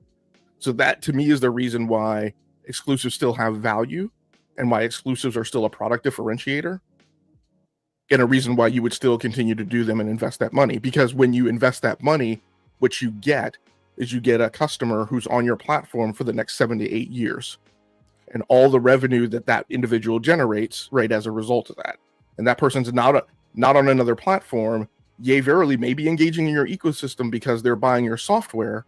So that to me is the reason why exclusives still have value and why exclusives are still a product differentiator, and a reason why you would still continue to do them and invest that money. Because when you invest that money, what you get is you get a customer who's on your platform for the next 7 to 8 years, and all the revenue that individual generates right as a result of that. And that person's not on another platform, yea, verily, maybe engaging in your ecosystem because they're buying your software,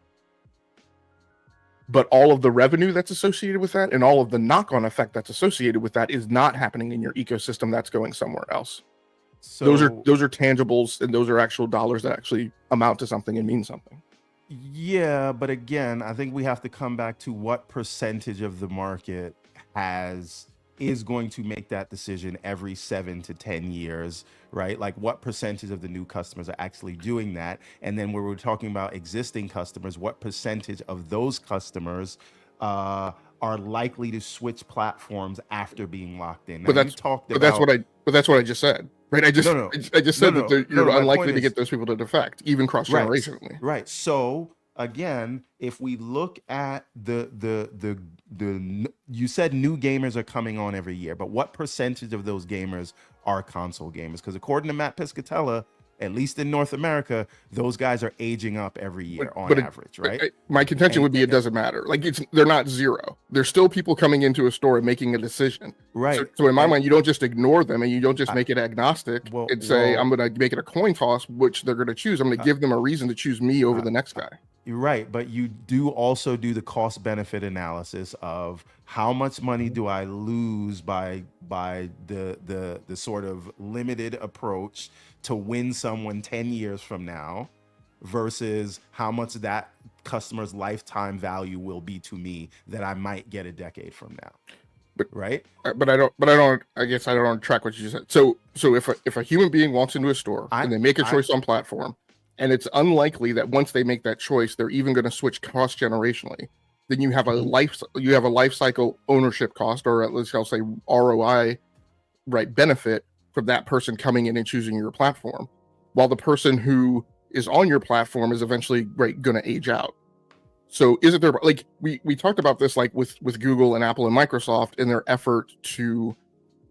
but all of the revenue that's associated with that and all of the knock-on effect that's associated with that is not happening in your ecosystem. That's going somewhere else. So those are tangibles, and those are actual dollars that actually amount to something and mean something. Yeah, but again, I think we have to come back to what percentage of the market is going to make that decision every 7 to 10 years, right? Like what percentage of the new customers are actually doing that? And then when we're talking about existing customers, what percentage of those customers are likely to switch platforms after being locked in? Now, but that's what I just said, right? I just said that you're unlikely to get those people to defect, even cross-generationally. Right. So again, if we look at the you said new gamers are coming on every year, but what percentage of those gamers are console gamers? Because according to Matt Piscatella, at least in North America, those guys are aging up every year on average, right? My contention would be it doesn't matter. Like they're not zero. There's still people coming into a store and making a decision. Right. So in my mind, you don't just ignore them and you don't just make it agnostic and say, I'm going to make it a coin toss, which they're going to choose. I'm going to give them a reason to choose me over the next guy. You're right, but you do also do the cost benefit analysis of how much money do I lose by the sort of limited approach to win someone 10 years from now versus how much that customer's lifetime value will be to me that I might get a decade from now. Right? But I guess I don't track what you said. So if a human being walks into a store and they make a choice on platform, and it's unlikely that once they make that choice, they're even going to switch cross-generationally, then you have a life cycle ownership cost, or at least I'll say ROI, right, benefit from that person coming in and choosing your platform, while the person who is on your platform is eventually going to age out. So is it there, like we talked about this, like with Google and Apple and Microsoft in their effort to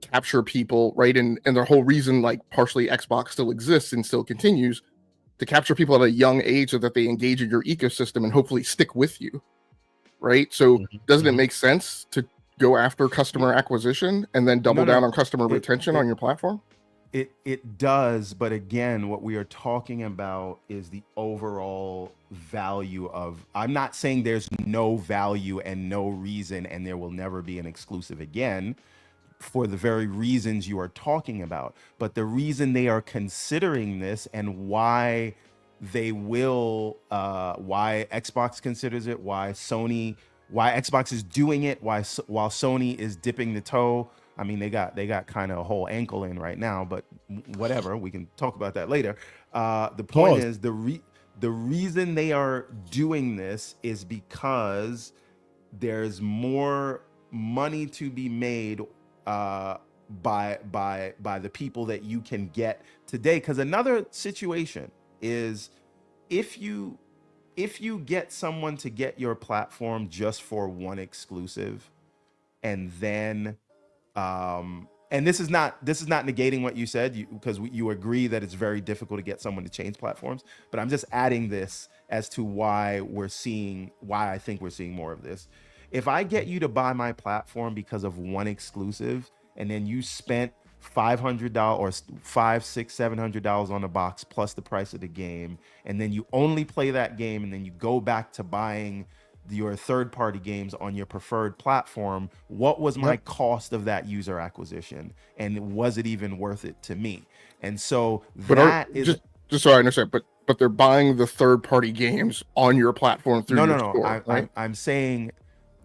capture people, right? And their whole reason, like partially Xbox still exists and still continues, to capture people at a young age so that they engage in your ecosystem and hopefully stick with you, right? So doesn't it make sense to go after customer acquisition and then double down on customer retention on your platform? It does, but again, what we are talking about is the overall value of, I'm not saying there's no value and no reason and there will never be an exclusive again, for the very reasons you are talking about. But the reason they are considering this and why they will, why Xbox considers it, why Xbox is doing it, while Sony is dipping the toe. I mean, they got kind of a whole ankle in right now, but whatever, we can talk about that later. The point is The reason they are doing this is because there's more money to be made by the people that you can get today. Because another situation is if you get someone to get your platform just for one exclusive, and then and this is not negating what you said, because you agree that it's very difficult to get someone to change platforms, but I'm just adding this as to why I think we're seeing more of this. If I get you to buy my platform because of one exclusive, and then you spent $500 or $500, $600, $700 on a box plus the price of the game, and then you only play that game, and then you go back to buying your third-party games on your preferred platform, what was my cost of that user acquisition, and was it even worth it to me? And so just so I understand, but they're buying the third-party games on your platform through your store, right? I'm saying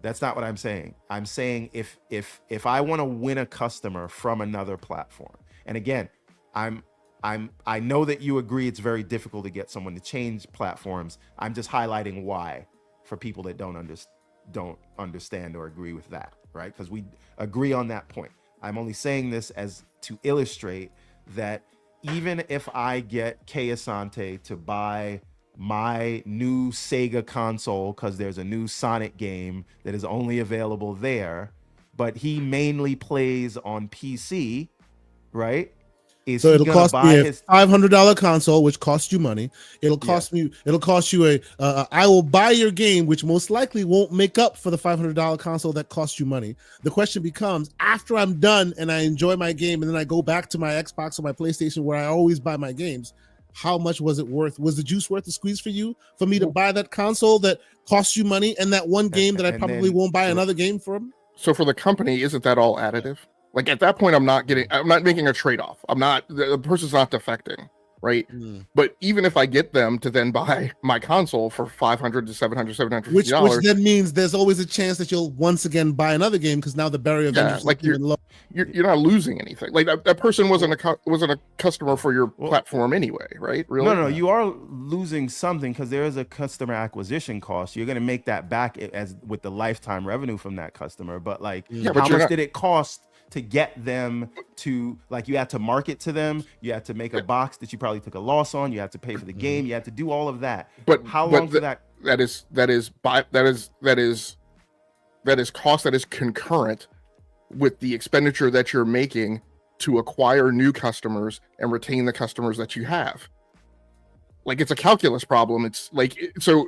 that's not what I'm saying. I'm saying if I want to win a customer from another platform, and again, I know that you agree it's very difficult to get someone to change platforms. I'm just highlighting why for people that don't understand or agree with that, right? Because we agree on that point. I'm only saying this as to illustrate that even if I get Kay Asante to buy my new Sega console because there's a new Sonic game that is only available there, but he mainly plays on PC, right? So it'll cost me a $500 console, which costs you money. It'll cost you I will buy your game, which most likely won't make up for the $500 console that costs you money. The question becomes, after I'm done and I enjoy my game, and then I go back to my Xbox or my PlayStation where I always buy my games, how much was it worth? Was the juice worth the squeeze for me to buy that console that costs you money and that one game that I probably won't buy another game from? So for the company, isn't that all additive? Like at that point, I'm not making a trade-off. The person's not defecting, right? But even if I get them to then buy my console for $500 to $700, which then means there's always a chance that you'll once again buy another game, because now the barrier of entry is even low. You're not losing anything. Like that person wasn't a customer for your platform anyway, right? Really? No, you are losing something, because there is a customer acquisition cost. You're going to make that back as with the lifetime revenue from that customer. But how much did it cost to get them to, you had to market to them, you had to make a box that you probably took a loss on, you had to pay for the game, you had to do all of that. But how long for that? That is cost that is concurrent with the expenditure that you're making to acquire new customers and retain the customers that you have. Like, it's a calculus problem. It's so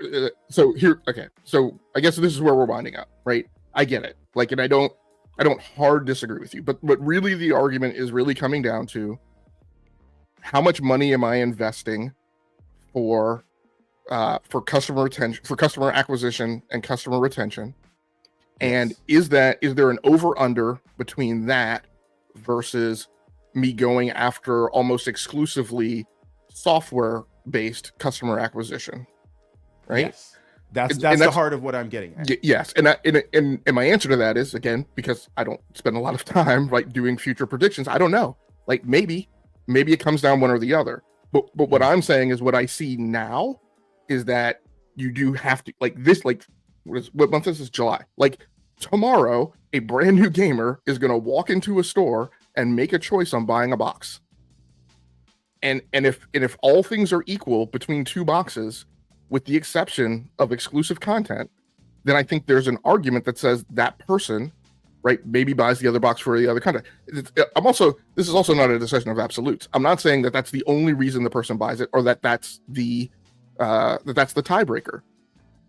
here. Okay, so I guess this is where we're winding up, right? I get it. And I don't hard disagree with you, but really the argument is really coming down to how much money am I investing for customer retention, for customer acquisition and customer retention, and is there an over under between that versus me going after almost exclusively software based customer acquisition, right? Yes. That's the heart of what I'm getting at. Yes, and my answer to that is, again, because I don't spend a lot of time doing future predictions. I don't know. Maybe it comes down one or the other. But what I'm saying is, what I see now is that you do have to what month is this? July. Tomorrow, a brand new gamer is going to walk into a store and make a choice on buying a box. And if all things are equal between two boxes, with the exception of exclusive content, then I think there's an argument that says that person, right, maybe buys the other box for the other content. This is also not a discussion of absolutes. I'm not saying that that's the only reason the person buys it, or that's the tiebreaker.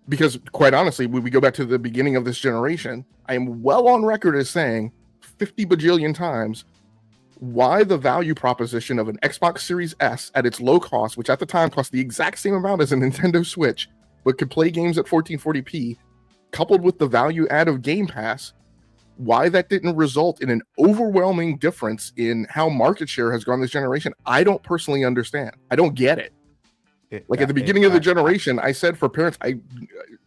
Because quite honestly, when we go back to the beginning of this generation, I am well on record as saying 50 bajillion times why the value proposition of an Xbox Series S at its low cost, which at the time cost the exact same amount as a Nintendo Switch, but could play games at 1440p, coupled with the value add of Game Pass, why that didn't result in an overwhelming difference in how market share has gone this generation, I don't personally understand. I don't get it. At the beginning of the generation, I said for parents,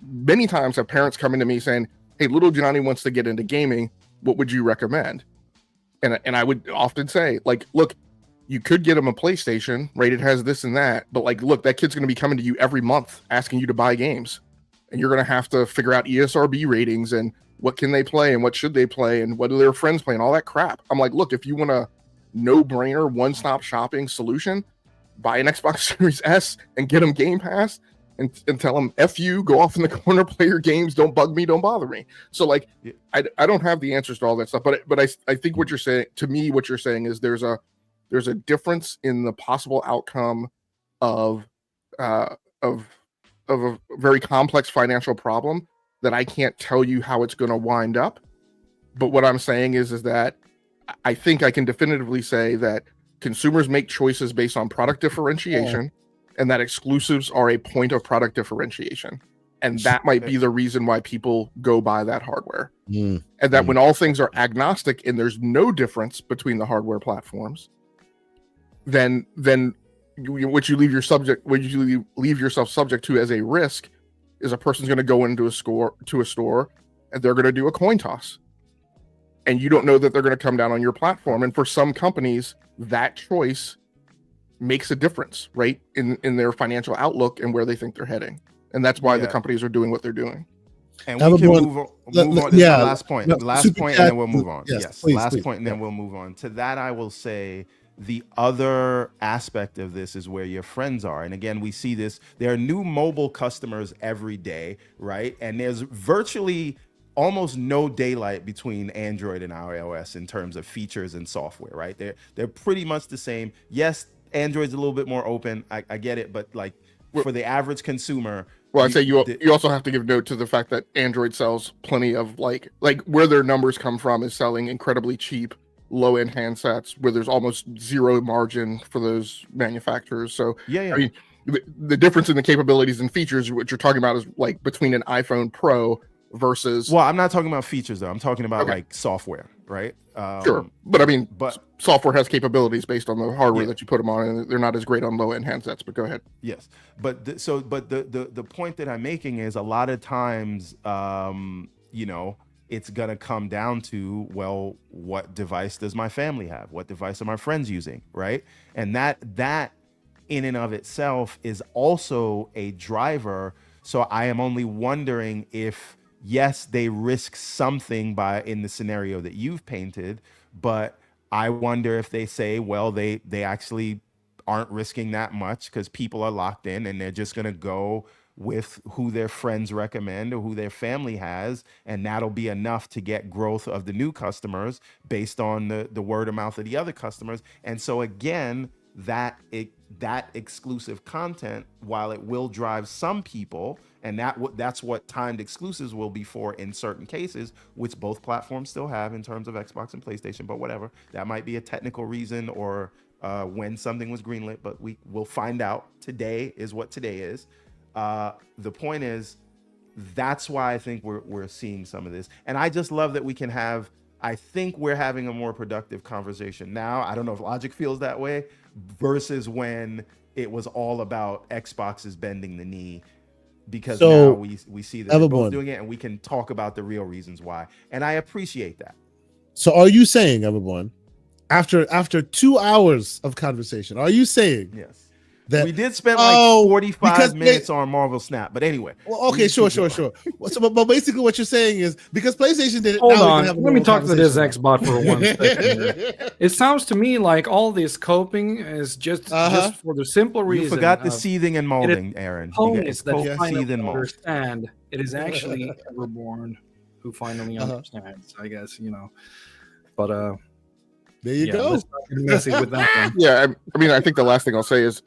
many times have parents come into me saying, hey, little Johnny wants to get into gaming. What would you recommend? And I would often say, look, you could get them a PlayStation, right? It has this and that, but like, look, that kid's going to be coming to you every month asking you to buy games, and you're going to have to figure out ESRB ratings and what can they play and what should they play and what do their friends play and all that crap. I'm like, look, if you want a no-brainer, one-stop shopping solution, buy an Xbox Series S and get them Game Pass and tell them, F you, go off in the corner, play your games, don't bug me, don't bother me. So like, I don't have the answers to all that stuff, but I think what you're saying, to me, what you're saying is there's a difference in the possible outcome of a very complex financial problem that I can't tell you how it's going to wind up. But what I'm saying is that I think I can definitively say that consumers make choices based on product differentiation, and that exclusives are a point of product differentiation. And that might be the reason why people go buy that hardware. And that when all things are agnostic and there's no difference between the hardware platforms, then what you leave yourself subject to as a risk is a person's going to go into a store and they're going to do a coin toss, and you don't know that they're going to come down on your platform. And for some companies, that choice makes a difference, right, in their financial outlook and where they think they're heading. And that's why the companies are doing what they're doing. And we can move on. This is the last point. Last point, and then we'll move on. Yes, please, last please. point, and then we'll move on. To that, I will say the other aspect of this is where your friends are. And again, we see this. There are new mobile customers every day, right? And there's virtually almost no daylight between Android and iOS in terms of features and software, right? They're pretty much the same. Yes, Android's a little bit more open. I get it, but like for the average consumer. Well, I'd say you also have to give note to the fact that Android sells plenty of like where their numbers come from is selling incredibly cheap, low-end handsets where there's almost zero margin for those manufacturers. So I mean, the difference in the capabilities and features, what you're talking about is like between an iPhone Pro versus. Well, I'm not talking about features though. I'm talking about like software, right? Sure, but I mean, software has capabilities based on the hardware that you put them on, and they're not as great on low-end handsets. But go ahead. Yes, but the point that I'm making is a lot of times, it's gonna come down to, well, what device does my family have? What device are my friends using, right? And that in and of itself is also a driver. So I am only wondering if, yes, they risk something in the scenario that you've painted, but I wonder if they say, well, they actually aren't risking that much because people are locked in and they're just going to go with who their friends recommend or who their family has, and that'll be enough to get growth of the new customers based on the word of mouth of the other customers. And so again, that exclusive content, while it will drive some people, and that's what timed exclusives will be for in certain cases, which both platforms still have in terms of Xbox and PlayStation, but whatever, that might be a technical reason or when something was greenlit, but we will find out. Today is what today is. The point is, that's why I think we're seeing some of this, and I just love that we can have. I think we're having a more productive conversation now. I don't know if Logic feels that way, versus when it was all about Xbox's bending the knee, because now we see that they're both doing it, and we can talk about the real reasons why, and I appreciate that. So are you saying, Everborn, after 2 hours of conversation, are you saying yes that we did spend like 45 minutes on Marvel Snap, but anyway. Well, okay, sure. So, but basically, what you're saying is because PlayStation did it. Hold on, let me talk to this Xbot for 1 second. It sounds to me like all this coping is just for the simple reason. You forgot the seething and molding, Aaron. Components that finally understand. It is actually Everborn who finally understands. I guess but there you go. Let's not get messy with that one. Yeah, I mean, I think the last thing I'll say is,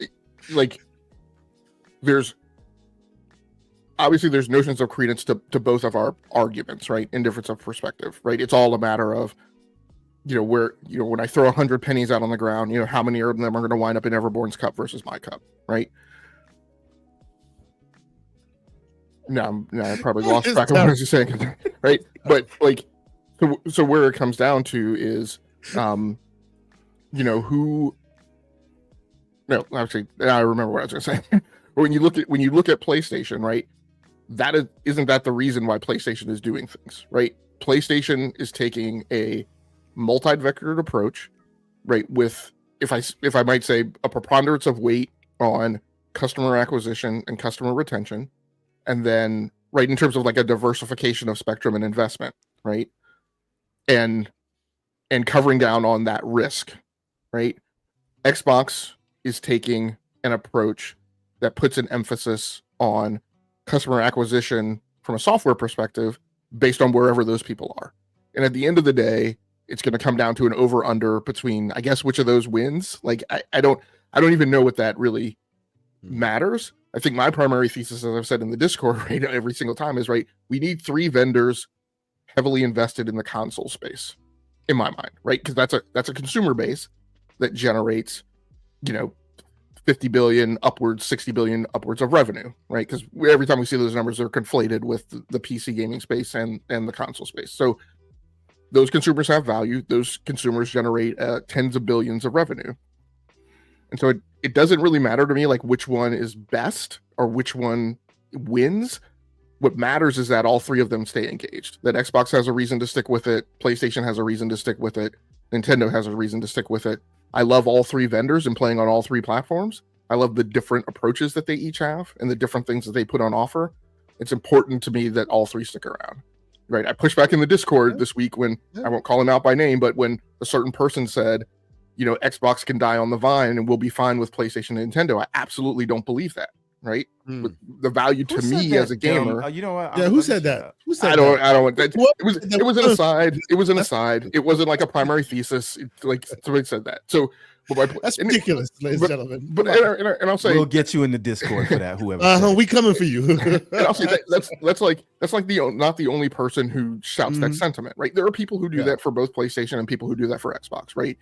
like, there's notions of credence to both of our arguments, right? In difference of perspective, right? It's all a matter of, where, when I throw 100 pennies out on the ground, how many of them are going to wind up in Everborn's cup versus my cup, right? No, I probably lost track of what I was saying, right? But like, so where it comes down to is, who. No, actually, I remember what I was going to say. when you look at PlayStation, right? Isn't that the reason why PlayStation is doing things, right? PlayStation is taking a multi-vectored approach, right, with if I might say, a preponderance of weight on customer acquisition and customer retention, and then right in terms of like a diversification of spectrum and investment, right, and covering down on that risk, right. Xbox is taking an approach that puts an emphasis on customer acquisition from a software perspective based on wherever those people are. And at the end of the day, it's going to come down to an over under between, I guess, which of those wins. Like, I don't even know what that really matters. I think my primary thesis, as I've said in the Discord right every single time, is right. We need 3 vendors heavily invested in the console space, in my mind, right? Because that's a consumer base that generates, 50 billion upwards, 60 billion upwards of revenue, right? Because every time we see those numbers, they're conflated with the PC gaming space and the console space. So those consumers have value. Those consumers generate tens of billions of revenue. And so it doesn't really matter to me like which one is best or which one wins. What matters is that all 3 of them stay engaged. That Xbox has a reason to stick with it. PlayStation has a reason to stick with it. Nintendo has a reason to stick with it. I love all 3 vendors and playing on all 3 platforms. I love the different approaches that they each have and the different things that they put on offer. It's important to me that all 3 stick around. Right. I pushed back in the Discord this week when I won't call him out by name, but when a certain person said, Xbox can die on the vine and we'll be fine with PlayStation and Nintendo. I absolutely don't believe that. Right. The value to me as a gamer. You know what? Yeah. Who said that? Who said I don't want that. It was an aside. It was an aside. It wasn't like a primary thesis. Like somebody said that. So that's ridiculous, ladies and gentlemen. But and I'll say we'll get you in the Discord for that. Whoever. We coming for you. And I'll say that's like not the only person who shouts that sentiment, right? There are people who do that for both PlayStation and people who do that for Xbox, right?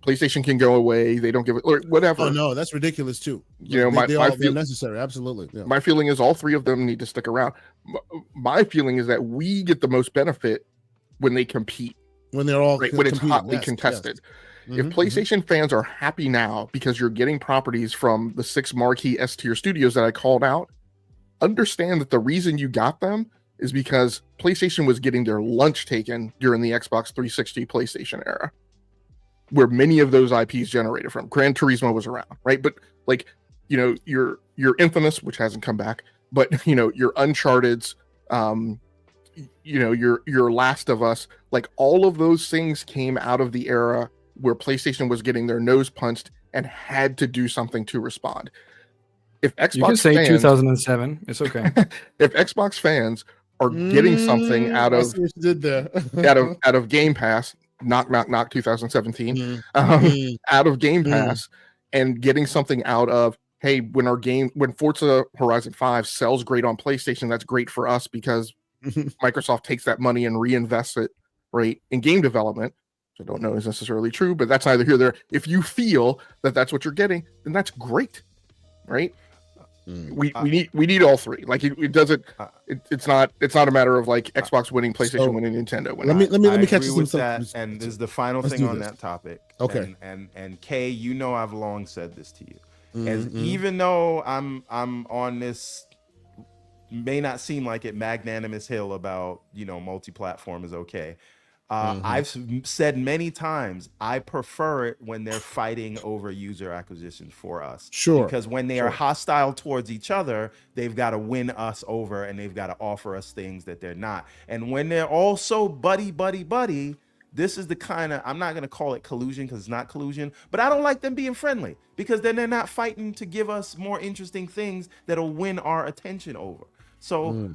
PlayStation can go away; they don't give it or whatever. Oh no, that's ridiculous too. They're necessary. Absolutely. Yeah. My feeling is all 3 of them need to stick around. My feeling is that we get the most benefit when they compete, when they're all when it's hotly contested. Yes. If PlayStation fans are happy now because you're getting properties from the 6 marquee S-tier studios that I called out, understand that the reason you got them is because PlayStation was getting their lunch taken during the Xbox 360 PlayStation era, where many of those IPs generated from. Gran Turismo was around, right? But like, your Infamous, which hasn't come back, but your Uncharted's, your Last of Us, like all of those things came out of the era where PlayStation was getting their nose punched and had to do something to respond. If Xbox you can say fans, 2007, it's okay. If Xbox fans are getting something out of out of Game Pass, knock 2017, out of Game Pass, and getting something out of, hey, when Forza Horizon 5 sells great on PlayStation, that's great for us because Microsoft takes that money and reinvests it right in game development. I don't know is necessarily true, but that's neither here nor there. If you feel that that's what you're getting, then that's great, right? We need all 3. Like it doesn't. It's not a matter of like Xbox winning, PlayStation winning, Nintendo winning. Let me catch you with that. And this is the final thing on that topic. Okay. And Kay, I've long said this to you, as even though I'm on this may not seem like it magnanimous hill about multi-platform is okay. I've said many times I prefer it when they're fighting over user acquisition for us. Sure. Because when they are hostile towards each other, they've got to win us over and they've got to offer us things that they're not. And when they're also buddy, this is the kind of, I'm not going to call it collusion because it's not collusion, but I don't like them being friendly because then they're not fighting to give us more interesting things that'll win our attention over. So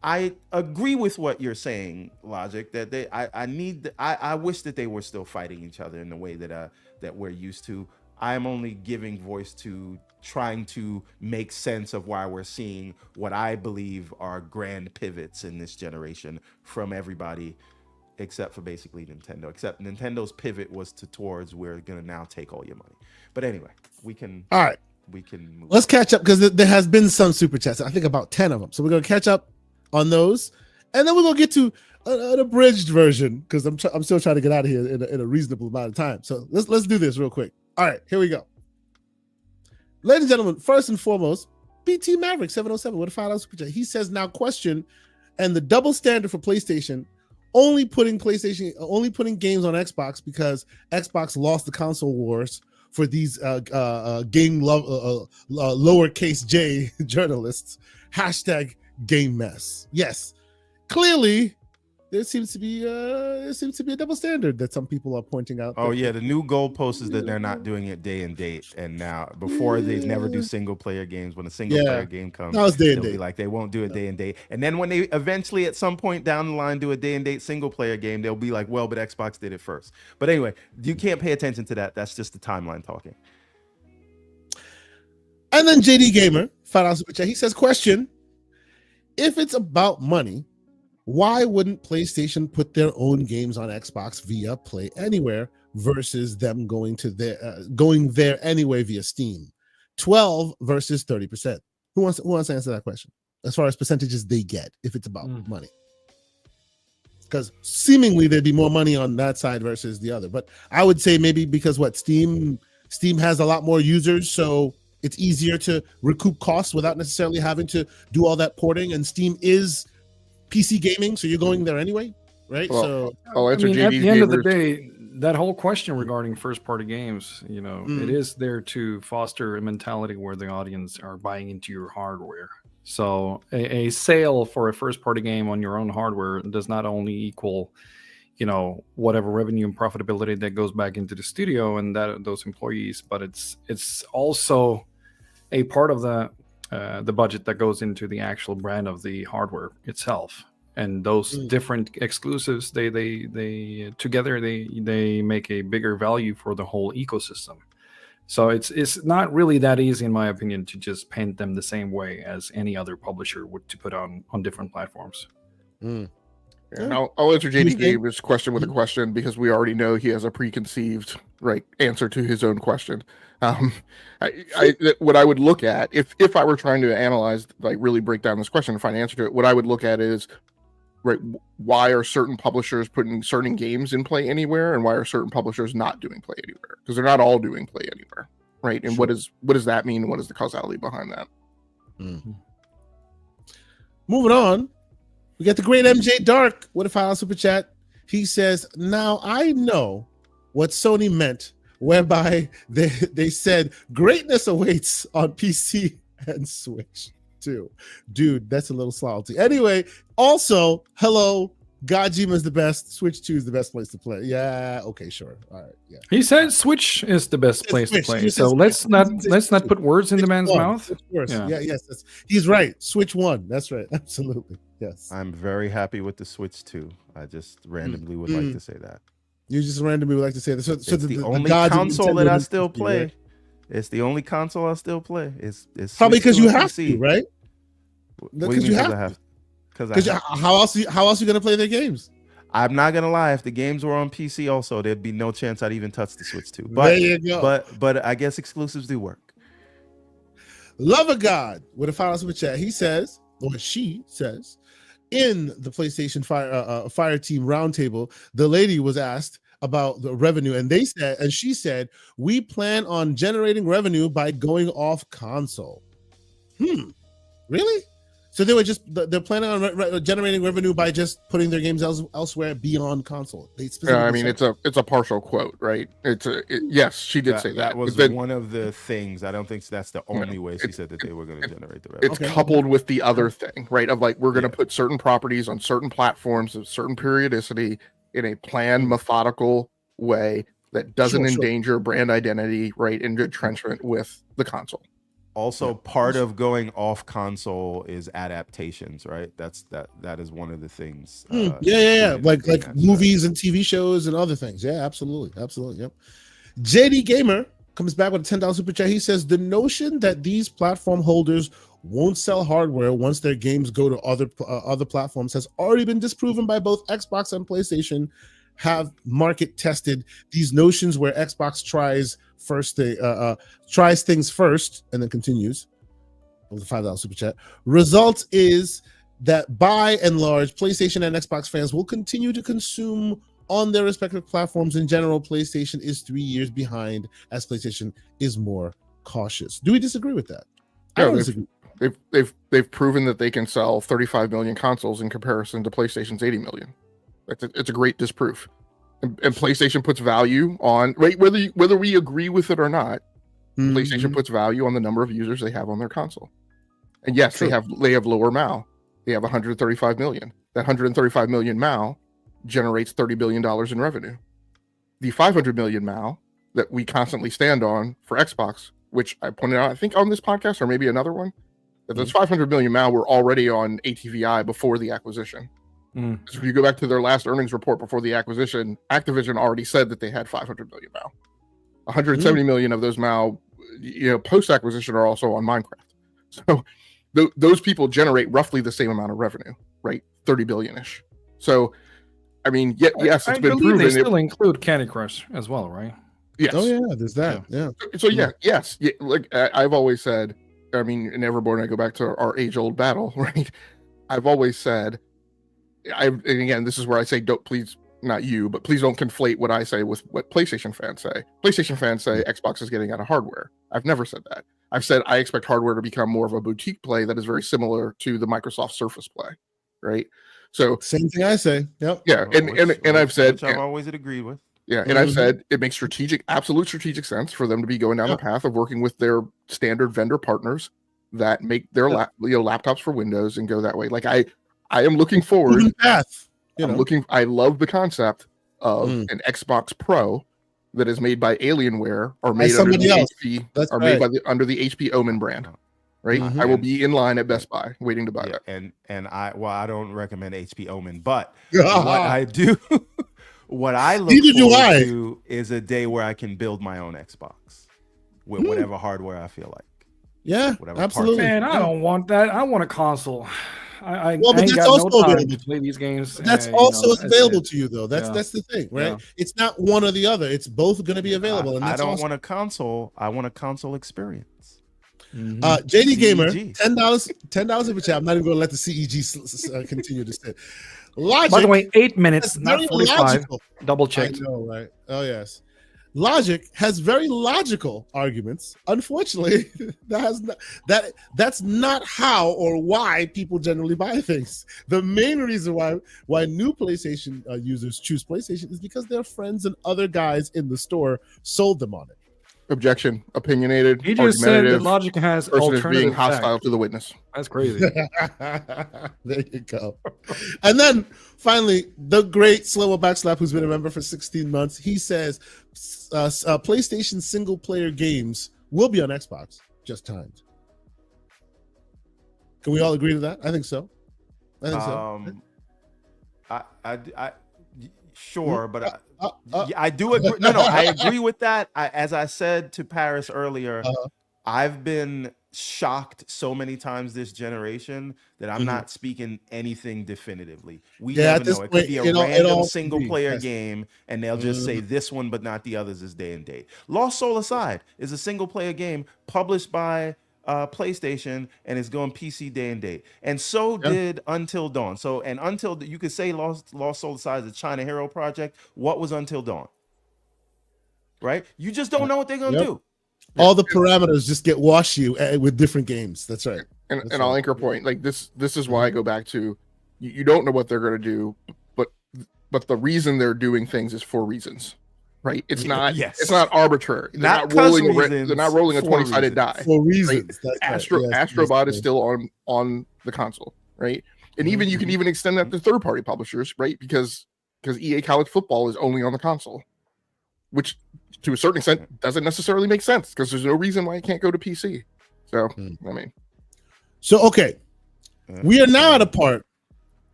I agree with what you're saying, Logic, that I wish that they were still fighting each other in the way that we're used to. I am only giving voice to trying to make sense of why we're seeing what I believe are grand pivots in this generation from everybody except for basically Nintendo. Except Nintendo's pivot was towards we're gonna now take all your money. But anyway, we can. All right, we can move. Let's catch up because there has been some super chats. I think about 10 of them. So we're gonna catch up on those, and then we're gonna get to an abridged version because I'm still trying to get out of here in a reasonable amount of time. So let's do this real quick. All right, here we go. Ladies and gentlemen, first and foremost, BT Maverick 707 with a $5 super chat. He says now question and the double standard for PlayStation, only putting games on Xbox because Xbox lost the console wars for these game lowercase j journalists. Hashtag game mess. Yes, clearly there seems to be a double standard that some people are pointing out. Oh yeah, the new goalpost is that they're not doing it day and date, and now before they never do single player games. When a single player game comes, now it's day and they'll date. be like they won't do it day and date, and then when they eventually at some point down the line do a day and date single player game, they'll be like, well, but Xbox did it first. But anyway, you can't pay attention to that. That's just the timeline talking. And then JD Gamer, $5 super chat. He says, question: if it's about money, why wouldn't PlayStation put their own games on Xbox via Play Anywhere versus them going there anyway via Steam? 12 versus 30%. Who wants to answer that question? As far as percentages they get, if it's about money, because seemingly there'd be more money on that side versus the other. But I would say maybe because Steam has a lot more users, so it's easier to recoup costs without necessarily having to do all that porting. And Steam is PC gaming, so you're going there anyway, right? Well, so I'll answer at JD's the end of the gamers. day, that whole question regarding first-party games, it is there to foster a mentality where the audience are buying into your hardware. So a sale for a first-party game on your own hardware does not only equal, whatever revenue and profitability that goes back into the studio and those employees, but it's also a part of the budget that goes into the actual brand of the hardware itself. And those different exclusives, they together they make a bigger value for the whole ecosystem. So it's not really that easy, in my opinion, to just paint them the same way as any other publisher would to put on different platforms. And I'll answer JD Gamer's question with a question, because we already know he has a preconceived answer to his own question. What I would look at if I were trying to analyze, really break down this question and find an answer to it, what I would look at is, why are certain publishers putting certain games in Play Anywhere, and why are certain publishers not doing Play Anywhere? Because they're not all doing Play Anywhere, right? And what does that mean? What is the causality behind that? Moving on, we got the great MJ Dark with a $5 super chat. He says, now I know what Sony meant, whereby they said greatness awaits on PC and Switch too. Dude, that's a little salty. Anyway, also, hello, Gojima's the best. Switch 2 is the best place to play. Yeah, okay, sure. All right, yeah. He said Switch is the best place to play. So let's not put words in the man's mouth. Yes, he's right. Switch 1. That's right. Absolutely. Yes. I'm very happy with the Switch 2. I just randomly would like to say that. You just randomly would like to say that. So it's the only console that I still play. Right? It's the only console I still play. It's probably because you have to, right? Because you have to. Because how else are you gonna play their games? I'm not gonna lie. If the games were on PC, also, there'd be no chance I'd even touch the Switch 2. But there you go. But I guess exclusives do work. Love of God with a $5 super chat. He says, or she says, in the PlayStation Fire Team Roundtable, the lady was asked about the revenue, and she said, we plan on generating revenue by going off console. Really? So they're planning on generating revenue by just putting their games elsewhere beyond console. I mean, it's a partial quote, right? Yes, she did say that. That was one of the things. I don't think that's the only way she said that they were going to generate the revenue. It's coupled with the other thing, right? Of we're going to put certain properties on certain platforms of certain periodicity in a planned, methodical way that doesn't endanger brand identity, right? And entrenchment with the console. Also, part of going off console is adaptations, right? That is one of the things. Like movies and TV shows and other things. Yeah, absolutely. Yep. JD Gamer comes back with a $10 super chat. He says the notion that these platform holders won't sell hardware once their games go to other platforms has already been disproven by both Xbox and PlayStation. Have market tested these notions where Xbox tries things first and then continues with a $5 super chat. Result is that by and large, PlayStation and Xbox fans will continue to consume on their respective platforms. In general, PlayStation is 3 years behind as PlayStation is more cautious. Do we disagree with that? I don't disagree. They've proven that they can sell 35 million consoles in comparison to PlayStation's 80 million. It's a great disproof. and PlayStation puts value on whether we agree with it or not. PlayStation puts value on the number of users they have on their console. And yes, they have lower MAU. They have 135 million. That 135 million MAU generates $30 billion in revenue. The 500 million MAU that we constantly stand on for Xbox, which I pointed out, I think on this podcast or maybe another one, that those 500 million MAU were already on ATVI before the acquisition. So if you go back to their last earnings report before the acquisition, Activision already said that they had 500 million MAU. 170 million of those MAU, post acquisition are also on Minecraft. So those people generate roughly the same amount of revenue, right? 30 billion-ish. So, I mean, yes, it's been proven. They still include Candy Crush as well, right? Yes. Oh yeah, there's that. Yeah. So yes. Like I've always said, I mean, in Everborn, I go back to our age-old battle, right? I've always said, and again, this is where I say, please, not you, but please don't conflate what I say with what PlayStation fans say. PlayStation fans say Xbox is getting out of hardware. I've never said that. I've said I expect hardware to become more of a boutique play that is very similar to the Microsoft Surface play, right? So same thing I say. Yep. Yeah, and I've said, which I've always agreed with. Yeah, and I've said it makes absolute strategic sense for them to be going down the path of working with their standard vendor partners that make their laptops for Windows and go that way. Like I am looking forward. Path. I love the concept of an Xbox Pro that is made by Alienware or made under the HP, made under the HP Omen brand. Right, I will be in line at Best Buy waiting to buy that. And I don't recommend HP Omen, but what I do, what I look forward to is a day where I can build my own Xbox with whatever hardware I feel like. Yeah, absolutely. Man, I don't want that. I want a console. I but ain't that's got also no time available to play these games. That's also available to you, though. That's the thing, right? Yeah. It's not one or the other. It's both going to be available. And I that's don't want a console. I want a console experience. JD Gamer, $10 in the chat. I'm not even going to let the CEG continue to sit. Logic. By the way, 8 minutes, not 45. Logical. Double check. I know, right? Oh yes. Logic has very logical arguments. Unfortunately, that's not how or why people generally buy things. The main reason why new PlayStation users choose PlayStation is because their friends and other guys in the store sold them on it. Objection, opinionated. He just said that Logic has person is being alternative hostile facts. to the witness. That's crazy. There you go. And then finally, the great Slow Backslap, who's been a member for 16 months, he says PlayStation single player games will be on Xbox, just timed. Can we all agree to that? I think so. I sure, but I do agree. No, I agree with that. As I said to Paris earlier, I've been shocked so many times this generation that I'm not speaking anything definitively. We never know. It could be a random single player game, and they'll just say this one, but not the others is day and date. Lost Soul Aside is a single player game published by PlayStation, and it's going PC day and date, and so did Until Dawn. So, and Until, you could say Lost Soul Aside is a China Hero project. What was Until Dawn? Right? You just don't know what they're gonna do. All the parameters just get washed you with different games. That's right. And I'll anchor point. Like this is why I go back to you don't know what they're gonna do, but the reason they're doing things is for reasons. Right, it's not. It's not arbitrary. They're not rolling a 20-sided die for reasons. Right? Astrobot is still on the console, right? And even you can even extend that to third-party publishers, right? Because EA College Football is only on the console, which to a certain extent doesn't necessarily make sense because there's no reason why it can't go to PC. So I mean, okay, we are now at a part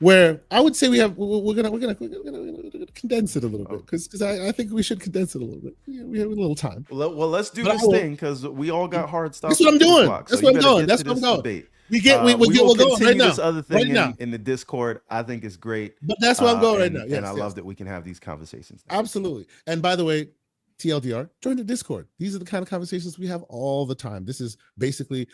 where I would say we're gonna condense it a little bit because I think we should condense it a little bit. We have a little time. Well, let's do this thing because we all got hard stuff. That's what I'm doing. That's what I'm doing. That's what I'm going. Debate. We'll go right now. This other thing in the Discord, I think is great. But that's where I'm going right now. Yes, and I love that we can have these conversations. Absolutely. And by the way, TLDR, join the Discord. These are the kind of conversations we have all the time. This is basically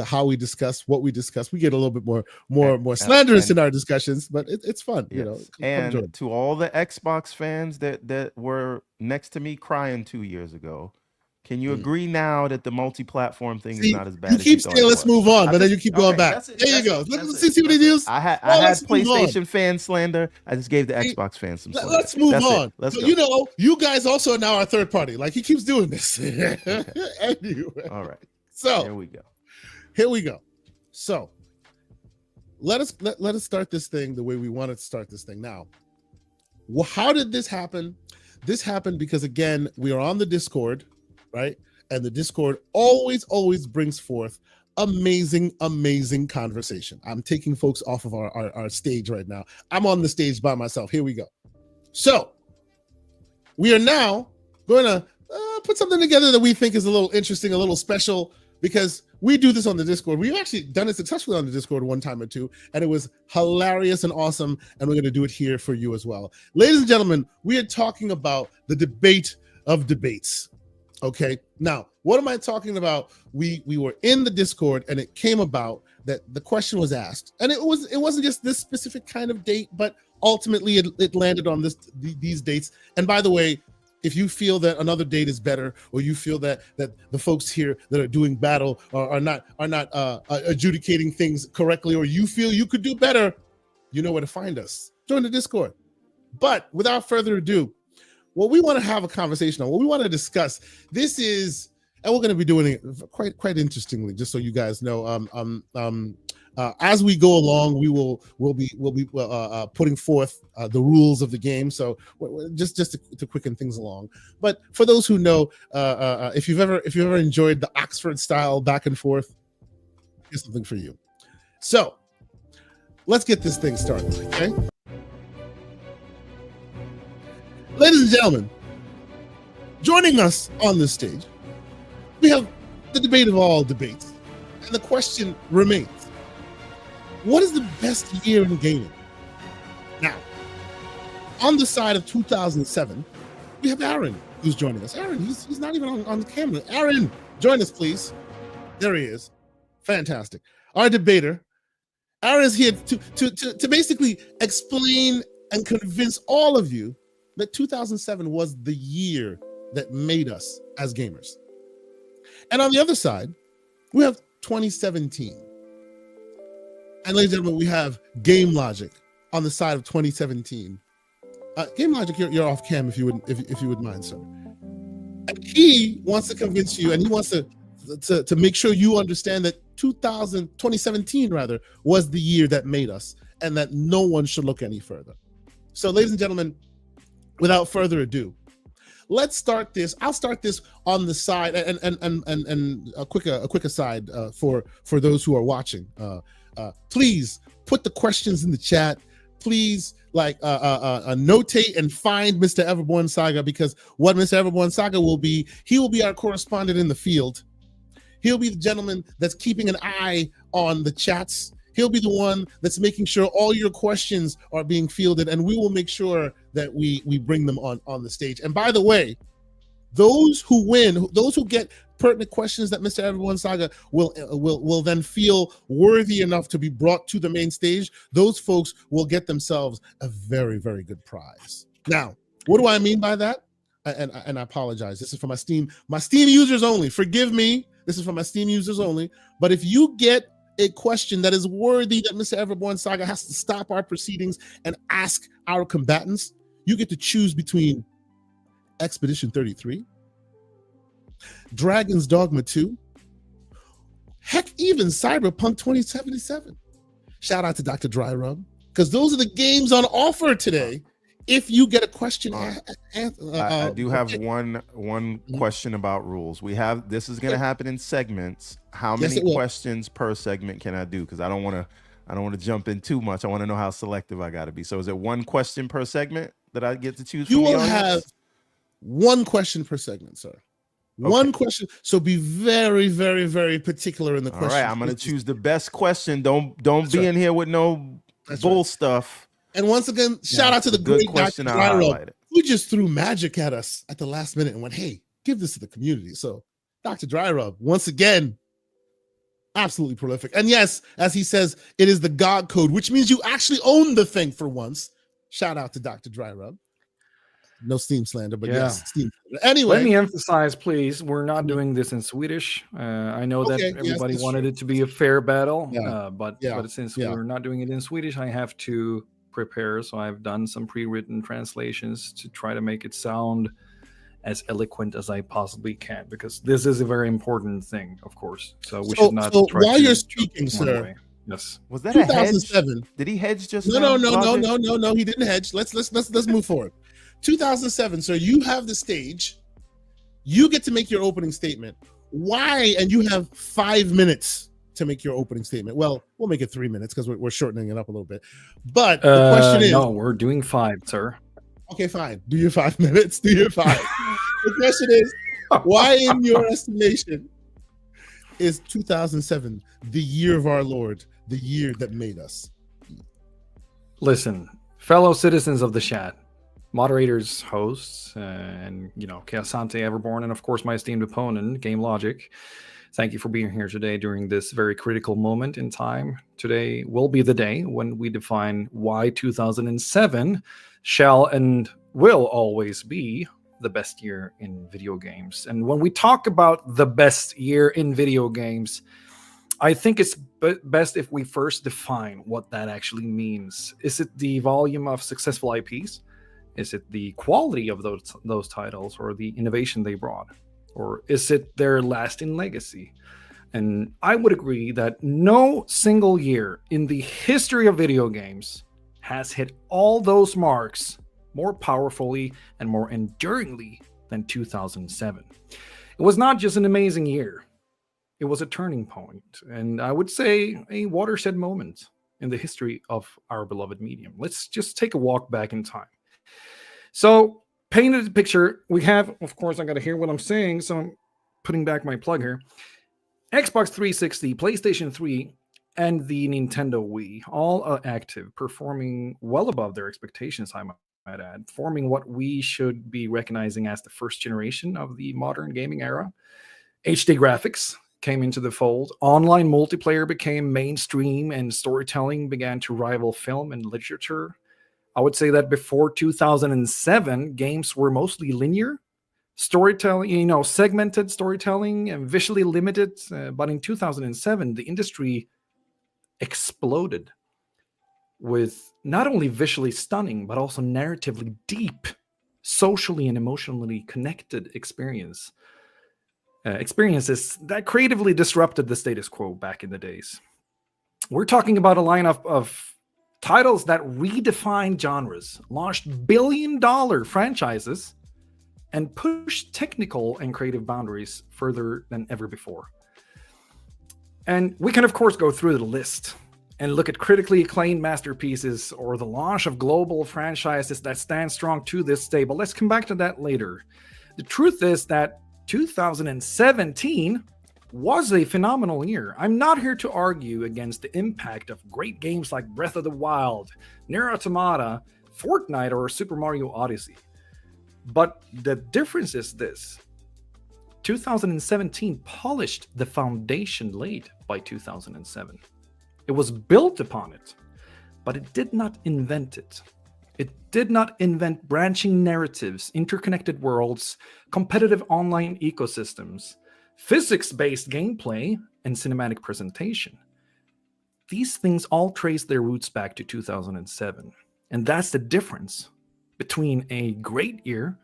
how we discuss what we discuss. We get a little bit more slanderous in our discussions, but it's fun. Yes. You know. And to all the Xbox fans that were next to me crying 2 years ago, Can you agree now that the multi-platform thing is not as bad you as keep you thought saying it let's was? move on, but then you keep going back. There you go. Let's see what he does. I had let's move on. PlayStation fan slander. I just gave the Xbox fans some slander. Let's move on. It. Let's so, go. You know, you guys also are now our third party. Like he keeps doing this. Anyway. All right. So here we go. Here we go. So let us start this thing the way we wanted to start this thing. Now, how did this happen? This happened because, again, we are on the Discord, right? And the Discord always brings forth amazing conversation. I'm taking folks off of our stage right now. I'm on the stage by myself. Here we go. So we are now going to put something together that we think is a little interesting, a little special, because we do this on the Discord. We've actually done it successfully on the Discord one time or two, and it was hilarious and awesome, and we're going to do it here for you as well. Ladies and gentlemen, we are talking about the debate of debates. Okay, now, what am I talking about? We were in the Discord, and it came about that the question was asked, and it wasn't just this specific kind of date, but ultimately it landed on these dates. And by the way, if you feel that another date is better, or you feel that the folks here that are doing battle are not adjudicating things correctly, or you feel you could do better, you know where to find us. Join the Discord. But without further ado, what we want to have a conversation on, what we want to discuss, this is, and we're going to be doing it quite interestingly, just so you guys know. As we go along, we'll be putting forth the rules of the game. So just to quicken things along. But for those who know, if you've ever enjoyed the Oxford style back and forth, here's something for you. So let's get this thing started. Okay, ladies and gentlemen, joining us on this stage, we have the debate of all debates, and the question remains: what is the best year in gaming? Now, on the side of 2007, we have Aaron, who's joining us. Aaron, he's not even on the camera. Aaron, join us, please. There he is. Fantastic. Our debater. Aaron is here to basically explain and convince all of you that 2007 was the year that made us as gamers. And on the other side, we have 2017. And ladies and gentlemen, we have Game Logic on the side of 2017. Game Logic, you're off cam if you would mind, sir. And he wants to convince you, and he wants to make sure you understand that 2017 was the year that made us, and that no one should look any further. So, ladies and gentlemen, without further ado, let's start this. I'll start this on the side, and a quick aside for those who are watching. Please put the questions in the chat. Please notate and find Mr. Everborn Saga, because what Mr. Everborn Saga will be, he will be our correspondent in the field. He'll be the gentleman that's keeping an eye on the chats. He'll be the one that's making sure all your questions are being fielded, and we will make sure that we bring them on the stage. And by the way, those who win, those who get pertinent questions that Mr. Everborn Saga will then feel worthy enough to be brought to the main stage, those folks will get themselves a very, very good prize. Now, what do I mean by that? And I apologize. This is for my Steam users only. Forgive me. This is for my Steam users only. But if you get a question that is worthy that Mr. Everborn Saga has to stop our proceedings and ask our combatants, you get to choose between Expedition 33, Dragon's Dogma 2, heck, even Cyberpunk 2077. Shout out to Dr. Dry Rub, because those are the games on offer today. If you get a question, I do have one question about rules. This is going to happen in segments. How many questions per segment can I do? Because I don't want to jump in too much. I want to know how selective I got to be. So is it one question per segment that I get to choose? You will have one question per segment, sir. Okay. One question. So be very, very, very particular in the question. All right, I'm going to choose the best question. Don't be in here with no bull stuff. And once again, shout out to the great question who just threw magic at us at the last minute and went, hey, give this to the community. So Dr. Dry Rub, once again, absolutely prolific. And yes, as he says, it is the God code, which means you actually own the thing for once. Shout out to Dr. Dry Rub. No Steam slander, but Yeah. yes, Steam slander. Anyway, let me emphasize, please, we're not doing this in Swedish. I know that everybody wanted it to be a fair battle, but since we're not doing it in Swedish, I have to prepare. So I've done some pre-written translations to try to make it sound as eloquent as I possibly can, because this is a very important thing, of course. So we should not. So try while to you're speaking, sir. way. Yes. Was that a hedge? 2007. Did he hedge just No, now? no. He didn't hedge. Let's move forward. 2007. So you have the stage. You get to make your opening statement. Why? And you have 5 minutes to make your opening statement. Well, we'll make it 3 minutes because we're shortening it up a little bit. But the question is, no, we're doing 5, sir. Okay, fine. Do your 5 minutes. Do your 5. The question is, why, in your estimation, is 2007 the year of our Lord, the year that made us? Listen, fellow citizens of the chat, moderators, hosts, and Keosante Everborn, and of course my esteemed opponent, Game Logic. Thank you for being here today during this very critical moment in time. Today will be the day when we define why 2007 shall and will always be the best year in video games. And when we talk about the best year in video games, I think it's best if we first define what that actually means. Is it the volume of successful IPs? Is it the quality of those titles, or the innovation they brought? Or is it their lasting legacy? And I would agree that no single year in the history of video games has hit all those marks more powerfully and more enduringly than 2007. It was not just an amazing year. It was a turning point, and I would say a watershed moment in the history of our beloved medium. Let's just take a walk back in time. So, painted the picture, we have, of course, I got to hear what I'm saying, so I'm putting back my plug here. Xbox 360, PlayStation 3, and the Nintendo Wii, all are active, performing well above their expectations, I might add, forming what we should be recognizing as the first generation of the modern gaming era. HD graphics came into the fold, online multiplayer became mainstream, and storytelling began to rival film and literature. I would say that before 2007, games were mostly linear storytelling, segmented storytelling and visually limited. But in 2007, the industry exploded with not only visually stunning, but also narratively deep, socially and emotionally connected experiences that creatively disrupted the status quo back in the days. We're talking about a lineup of titles that redefined genres, launched billion-dollar franchises, and pushed technical and creative boundaries further than ever before. And we can, of course, go through the list and look at critically acclaimed masterpieces or the launch of global franchises that stand strong to this day, but let's come back to that later. The truth is that 2017 was a phenomenal year. I'm not here to argue against the impact of great games like Breath of the Wild, Nier Automata, Fortnite, or Super Mario Odyssey. But the difference is this. 2017 polished the foundation laid by 2007. It was built upon it, but it did not invent it. It did not invent branching narratives, interconnected worlds, competitive online ecosystems, physics-based gameplay, and cinematic presentation. These things all trace their roots back to 2007. And that's the difference between a great year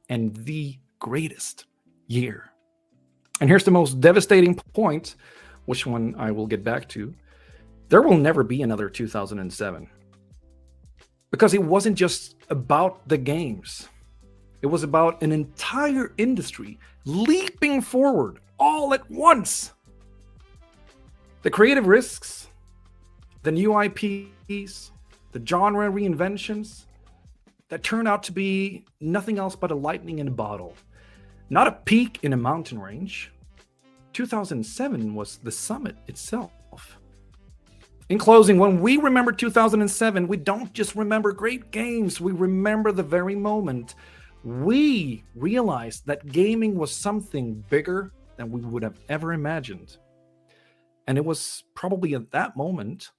and the greatest year. And here's the most devastating point, which one I will get back to. There will never be another 2007. Because it wasn't just about the games. It was about an entire industry leaping forward all at once. The creative risks, the new IPs, the genre reinventions that turned out to be nothing else but a lightning in a bottle. Not a peak in a mountain range. 2007 was the summit itself. In closing, when we remember 2007, we don't just remember great games, we remember the very moment we realized that gaming was something bigger than we would have ever imagined. And it was probably at that moment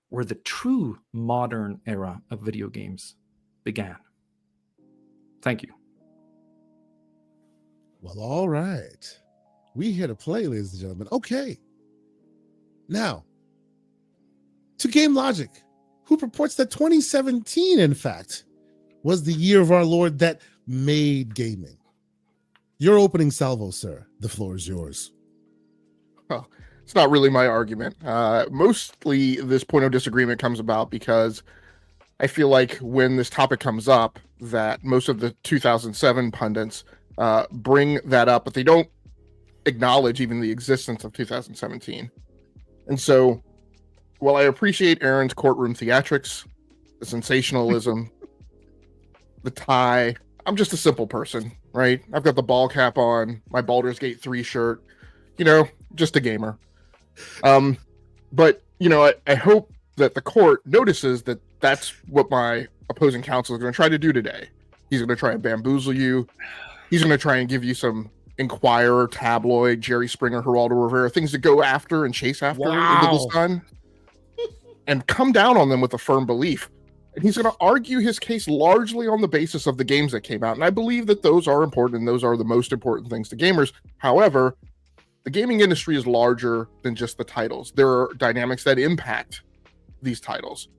where the true modern era of video games began. Thank you. Well, all right. We here to play, ladies and gentlemen. Okay. Now, to Game Logic, who purports that 2017, in fact, was the year of our Lord that made gaming. Your opening salvo, sir. The floor is yours. Well, it's not really my argument. Mostly this point of disagreement comes about because I feel like when this topic comes up, that most of the 2007 pundits bring that up, but they don't acknowledge even the existence of 2017. And so, while I appreciate Aaron's courtroom theatrics, the sensationalism, the tie, I'm just a simple person, right? I've got the ball cap on, my Baldur's Gate 3 shirt, just a gamer. But, I hope that the court notices that that's what my opposing counsel is going to try to do today. He's going to try and bamboozle you. He's going to try and give you some Inquirer, tabloid, Jerry Springer, Geraldo Rivera, things to go after and chase after into the sun and come down on them with a firm belief. And he's going to argue his case largely on the basis of the games that came out. And I believe that those are important and those are the most important things to gamers. However, the gaming industry is larger than just the titles. There are dynamics that impact these titles.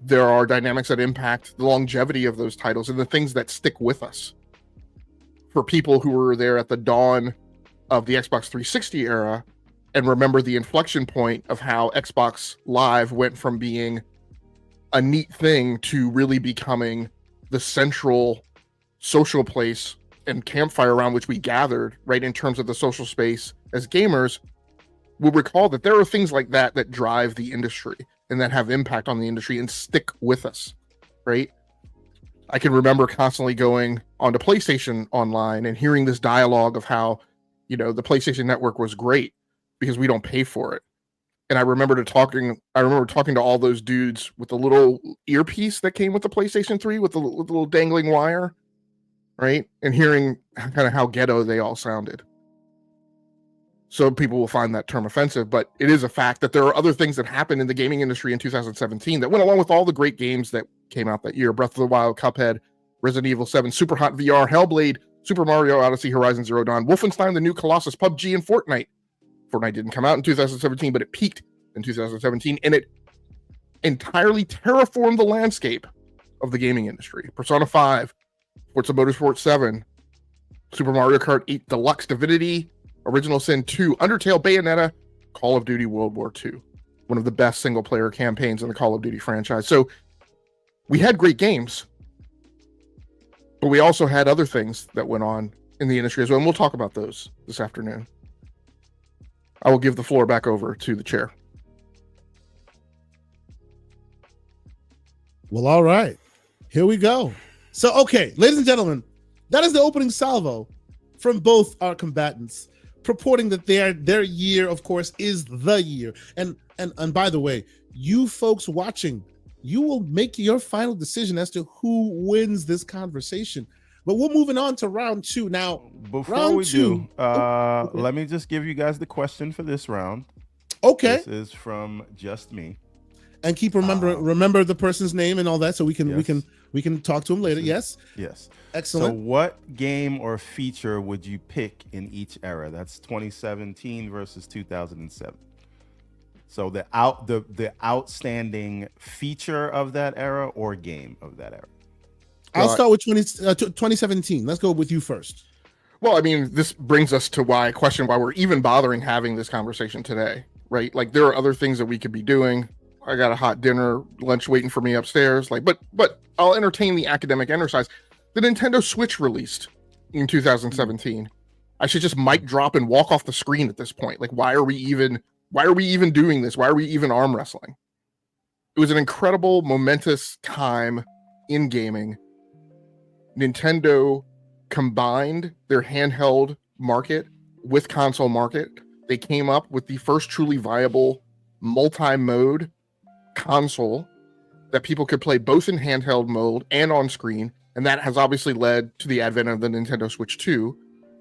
There are dynamics that impact the longevity of those titles and the things that stick with us. For people who were there at the dawn of the Xbox 360 era and remember the inflection point of how Xbox Live went from being a neat thing to really becoming the central social place and campfire around which we gathered, right, in terms of the social space as gamers, will recall that there are things like that that drive the industry and that have impact on the industry and stick with us, right? I can remember constantly going onto PlayStation Online and hearing this dialogue of how, the PlayStation Network was great because we don't pay for it. And I remember talking to all those dudes with the little earpiece that came with the PlayStation 3 with the little dangling wire, right? And hearing kind of how ghetto they all sounded. So people will find that term offensive, but it is a fact that there are other things that happened in the gaming industry in 2017 that went along with all the great games that came out that year. Breath of the Wild, Cuphead, Resident Evil 7, Super Hot VR, Hellblade, Super Mario Odyssey, Horizon Zero Dawn, Wolfenstein, The New Colossus, PUBG, and Fortnite. Fortnite didn't come out in 2017, but it peaked in 2017, and it entirely terraformed the landscape of the gaming industry. Persona 5, Forza Motorsport 7, Super Mario Kart 8 Deluxe, Divinity, Original Sin 2, Undertale, Bayonetta, Call of Duty World War II. One of the best single-player campaigns in the Call of Duty franchise. So we had great games, but we also had other things that went on in the industry as well, and we'll talk about those this afternoon. I will give the floor back over to the chair. Well, all right. Here we go. So, okay, ladies and gentlemen, that is the opening salvo from both our combatants, purporting that their year, of course, is the year. And by the way, you folks watching, you will make your final decision as to who wins this conversation. But we're moving on to round two now. Before we do, let me just give you guys the question for this round. Okay. This is from just me. And keep remember the person's name and all that, so we can talk to him later. Yes. Excellent. So, what game or feature would you pick in each era? That's 2017 versus 2007. So the outstanding feature of that era or game of that era. I'll start with 2017. Let's go with you first. Well, I mean, this brings us to why we're even bothering having this conversation today, right? Like, there are other things that we could be doing. I got a hot lunch waiting for me upstairs. But I'll entertain the academic exercise. The Nintendo Switch released in 2017. I should just mic drop and walk off the screen at this point. Like, why are we even doing this? Why are we even arm wrestling? It was an incredible, momentous time in gaming. Nintendo combined their handheld market with console market. They came up with the first truly viable multi-mode console that people could play both in handheld mode and on screen, and that has obviously led to the advent of the Nintendo Switch 2,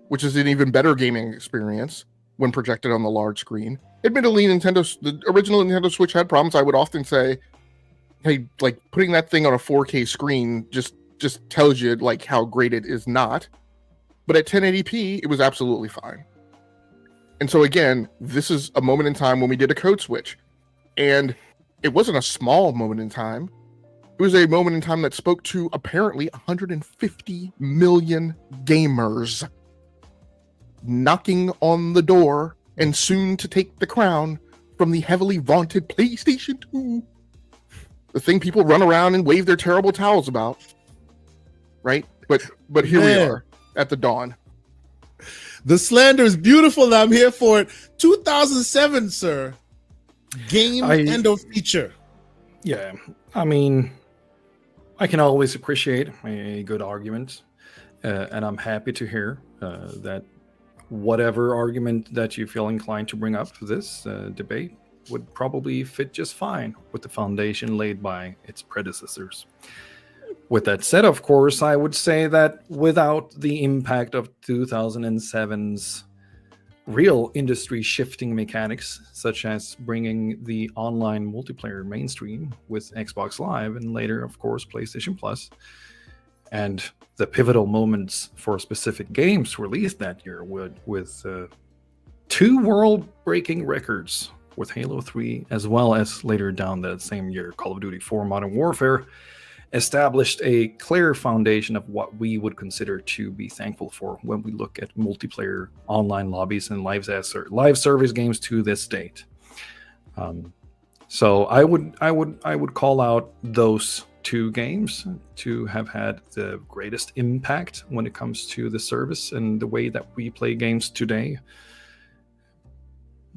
which is an even better gaming experience when projected on the large screen. Admittedly, the original Nintendo Switch had problems. I would often say, hey, like, putting that thing on a 4K screen just just tells you like how great it is not. But at 1080p, it was absolutely fine. And so again, this is a moment in time when we did a code switch. And it wasn't a small moment in time. It was a moment in time that spoke to apparently 150 million gamers knocking on the door and soon to take the crown from the heavily vaunted PlayStation 2. The thing people run around and wave their terrible towels about. Right? But here we are at the dawn. The slander is beautiful and I'm here for it. 2007, sir. Game end of feature. Yeah. I mean, I can always appreciate a good argument. And I'm happy to hear that whatever argument that you feel inclined to bring up for this debate would probably fit just fine with the foundation laid by its predecessors. With that said, of course, I would say that without the impact of 2007's real industry shifting mechanics, such as bringing the online multiplayer mainstream with Xbox Live and later, of course, PlayStation Plus, and the pivotal moments for specific games released that year with two world-breaking records with Halo 3, as well as later down that same year, Call of Duty 4 Modern Warfare, established a clear foundation of what we would consider to be thankful for when we look at multiplayer online lobbies and live service games to this date. So I would call out those two games to have had the greatest impact when it comes to the service and the way that we play games today.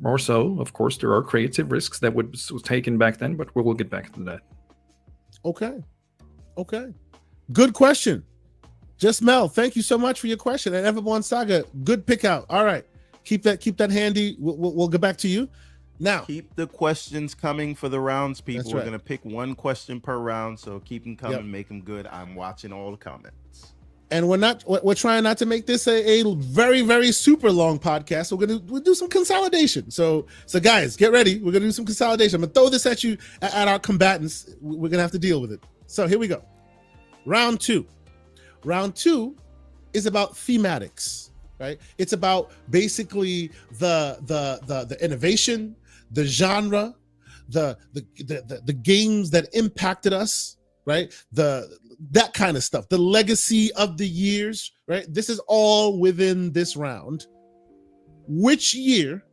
More so, of course, there are creative risks that was taken back then, but we'll get back to that. Okay. Good question. Just Mel, thank you so much for your question. And Everborn Saga, good pick out. All right. Keep that handy. We'll get back to you. Now, keep the questions coming for the rounds, people. That's We're right. going to pick one question per round, so keep them coming, make them good. I'm watching all the comments. And we're trying not to make this a very, very super long podcast. We'll do some consolidation. So guys, get ready. We're gonna do some consolidation. I'm gonna throw this at you at our combatants. We're gonna have to deal with it. So here we go. Round two. Round two is about thematics, right? It's about basically the innovation, the genre, the games that impacted us, right? That kind of stuff, the legacy of the years, right? This is all within this round. Which year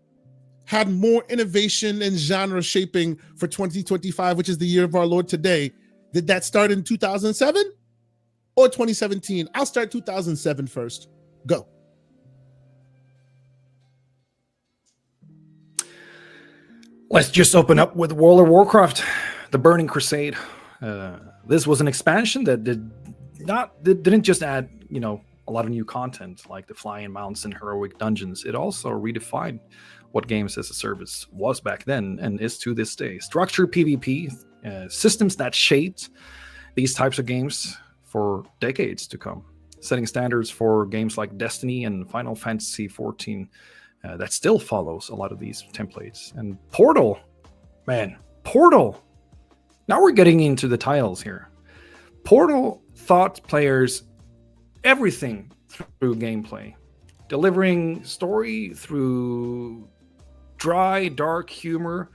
had more innovation and genre shaping for 2025, which is the year of our Lord today? Did that start in 2007 or 2017? I'll start 2007 first. Go. Let's just open up with World of Warcraft, the Burning Crusade. This was an expansion that didn't just add, a lot of new content like the flying mounts and heroic dungeons. It also redefined what games as a service was back then and is to this day. Structured PvP, systems that shaped these types of games for decades to come, setting standards for games like Destiny and Final Fantasy XIV that still follows a lot of these templates. And Portal. Now we're getting into the titles here. Portal taught players everything through gameplay, delivering story through dry, dark humor,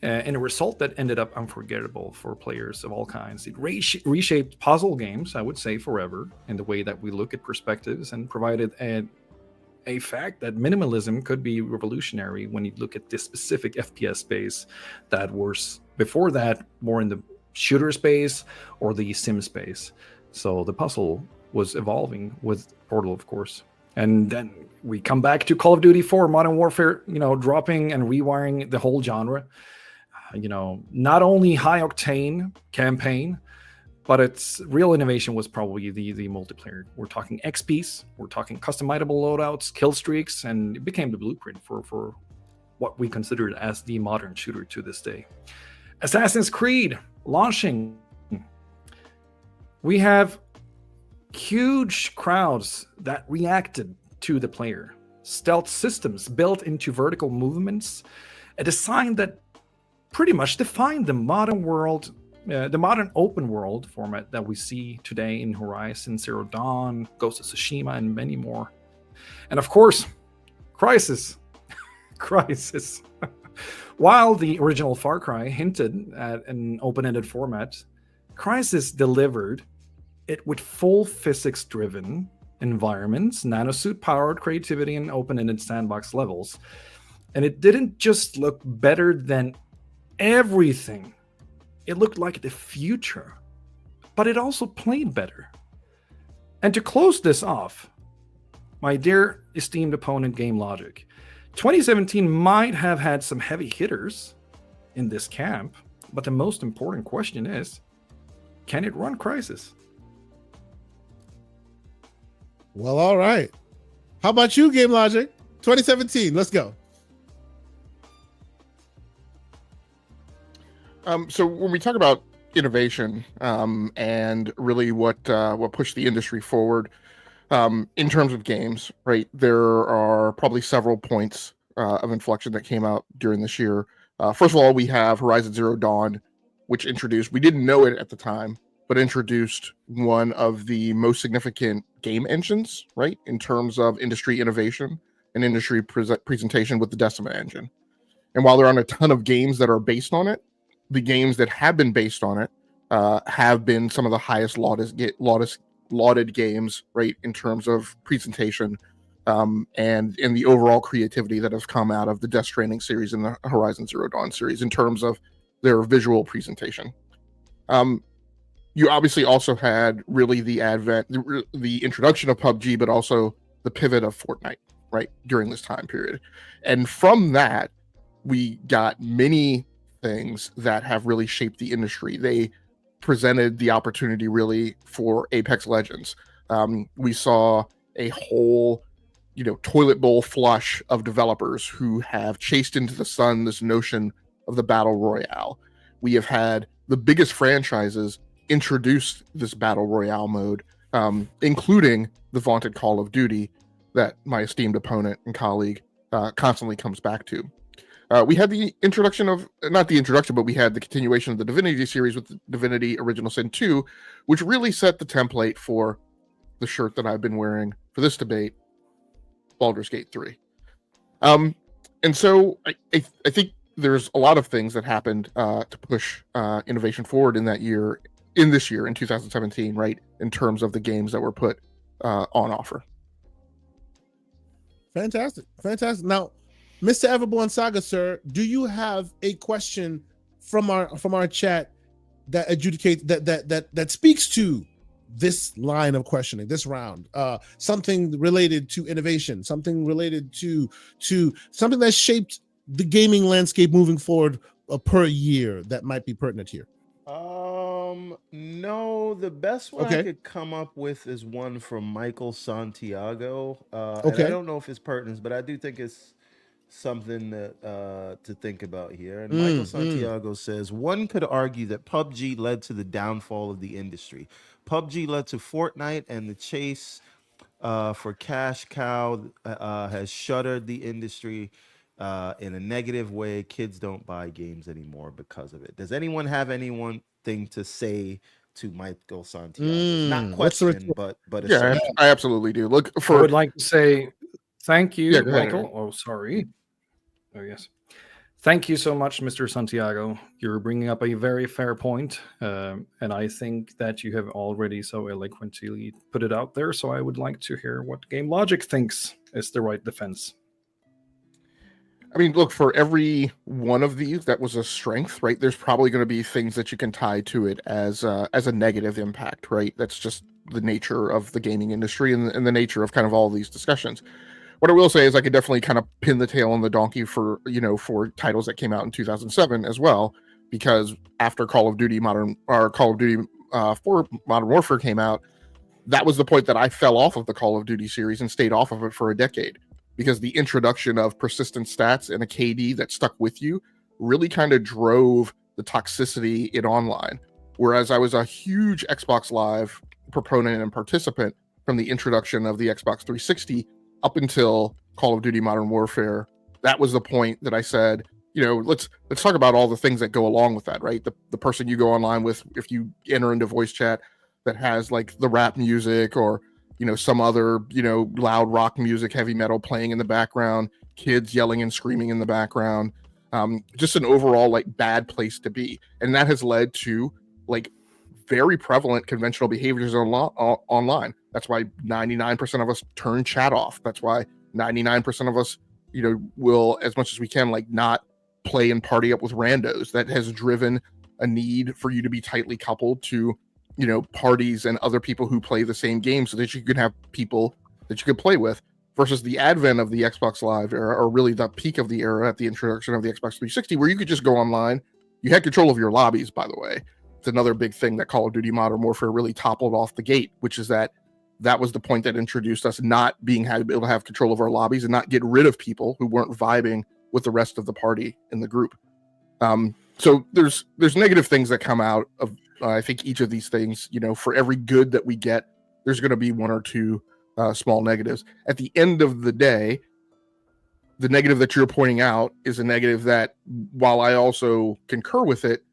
and a result that ended up unforgettable for players of all kinds. It reshaped puzzle games, I would say, forever in the way that we look at perspectives, and provided a fact that minimalism could be revolutionary when you look at this specific FPS space that was before that more in the shooter space or the sim space. So the puzzle was evolving with Portal, of course. And then we come back to Call of Duty 4 Modern Warfare, dropping and rewiring the whole genre. Not only high octane campaign, but its real innovation was probably the multiplayer. We're talking XPs, we're talking customizable loadouts, kill streaks, and it became the blueprint for what we considered as the modern shooter to this day. Assassin's Creed launching. We have huge crowds that reacted to the player. Stealth systems built into vertical movements, a design that pretty much defined the modern world the modern open world format that we see today in Horizon Zero Dawn, Ghost of Tsushima, and many more. And of course, Crysis. Crysis. While the original Far Cry hinted at an open-ended format, Crysis delivered it with full physics-driven environments, nanosuit-powered creativity, and open-ended sandbox levels. And it didn't just look better than everything. It looked like the future, but it also played better. And to close this off, my dear esteemed opponent, Game Logic, 2017 might have had some heavy hitters in this camp, but the most important question is, can it run Crysis? Well, all right. How about you, Game Logic? 2017, let's go. So when we talk about innovation and really what pushed the industry forward in terms of games, right? There are probably several points of inflection that came out during this year. First of all, we have Horizon Zero Dawn, which introduced, we didn't know it at the time, but introduced one of the most significant game engines, right? In terms of industry innovation and industry presentation with the Decima engine. And while there aren't a ton of games that are based on it, the games that have been based on it have been some of the highest lauded games, right, in terms of presentation and in the overall creativity that has come out of the Death Stranding series and the Horizon Zero Dawn series in terms of their visual presentation. You obviously also had really the introduction of PUBG, but also the pivot of Fortnite, right, during this time period. And from that, we got many things that have really shaped the industry. They presented the opportunity really for Apex Legends. We saw a whole, toilet bowl flush of developers who have chased into the sun this notion of the battle royale. We have had the biggest franchises introduce this battle royale mode, including the vaunted Call of Duty that my esteemed opponent and colleague constantly comes back to. We had the introduction of, not the introduction, but we had the continuation of the Divinity series with the Divinity Original Sin 2, which really set the template for the shirt that I've been wearing for this debate, Baldur's Gate 3. And so I think there's a lot of things that happened to push innovation forward in this year, in 2017, right, in terms of the games that were put on offer. Fantastic. Now, Mr. Everborn Saga, sir, do you have a question from our chat that adjudicates that speaks to this line of questioning, this round? Something related to innovation, something related to something that shaped the gaming landscape moving forward per year that might be pertinent here? No, the best one I could come up with is one from Michael Santiago. And I don't know if it's pertinent, but I do think it's something that to think about here. And Michael Santiago says, one could argue that PUBG led to the downfall of the industry. PUBG led to Fortnite, and the chase for cash cow has shuttered the industry in a negative way. Kids don't buy games anymore because of it. Does anyone have anything to say to Michael Santiago? Not question, but yeah, I absolutely do. Look, I would like to say thank you, Michael. Ahead. Oh, sorry. Oh, yes. Thank you so much, Mr. Santiago. You're bringing up a very fair point, and I think that you have already so eloquently put it out there, so I would like to hear what Game Logic thinks is the right defense. I mean, look, for every one of these that was a strength, right, there's probably going to be things that you can tie to it as a negative impact, right? That's just the nature of the gaming industry and the nature of kind of all of these discussions. What I will say is I could definitely kind of pin the tail on the donkey for titles that came out in 2007 as well, because after Call of Duty 4 Modern Warfare came out, that was the point that I fell off of the Call of Duty series and stayed off of it for a decade, because the introduction of persistent stats and a KD that stuck with you really kind of drove the toxicity in online. Whereas I was a huge Xbox Live proponent and participant from the introduction of the Xbox 360 up until Call of Duty Modern Warfare. That was the point that I said, let's talk about all the things that go along with that, right? The person you go online with, if you enter into voice chat that has like the rap music or some other loud rock music, heavy metal playing in the background, kids yelling and screaming in the background, just an overall like bad place to be. And that has led to like very prevalent conventional behaviors online. That's why 99% of us turn chat off. That's why 99% of us will, as much as we can, like not play and party up with randos. That has driven a need for you to be tightly coupled to parties and other people who play the same game, so that you could have people that you could play with, versus the advent of the Xbox Live era, or really the peak of the era at the introduction of the Xbox 360, where you could just go online. You had control of your lobbies, by the way. It's another big thing that Call of Duty Modern Warfare really toppled off the gate, which is that was the point that introduced us not being able to have control of our lobbies and not get rid of people who weren't vibing with the rest of the party in the group. So there's negative things that come out of I think each of these things. For every good that we get, there's going to be one or two small negatives. At the end of the day, the negative that you're pointing out is a negative that, while I also concur with it,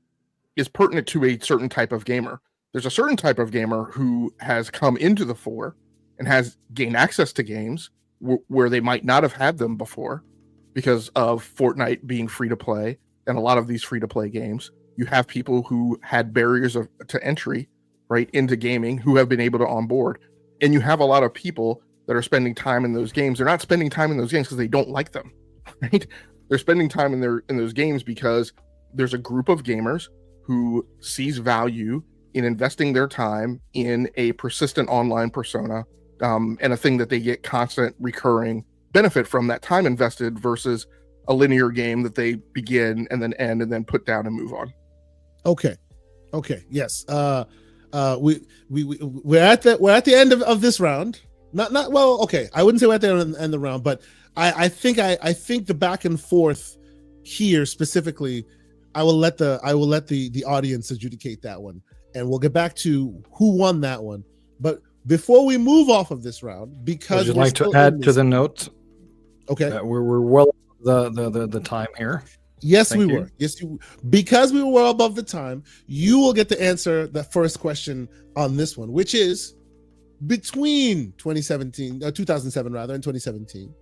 is pertinent to a certain type of gamer. There's a certain type of gamer who has come into the fore and has gained access to games where they might not have had them before because of Fortnite being free to play and a lot of these free to play games. You have people who had barriers to entry right into gaming who have been able to onboard. And you have a lot of people that are spending time in those games. They're not spending time in those games because they don't like them, right? They're spending time in those games because there's a group of gamers who sees value in investing their time in a persistent online persona, and a thing that they get constant recurring benefit from that time invested, versus a linear game that they begin and then end and then put down and move on. Okay. Yes. We're at the end of this round. Not well. Okay. I wouldn't say we're at the end of the round, but I think the back and forth here specifically, I will let the audience adjudicate that one, and we'll get back to who won that one. But before we move off of this round, because would you like to add to the note? Okay, we're well the time here. Yes, we were. Yes, because we were well above the time. You will get to answer the first question on this one, which is between 2007 rather, and 2017.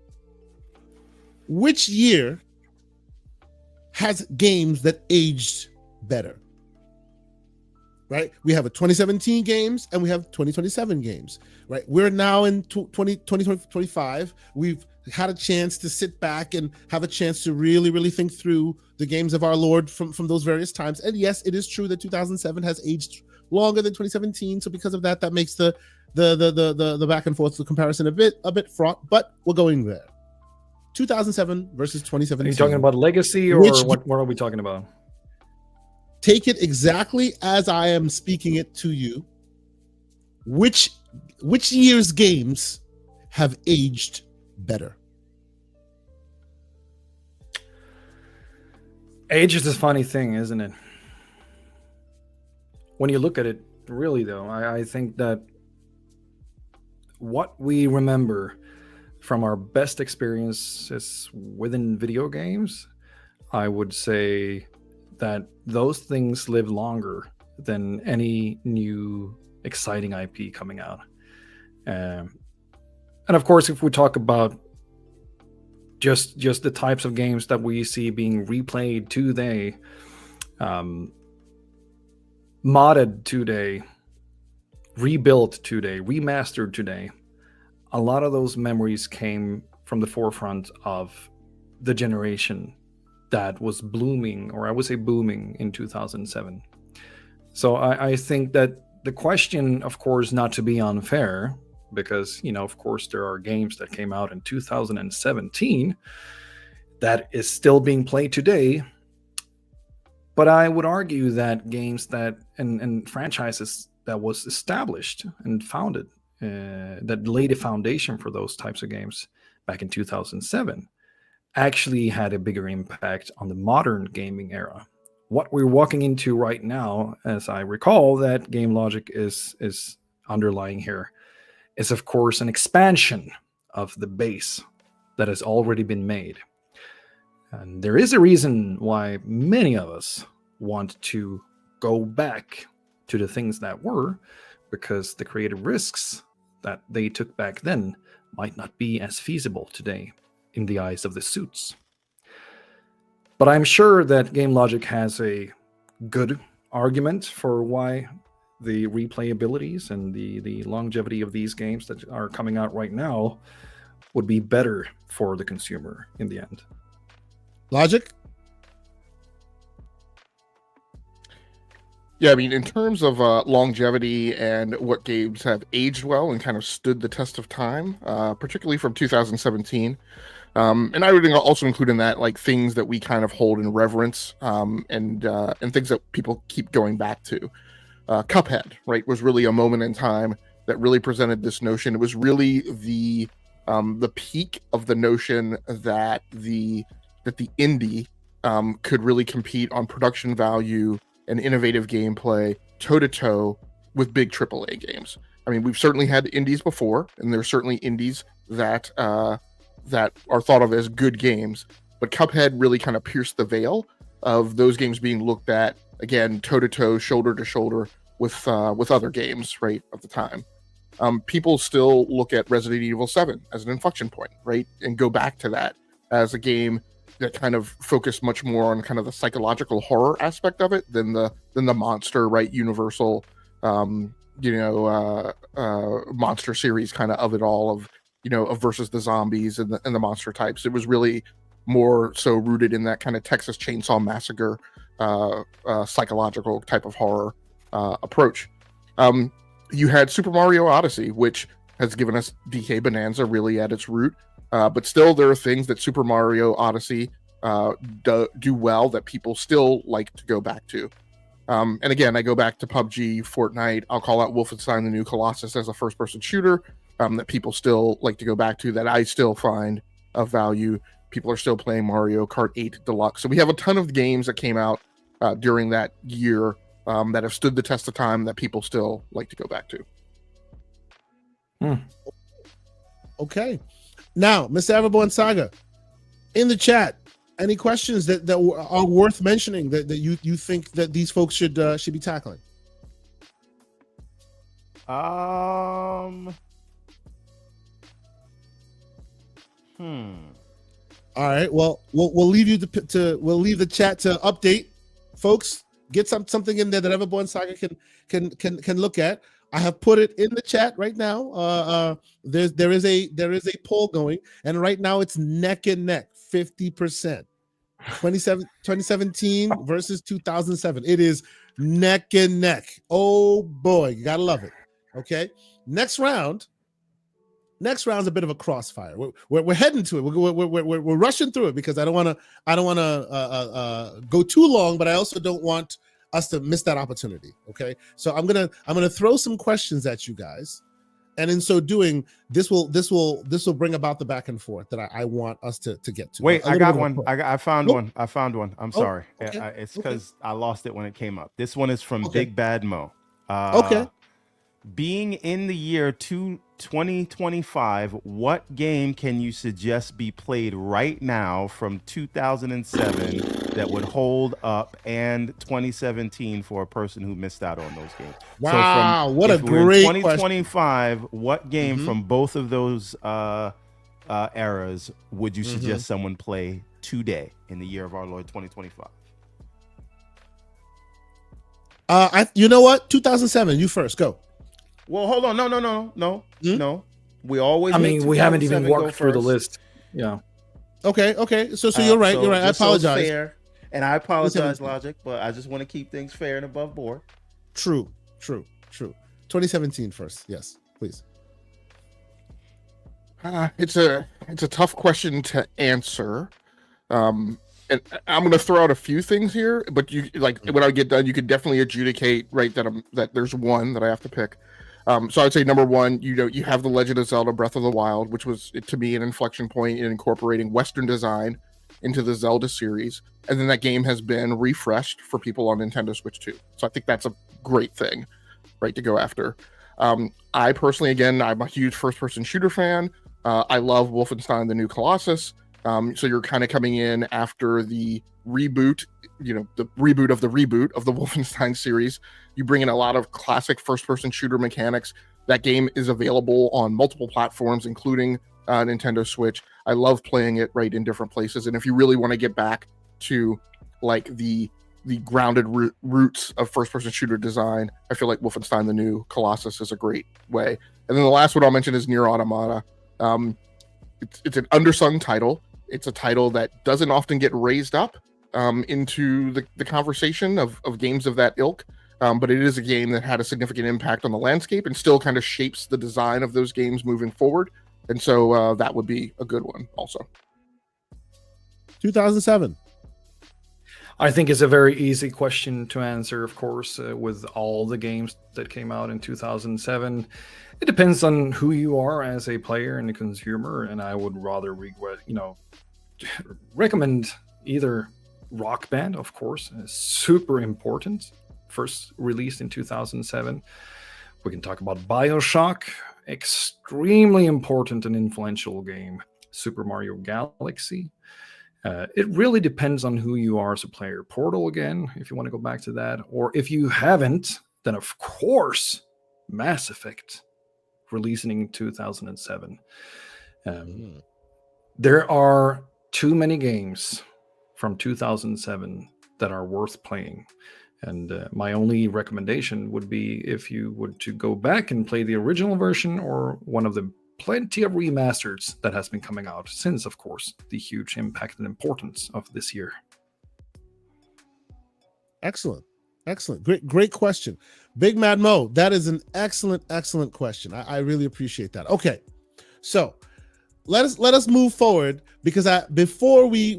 Which year has games that aged better? Right? We have a 2017 games and we have 2027 games, right? We're now in 2025. We've had a chance to sit back and have a chance to really, really think through the games of our Lord from those various times. And yes, it is true that 2007 has aged longer than 2017. So because of that, that makes the back and forth, the comparison a bit fraught, but we're going there. 2007 versus 2017. Are you talking about legacy, or what are we talking about? Take it exactly as I am speaking it to you. Which year's games have aged better? Age is a funny thing, isn't it? When you look at it, really though, I think that what we remember from our best experiences within video games, I would say that those things live longer than any new exciting IP coming out. And of course, if we talk about just the types of games that we see being replayed today, modded today, rebuilt today, remastered today, a lot of those memories came from the forefront of the generation that was blooming, or I would say booming, in 2007. So I think that the question, of course, not to be unfair, because, of course, there are games that came out in 2017 that is still being played today. But I would argue that games that and franchises that was established and founded, that laid a foundation for those types of games back in 2007, actually had a bigger impact on the modern gaming era. What we're walking into right now, as I recall that Game Logic is underlying here, is of course an expansion of the base that has already been made. And there is a reason why many of us want to go back to the things that were, because the creative risks that they took back then might not be as feasible today in the eyes of the suits. But I'm sure that Game Logic has a good argument for why the replayabilities and the longevity of these games that are coming out right now would be better for the consumer in the end. Logic? Yeah, I mean, in terms of longevity and what games have aged well and kind of stood the test of time, particularly from 2017, and I would also include in that like things that we kind of hold in reverence, and things that people keep going back to. Cuphead, right, was really a moment in time that really presented this notion. It was really the peak of the notion that the indie could really compete on production value and innovative gameplay toe-to-toe with big AAA games. I mean, we've certainly had indies before, and there's certainly indies that are thought of as good games, but Cuphead really kind of pierced the veil of those games being looked at, again, toe-to-toe, shoulder-to-shoulder with other games, right, at the time. People still look at Resident Evil 7 as an inflection point, right, and go back to that as a game that kind of focused much more on kind of the psychological horror aspect of it than the monster, right, universal, monster series kind of it all of versus the zombies and the monster types. It was really more so rooted in that kind of Texas Chainsaw Massacre psychological type of horror approach. You had Super Mario Odyssey, which has given us DK Bonanza really at its root. But still, there are things that Super Mario Odyssey do well that people still like to go back to. And again, I go back to PUBG, Fortnite. I'll call out Wolfenstein: The New Colossus as a first-person shooter that people still like to go back to, that I still find of value. People are still playing Mario Kart 8 Deluxe. So we have a ton of games that came out during that year that have stood the test of time that people still like to go back to. Okay. Now, Mr. Everborn Saga, in the chat, any questions that are worth mentioning that you think that these folks should be tackling? All right. Well, we'll leave you we'll leave the chat to update, folks. Get something in there that Everborn Saga can look at. I have put it in the chat right now. There is a poll going, and right now it's neck and neck, 50%. 2017 versus 2007. It is neck and neck. Oh boy, you gotta love it. Okay, next round's a bit of a crossfire. We're heading to it. We're rushing through it because I don't want to go too long, but I also don't want us to miss that opportunity. Okay, so I'm gonna throw some questions at you guys, and in so doing, this will bring about the back and forth that I want us to get to. Wait, I got one. I found one. I'm sorry. Okay. It's because I lost it when it came up. This one is from Okay. Big Bad Mo. Okay. Being in the year 2025, what game can you suggest be played right now from 2007 that would hold up, and 2017 for a person who missed out on those games? Wow, what a great question. 2025, what game from both of those eras would you suggest someone play today in the year of our Lord 2025? You know what? 2007. You first. Go. Well, hold on. No. We always. I mean, we haven't even 2007 walked through the list. Yeah. Okay. So you're right. You're right. I apologize. Fair, and I apologize, Logic, but I just want to keep things fair and above board. True. 2017 first. Yes, please. It's a tough question to answer. And I'm going to throw out a few things here, but you when I get done, you can definitely adjudicate, right, that there's one that I have to pick. So I'd say number one, you have The Legend of Zelda: Breath of the Wild, which was, to me, an inflection point in incorporating Western design into the Zelda series. And then that game has been refreshed for people on Nintendo Switch 2. So I think that's a great thing, right, to go after. I personally, again, I'm a huge first-person shooter fan. I love Wolfenstein: The New Colossus. So you're kind of coming in after the reboot, the reboot of the Wolfenstein series. You bring in a lot of classic first-person shooter mechanics. That game is available on multiple platforms, including Nintendo Switch. I love playing it right in different places. And if you really want to get back to like the grounded roots of first-person shooter design, I feel like Wolfenstein: The New Colossus is a great way. And then the last one I'll mention is Nier Automata. It's an undersung title. It's a title that doesn't often get raised up into the conversation of games of that ilk. But it is a game that had a significant impact on the landscape and still kind of shapes the design of those games moving forward. And so that would be a good one also. 2007. I think it's a very easy question to answer, of course, with all the games that came out in 2007. It depends on who you are as a player and a consumer, and I would rather recommend either Rock Band, of course, super important, first released in 2007. We can talk about BioShock, extremely important and influential game. Super Mario Galaxy. It really depends on who you are as a player. Portal again, if you want to go back to that. Or if you haven't, then of course, Mass Effect, releasing in 2007. There are too many games from 2007 that are worth playing. And my only recommendation would be if you would to go back and play the original version or one of the plenty of remasters that has been coming out since, of course, the huge impact and importance of this year. Excellent. Great question. Big Mad Mo, that is an excellent question. I really appreciate that. Okay, so let us move forward because before we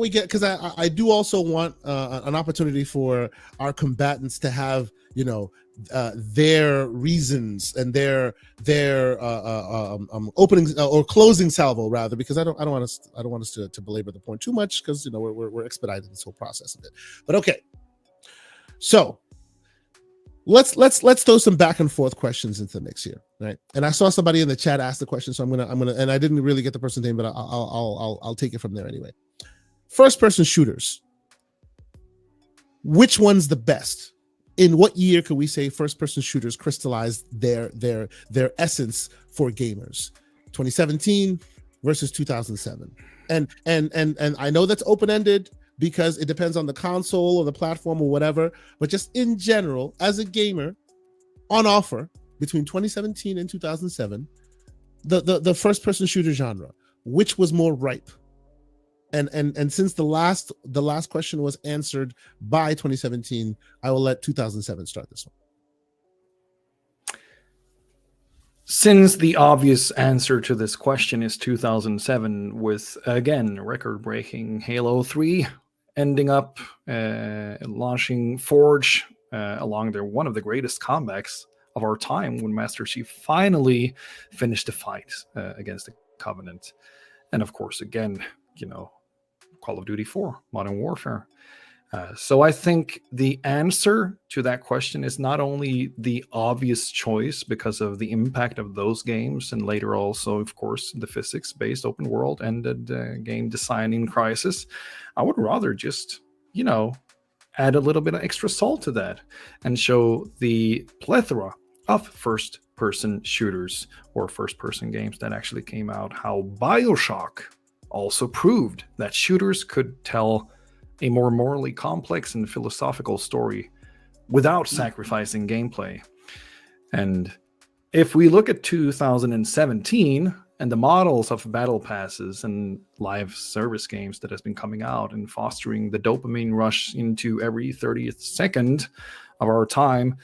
get, because I do also want an opportunity for our combatants to have their reasons and their openings or closing salvo rather, because I don't want us to belabor the point too much because we're expediting this whole process a bit. But okay, so let's throw some back and forth questions into the mix here, right? And I saw somebody in the chat ask the question, so I'm gonna, and I didn't really get the person's name, but I'll take it from there anyway. First person shooters, which one's the best? In what year could we say first person shooters crystallized their essence for gamers? 2017 versus 2007. And I know that's open-ended because it depends on the console or the platform or whatever, but just in general, as a gamer, on offer between 2017 and 2007, the first person shooter genre, which was more ripe? And since the last question was answered by 2017, I will let 2007 start this one. Since the obvious answer to this question is 2007, with again record-breaking Halo 3 ending up launching Forge along one of the greatest comebacks of our time when Master Chief finally finished the fight against the Covenant, and of course again, Call of Duty 4, Modern Warfare. So I think the answer to that question is not only the obvious choice because of the impact of those games, and later also, of course, the physics-based open world ended game design in Crysis. I would rather just, add a little bit of extra salt to that and show the plethora of first-person shooters or first-person games that actually came out, how BioShock also proved that shooters could tell a more morally complex and philosophical story without sacrificing gameplay. And if we look at 2017 and the models of battle passes and live service games that has been coming out and fostering the dopamine rush into every 30th second of our time,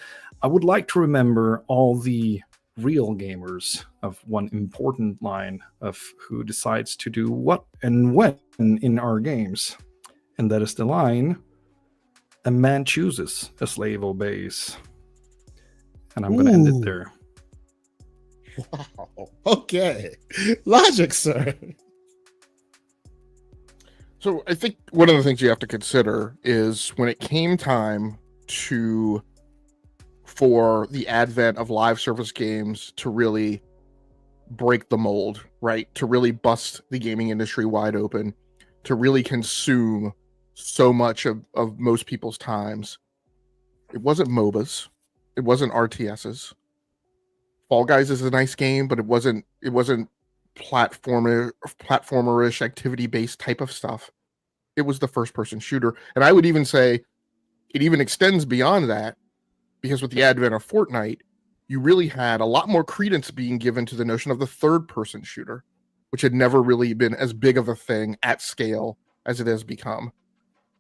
I would like to remember all the real gamers of one important line of who decides to do what and when in our games. And that is the line, a man chooses, a slave obeys. And I'm going to end it there. Wow. Okay. Logic, sir. So I think one of the things you have to consider is when it came time for the advent of live service games to really break the mold, right? To really bust the gaming industry wide open, to really consume so much of most people's times. It wasn't MOBAs. It wasn't RTSs. Fall Guys is a nice game, but it wasn't platformerish, activity-based type of stuff. It was the first-person shooter. And I would even say it even extends beyond that, because with the advent of Fortnite, you really had a lot more credence being given to the notion of the third-person shooter, which had never really been as big of a thing at scale as it has become.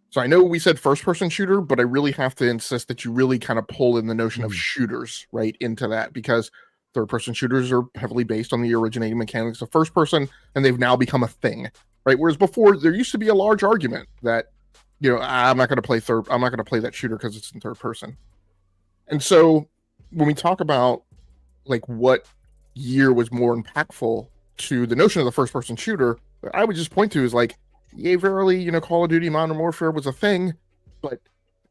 So I know we said first-person shooter, but I really have to insist that you really kind of pull in the notion of shooters right into that, because third-person shooters are heavily based on the originating mechanics of first-person, and they've now become a thing, right? Whereas before, there used to be a large argument that, I'm not going to play that shooter because it's in third person. And so when we talk about like what year was more impactful to the notion of the first-person shooter, I would just point to is like, yay, verily, Call of Duty Modern Warfare was a thing, but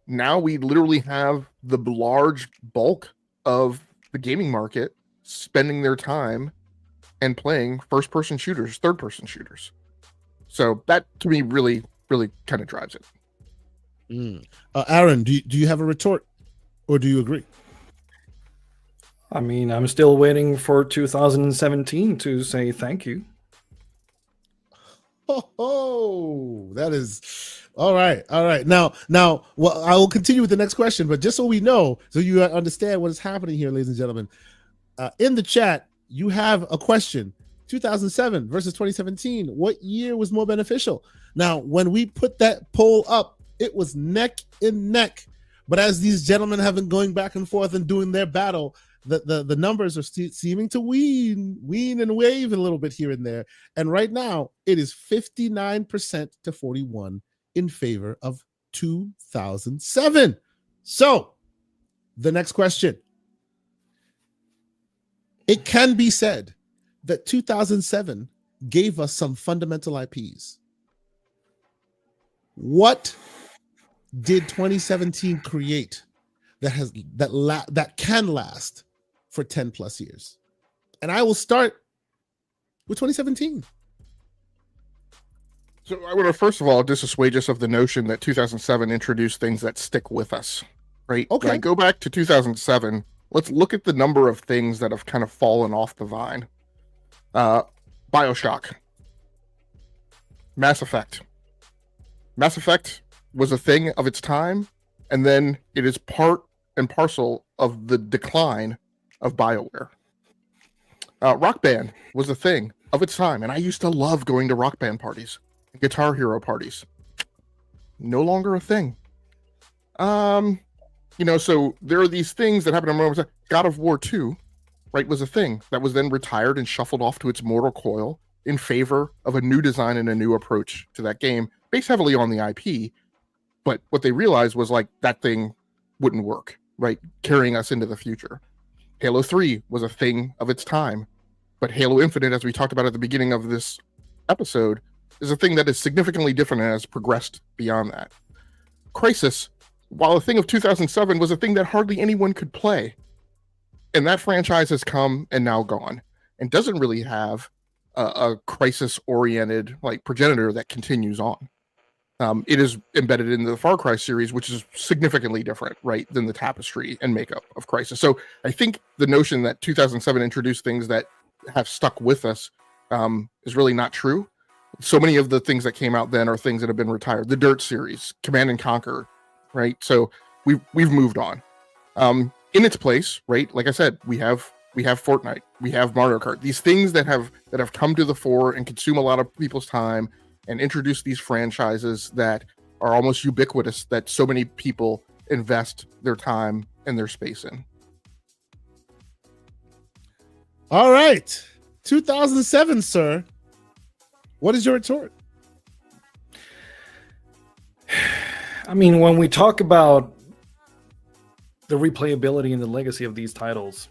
now we literally have the large bulk of the gaming market spending their time and playing first-person shooters, third-person shooters. So that, to me, really, really kind of drives it. Aaron, do you have a retort, or do you agree? I mean, I'm still waiting for 2017 to say thank you. Oh, that is all right. Now, well, I will continue with the next question, but just so we know, so you understand what is happening here, ladies and gentlemen, in the chat, you have a question: 2007 versus 2017. What year was more beneficial? Now, when we put that poll up, it was neck and neck. But as these gentlemen have been going back and forth and doing their battle, the numbers are seeming to wean and wave a little bit here and there. And right now, it is 59% to 41 in favor of 2007. So, the next question. It can be said that 2007 gave us some fundamental IPs. What did 2017 create that can last for 10 plus years? And I will start with 2017. So I want to first of all dissuade us of the notion that 2007 introduced things that stick with us, right? Okay. When I go back to 2007, let's look at the number of things that have kind of fallen off the vine. BioShock, Mass Effect. Mass Effect was a thing of its time, and then it is part and parcel of the decline of BioWare. Rock Band was a thing of its time, and I used to love going to Rock Band parties, Guitar Hero parties. No longer a thing. So there are these things that happen in moments. God of War 2, right, was a thing that was then retired and shuffled off to its mortal coil in favor of a new design and a new approach to that game, based heavily on the IP. But what they realized was like that thing wouldn't work, right? Carrying us into the future. Halo 3 was a thing of its time, but Halo Infinite, as we talked about at the beginning of this episode, is a thing that is significantly different and has progressed beyond that. Crysis, while a thing of 2007, was a thing that hardly anyone could play. And that franchise has come and now gone and doesn't really have a crisis-oriented like progenitor that continues on. It is embedded in the Far Cry series, which is significantly different, right, than the tapestry and makeup of Crysis. So I think the notion that 2007 introduced things that have stuck with us is really not true. So many of the things that came out then are things that have been retired. The Dirt series, Command and Conquer, right? So we've moved on. In its place, right? Like I said, we have Fortnite, we have Mario Kart. These things that have come to the fore and consume a lot of people's time and introduce these franchises that are almost ubiquitous, that so many people invest their time and their space in. All right. 2007, sir. What is your retort? I mean, when we talk about the replayability and the legacy of these titles,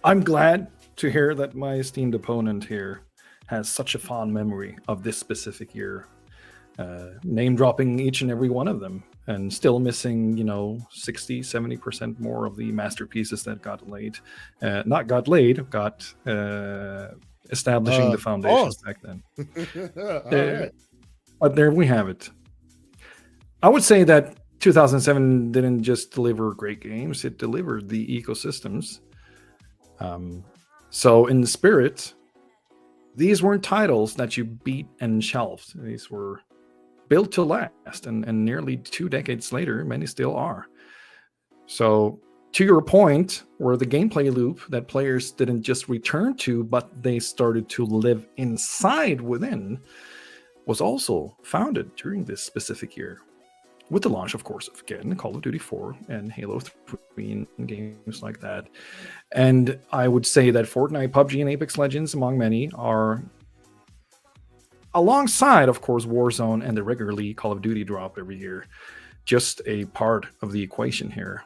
I'm glad to hear that my esteemed opponent here has such a fond memory of this specific year, name dropping each and every one of them. and still missing, 60-70% more of the masterpieces that got establishing the foundations back then. Right. But there we have it. I would say that 2007 didn't just deliver great games, it delivered the ecosystems. So in the spirit, these weren't titles that you beat and shelved. These were built to last, and nearly 2 decades later, many still are. So to your point, where the gameplay loop that players didn't just return to, but they started to live inside within, was also founded during this specific year. With the launch, of course, of again, Call of Duty 4 and Halo 3 and games like that. And I would say that Fortnite, PUBG, and Apex Legends, among many, are alongside, of course, Warzone and the regularly Call of Duty drop every year, just a part of the equation here.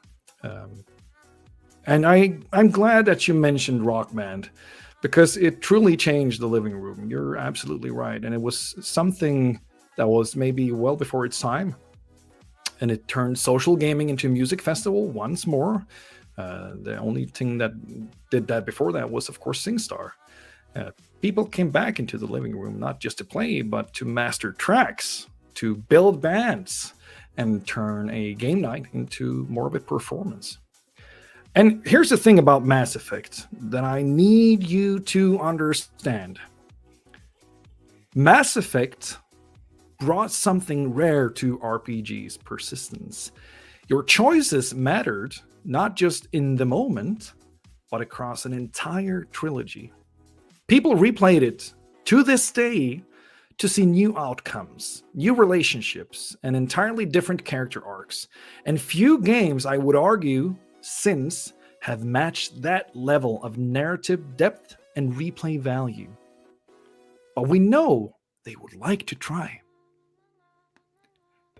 And I'm glad that you mentioned Rock Band, because it truly changed the living room. You're absolutely right. And it was something that was maybe well before its time. And it turned social gaming into a music festival once more. The only thing that did that before that was, of course, SingStar. People came back into the living room, not just to play, but to master tracks, to build bands, and turn a game night into more of a performance. And here's the thing about Mass Effect that I need you to understand. Mass Effect brought something rare to RPGs: persistence. Your choices mattered, not just in the moment, but across an entire trilogy. People replayed it to this day to see new outcomes, new relationships, and entirely different character arcs. And few games, I would argue, since have matched that level of narrative depth and replay value. But we know they would like to try.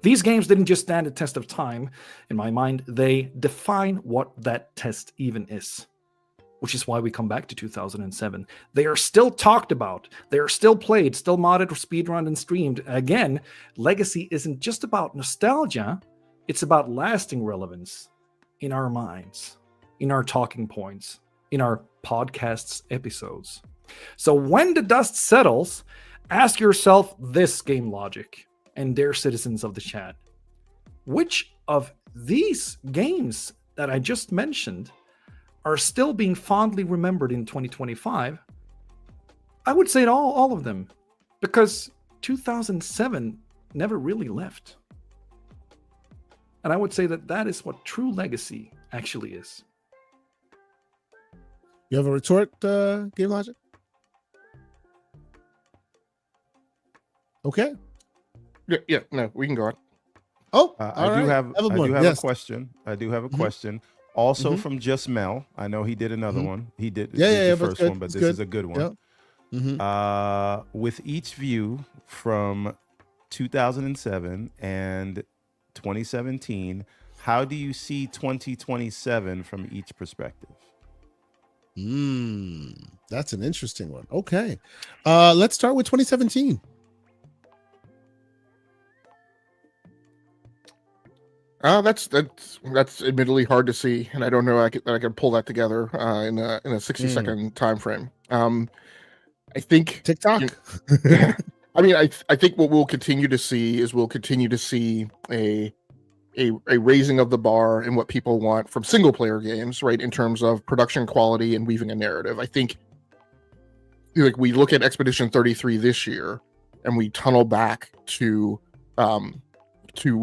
These games didn't just stand the test of time. In my mind, they define what that test even is, which is why we come back to 2007. They are still talked about. They are still played, still modded or speedrun and streamed. Again, legacy isn't just about nostalgia. It's about lasting relevance in our minds, in our talking points, in our podcasts episodes. So when the dust settles, ask yourself this, Game Logic and dear citizens of the chat: which of these games that I just mentioned are still being fondly remembered in 2025? I would say all of them, because 2007 never really left. And I would say that is what true legacy actually is. You have a retort, Game Logic? Okay. Yeah, no, we can go on. Oh, I do have a question. I do have a question. Also from Just Mel. I know he did another one. He did the first one, but this is a good one. Yeah. With each view from 2007 and 2017, how do you see 2027 from each perspective? That's an interesting one. Okay. Let's start with 2017. That's admittedly hard to see, and I don't know I can pull that together in a 60-second time frame. I think TikTok. I mean, I think what we'll continue to see is a raising of the bar in what people want from single player games, right? In terms of production quality and weaving a narrative. I think, like, we look at Expedition 33 this year, and we tunnel back to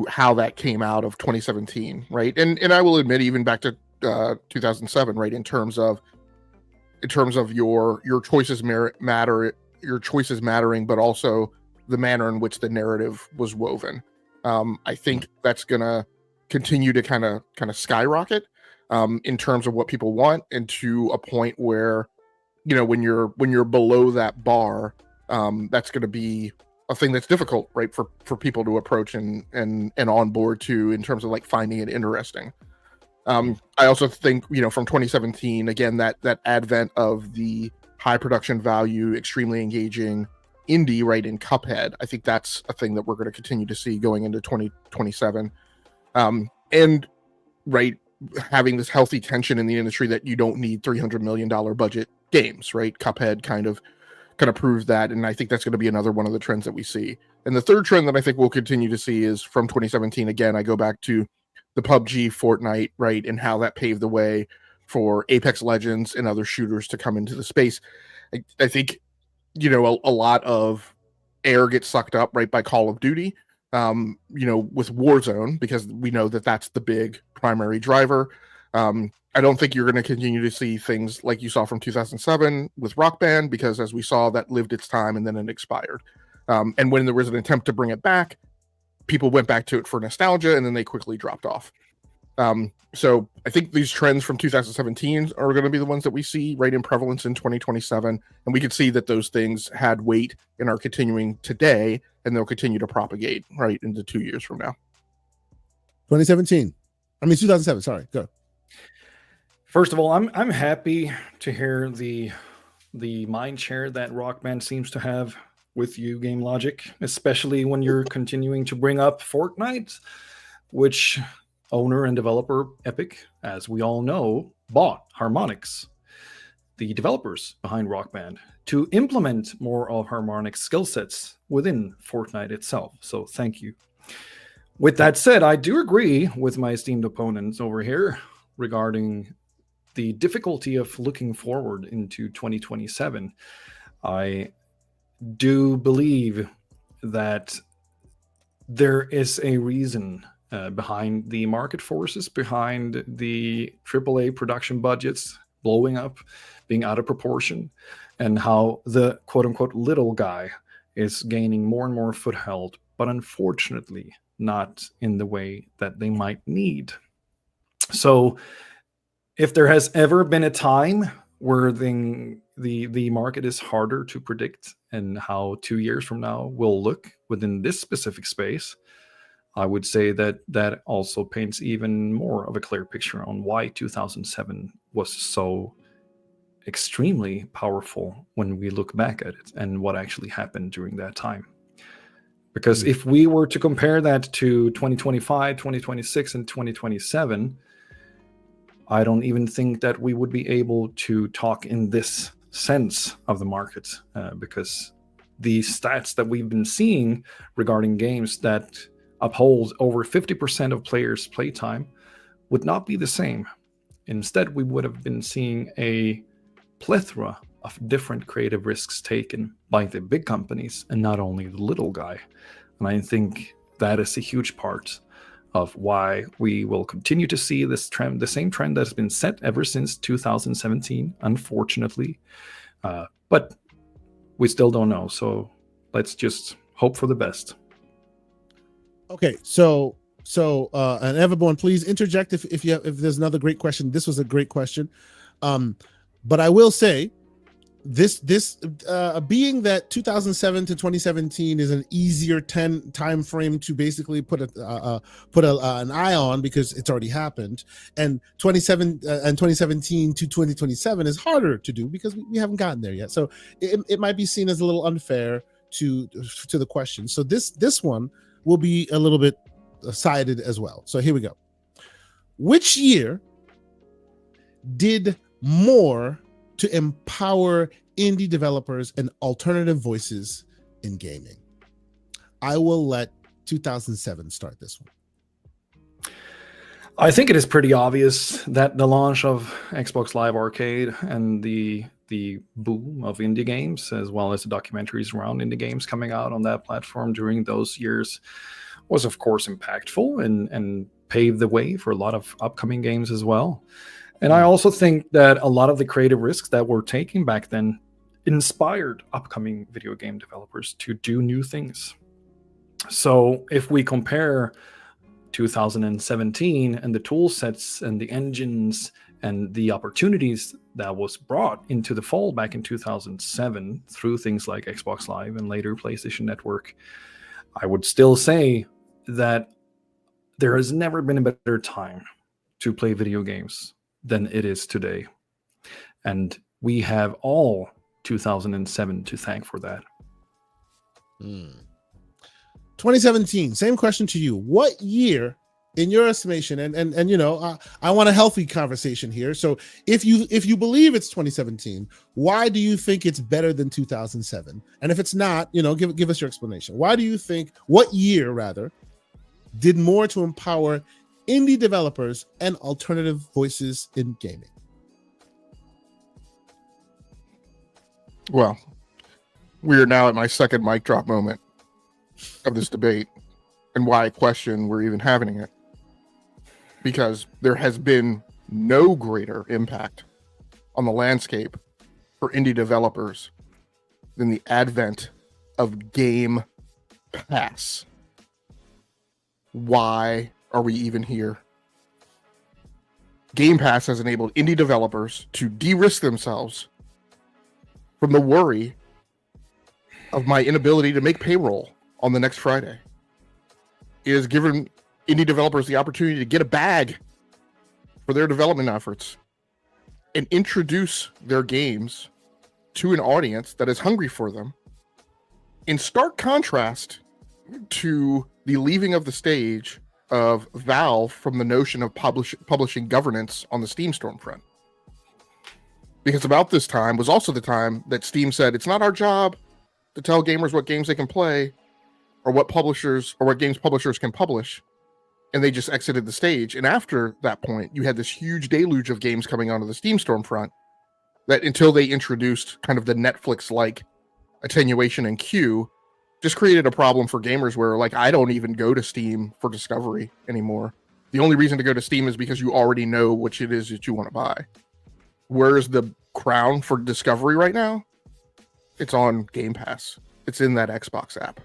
how that came out of 2017, right? And I will admit, even back to 2007, right? In terms of your choices matter, your choices mattering, but also the manner in which the narrative was woven. I think that's gonna continue to kind of skyrocket in terms of what people want, and to a point where, when you're below that bar, that's going to be a thing that's difficult, right, for people to approach and on board to, in terms of like finding it interesting. I also think, from 2017, again, that advent of the high production value, extremely engaging indie, right, in Cuphead, I think that's a thing that we're going to continue to see going into 2027. And right, having this healthy tension in the industry that you don't need $300 million budget games, right? Cuphead kind of proves that, and I think that's going to be another one of the trends that we see. And the third trend that I think we'll continue to see is from 2017. Again, I go back to the PUBG, Fortnite, right, and how that paved the way for Apex Legends and other shooters to come into the space. I think, a lot of air gets sucked up, right, by Call of Duty, with Warzone, because we know that that's the big primary driver. I don't think you're going to continue to see things like you saw from 2007 with Rock Band, because as we saw, that lived its time and then it expired. And when there was an attempt to bring it back, people went back to it for nostalgia and then they quickly dropped off. So I think these trends from 2017 are going to be the ones that we see right in prevalence in 2027. And we could see that those things had weight and are continuing today, and they'll continue to propagate right into 2 years from now. 2007, sorry, go. First of all, I'm happy to hear the mind share that Rock Band seems to have with you, Game Logic, especially when you're continuing to bring up Fortnite, which owner and developer Epic, as we all know, bought Harmonix, the developers behind Rock Band, to implement more of Harmonix skill sets within Fortnite itself. So thank you. With that said, I do agree with my esteemed opponents over here regarding the difficulty of looking forward into 2027. I do believe that there is a reason behind the market forces, behind the AAA production budgets blowing up, being out of proportion, and how the quote-unquote little guy is gaining more and more foothold, but unfortunately not in the way that they might need. So if there has ever been a time where the market is harder to predict and how 2 years from now will look within this specific space, I would say that also paints even more of a clear picture on why 2007 was so extremely powerful when we look back at it and what actually happened during that time. Because if we were to compare that to 2025, 2026, and 2027, I don't even think that we would be able to talk in this sense of the market, because the stats that we've been seeing regarding games that uphold over 50% of players' playtime would not be the same. Instead, we would have been seeing a plethora of different creative risks taken by the big companies and not only the little guy. And I think that is a huge part of why we will continue to see this trend, the same trend that has been set ever since 2017, unfortunately. But we still don't know. So let's just hope for the best. Okay, so and Everborn, please interject if there's another great question. This was a great question, but I will say this being that 2007 to 2017 is an easier time frame to basically put an eye on because it's already happened, and 2017 to 2027 is harder to do because we haven't gotten there yet. So it might be seen as a little unfair to the question. So this one will be a little bit sided as well. So here we go. Which year did more to empower indie developers and alternative voices in gaming? I will let 2007 start this one. I think it is pretty obvious that the launch of Xbox Live Arcade and the boom of indie games, as well as the documentaries around indie games coming out on that platform during those years, was of course impactful and paved the way for a lot of upcoming games as well. And I also think that a lot of the creative risks that were taken back then inspired upcoming video game developers to do new things. So if we compare 2017 and the tool sets and the engines and the opportunities that was brought into the fold back in 2007 through things like Xbox Live and later PlayStation Network, I would still say that there has never been a better time to play video games than it is today. And we have all 2007 to thank for that. 2017, same question to you. What year in your estimation, and you know, I want a healthy conversation here. So if you believe it's 2017, why do you think it's better than 2007? And if it's not, you know, give us your explanation. Why do you think, what year rather, did more to empower indie developers and alternative voices in gaming? Well, we are now at my second mic drop moment of this debate, and why I question we're even having it. Because there has been no greater impact on the landscape for indie developers than the advent of Game Pass. Why are we even here? Game Pass has enabled indie developers to de-risk themselves from the worry of my inability to make payroll on the next Friday. It has given indie developers the opportunity to get a bag for their development efforts and introduce their games to an audience that is hungry for them, in stark contrast to the leaving of the stage of Valve from the notion of publishing governance on the Steam storefront. Because about this time was also the time that Steam said, it's not our job to tell gamers what games they can play or what games publishers can publish. And they just exited the stage. And after that point, you had this huge deluge of games coming onto the Steam storefront that, until they introduced kind of the Netflix-like attenuation and queue, just created a problem for gamers where, like, I don't even go to Steam for discovery anymore. The only reason to go to Steam is because you already know which it is that you want to buy. Where's the crown for discovery right now? It's on Game Pass. It's in that Xbox app.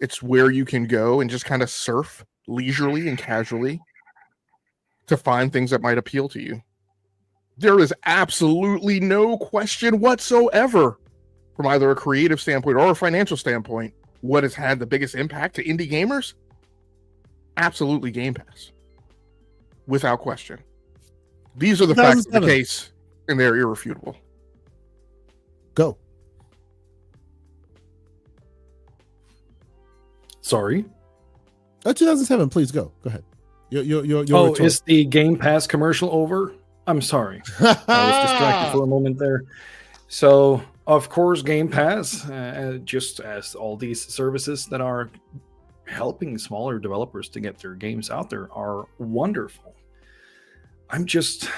It's where you can go and just kind of surf leisurely and casually to find things that might appeal to you. There is absolutely no question whatsoever, from either a creative standpoint or a financial standpoint, what has had the biggest impact to indie gamers? Absolutely Game Pass. Without question. These are the facts of the case, and they're irrefutable. Go. Sorry. 2007, please go. Go ahead. Your is the Game Pass commercial over? I'm sorry. I was distracted for a moment there. So, of course, Game Pass, just as all these services that are helping smaller developers to get their games out there, are wonderful. I'm just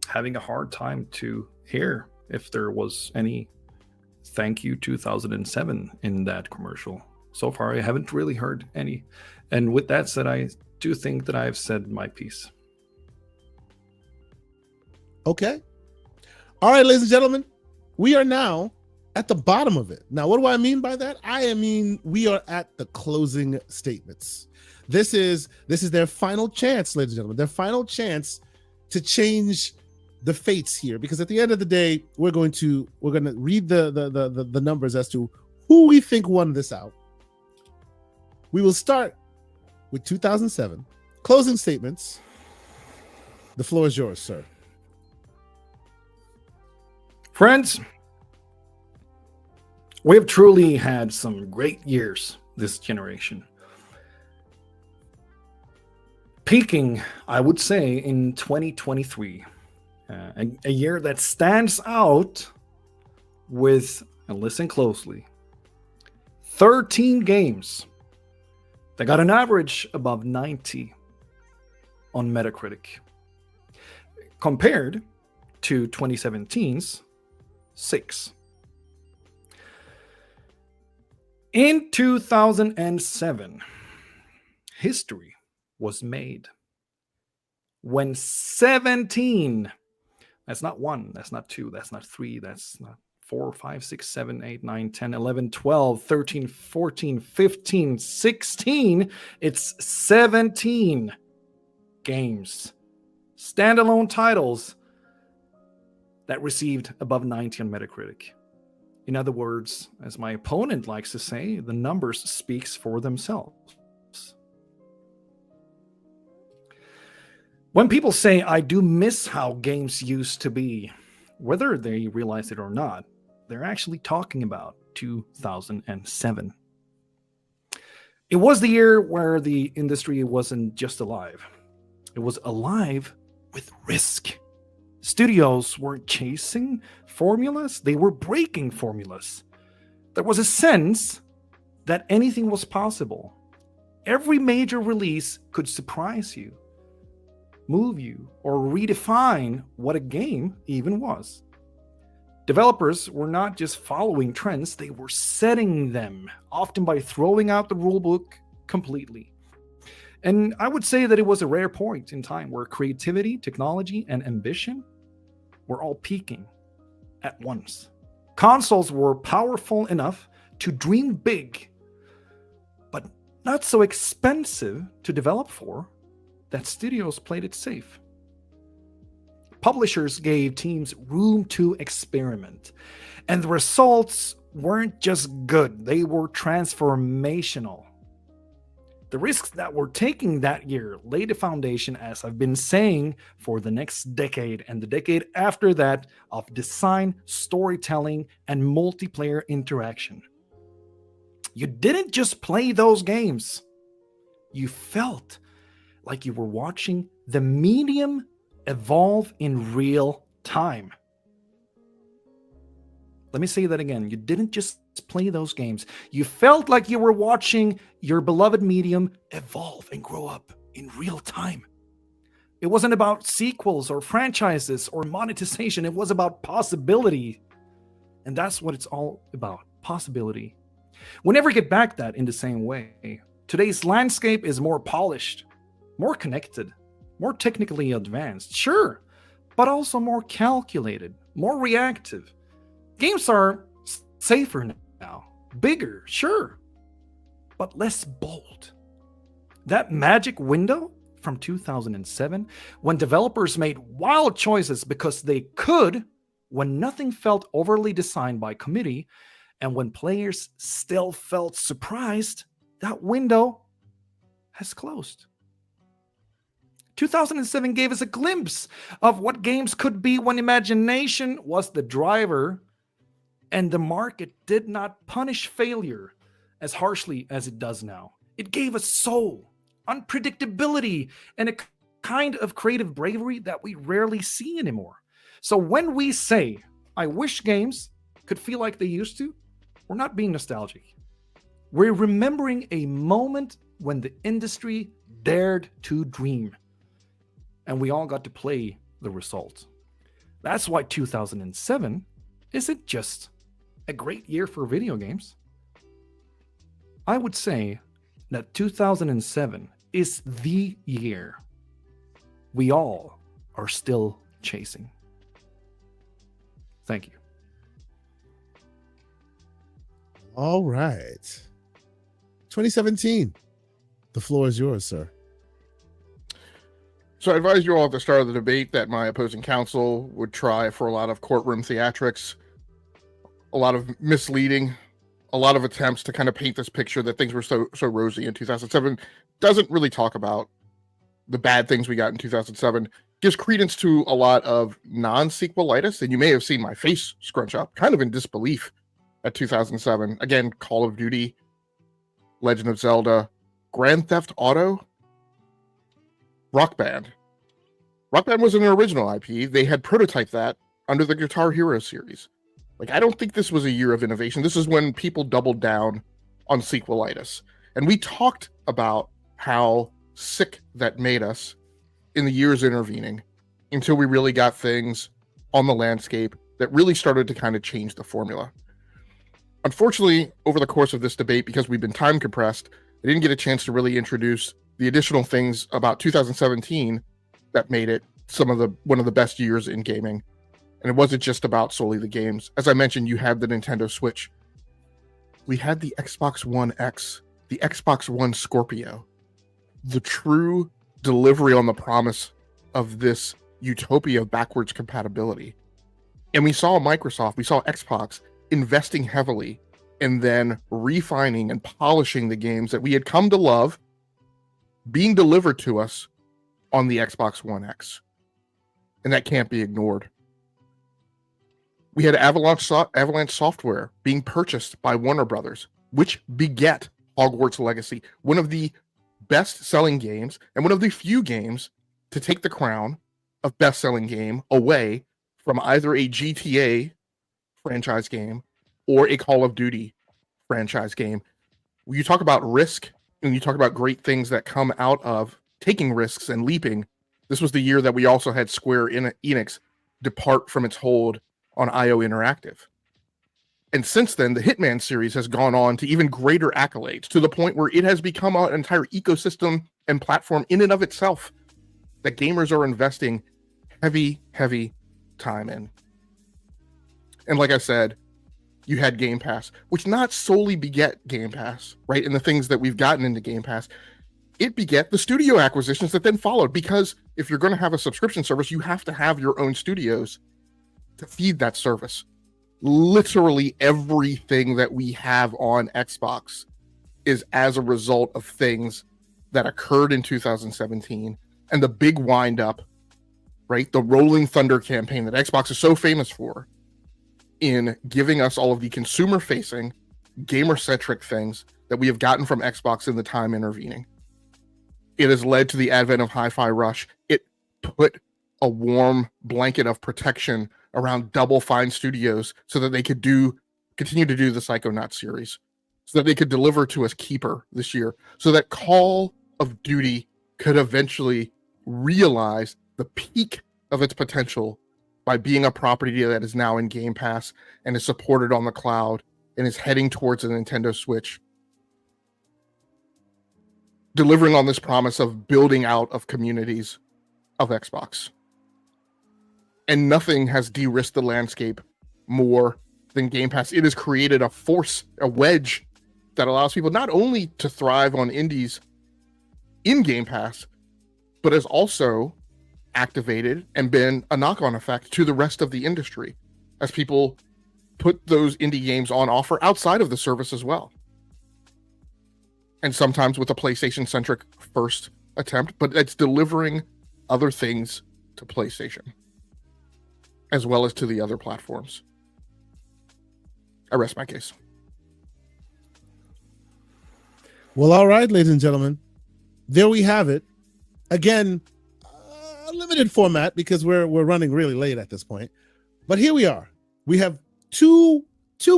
having a hard time to hear if there was any thank you 2007 in that commercial. So far, I haven't really heard any. And with that said, I do think that I've said my piece. Okay. All right, ladies and gentlemen, we are now at the bottom of it. Now, what do I mean by that? I mean, we are at the closing statements. This is their final chance, ladies and gentlemen, their final chance to change the fates here. Because at the end of the day, we're going to read the numbers as to who we think won this out. We will start with 2007. Closing statements. The floor is yours, sir. Friends, we have truly had some great years this generation. Peaking, I would say, in 2023. A year that stands out with, and listen closely, 13 games that got an average above 90 on Metacritic, compared to 2017's 6. In 2007, history was made when 17, that's not 1, that's not 2, that's not 3, that's not 4, 5, 6, 7, 8, 9, 10, 11, 12, 13, 14, 15, 16. It's 17 games, standalone titles that received above 90 on Metacritic. In other words, as my opponent likes to say, the numbers speaks for themselves. When people say, I do miss how games used to be, whether they realize it or not, they're actually talking about 2007. It was the year where the industry wasn't just alive. It was alive with risk. Studios weren't chasing formulas, they were breaking formulas. There was a sense that anything was possible. Every major release could surprise you, move you, or redefine what a game even was. Developers were not just following trends, they were setting them, often by throwing out the rulebook completely. And I would say that it was a rare point in time where creativity, technology, and ambition were all peaking at once. Consoles were powerful enough to dream big, but not so expensive to develop for that studios played it safe. Publishers gave teams room to experiment, and the results weren't just good, they were transformational. The risks that were taking that year laid a foundation, as I've been saying, for the next decade and the decade after that of design, storytelling, and multiplayer interaction. You didn't just play those games. You felt like you were watching the medium evolve in real time. Let me say that again. You didn't just play those games. You felt like you were watching your beloved medium evolve and grow up in real time. It wasn't about sequels or franchises or monetization. It was about possibility. And that's what it's all about, possibility. We'll never get back that in the same way. Today's landscape is more polished, more connected, more technically advanced, sure, but also more calculated, more reactive. Games are safer now, bigger, sure, but less bold. That magic window from 2007, when developers made wild choices because they could, when nothing felt overly designed by committee, and when players still felt surprised, that window has closed. 2007 gave us a glimpse of what games could be when imagination was the driver and the market did not punish failure as harshly as it does now. It gave us soul, unpredictability, and a kind of creative bravery that we rarely see anymore. So when we say, I wish games could feel like they used to, we're not being nostalgic. We're remembering a moment when the industry dared to dream, and we all got to play the results. That's why 2007 isn't just a great year for video games. I would say that 2007 is the year we all are still chasing. Thank you. All right. 2017. The floor is yours, sir. So I advised you all at the start of the debate that my opposing counsel would try for a lot of courtroom theatrics, a lot of misleading, a lot of attempts to kind of paint this picture that things were so rosy in 2007. Doesn't really talk about the bad things we got in 2007. Gives credence to a lot of non-sequelitis, and you may have seen my face scrunch up, kind of in disbelief at 2007. Again, Call of Duty, Legend of Zelda, Grand Theft Auto, Rock Band. Rock Band was an original IP. They had prototyped that under the Guitar Hero series. Like, I don't think this was a year of innovation. This is when people doubled down on sequelitis. And we talked about how sick that made us in the years intervening until we really got things on the landscape that really started to kind of change the formula. Unfortunately, over the course of this debate, because we've been time compressed, I didn't get a chance to really introduce the additional things about 2017 that made it one of the best years in gaming. And it wasn't just about solely the games. As I mentioned, you had the Nintendo Switch. We had the Xbox One X, the Xbox One Scorpio, the true delivery on the promise of this utopia of backwards compatibility. And we saw Microsoft, we saw Xbox investing heavily and then refining and polishing the games that we had come to love being delivered to us on the Xbox One X. And that can't be ignored. We had Avalanche Software being purchased by Warner Brothers, which beget Hogwarts Legacy, one of the best-selling games and one of the few games to take the crown of best-selling game away from either a GTA franchise game or a Call of Duty franchise game. When you talk about risk and you talk about great things that come out of taking risks and leaping, this was the year that we also had Square Enix depart from its hold on IO Interactive. And since then, the Hitman series has gone on to even greater accolades, to the point where it has become an entire ecosystem and platform in and of itself that gamers are investing heavy time in. And like I said, you had Game Pass, which not solely beget Game Pass, right? And the things that we've gotten into Game Pass, it beget the studio acquisitions that then followed. Because if you're going to have a subscription service, you have to have your own studios to feed that service. Literally everything that we have on Xbox is as a result of things that occurred in 2017 and the big wind up, right? The Rolling Thunder campaign that Xbox is so famous for, in giving us all of the consumer-facing, gamer-centric things that we have gotten from Xbox in the time intervening. It has led to the advent of Hi-Fi Rush. It put a warm blanket of protection around Double Fine Studios so that they could continue to do the Psychonauts series, so that they could deliver to us Keeper this year, so that Call of Duty could eventually realize the peak of its potential by being a property that is now in Game Pass and is supported on the cloud and is heading towards a Nintendo Switch. Delivering on this promise of building out of communities of Xbox. And nothing has de-risked the landscape more than Game Pass. It has created a wedge that allows people not only to thrive on indies in Game Pass, but has also activated and been a knock-on effect to the rest of the industry as people put those indie games on offer outside of the service as well. And sometimes with a PlayStation-centric first attempt, but it's delivering other things to PlayStation as well as to the other platforms. I rest my case. Well, all right, ladies and gentlemen, there we have it. Again, a limited format because we're running really late at this point. But here we are. We have two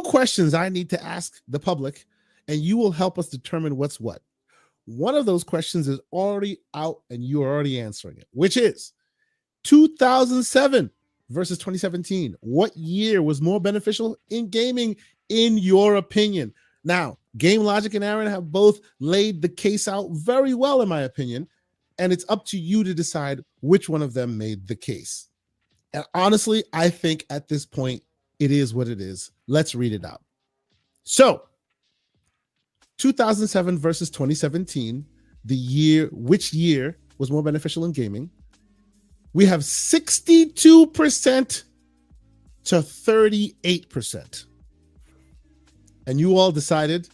questions I need to ask the public, and you will help us determine what's what. One of those questions is already out, and you are already answering it, which is 2007 versus 2017. What year was more beneficial in gaming, in your opinion? Now, Game Logic and Aaron have both laid the case out very well, in my opinion, and it's up to you to decide which one of them made the case. And honestly, I think at this point, it is what it is. Let's read it out. So, 2007 versus 2017, which year was more beneficial in gaming? We have 62% to 38%. And you all decided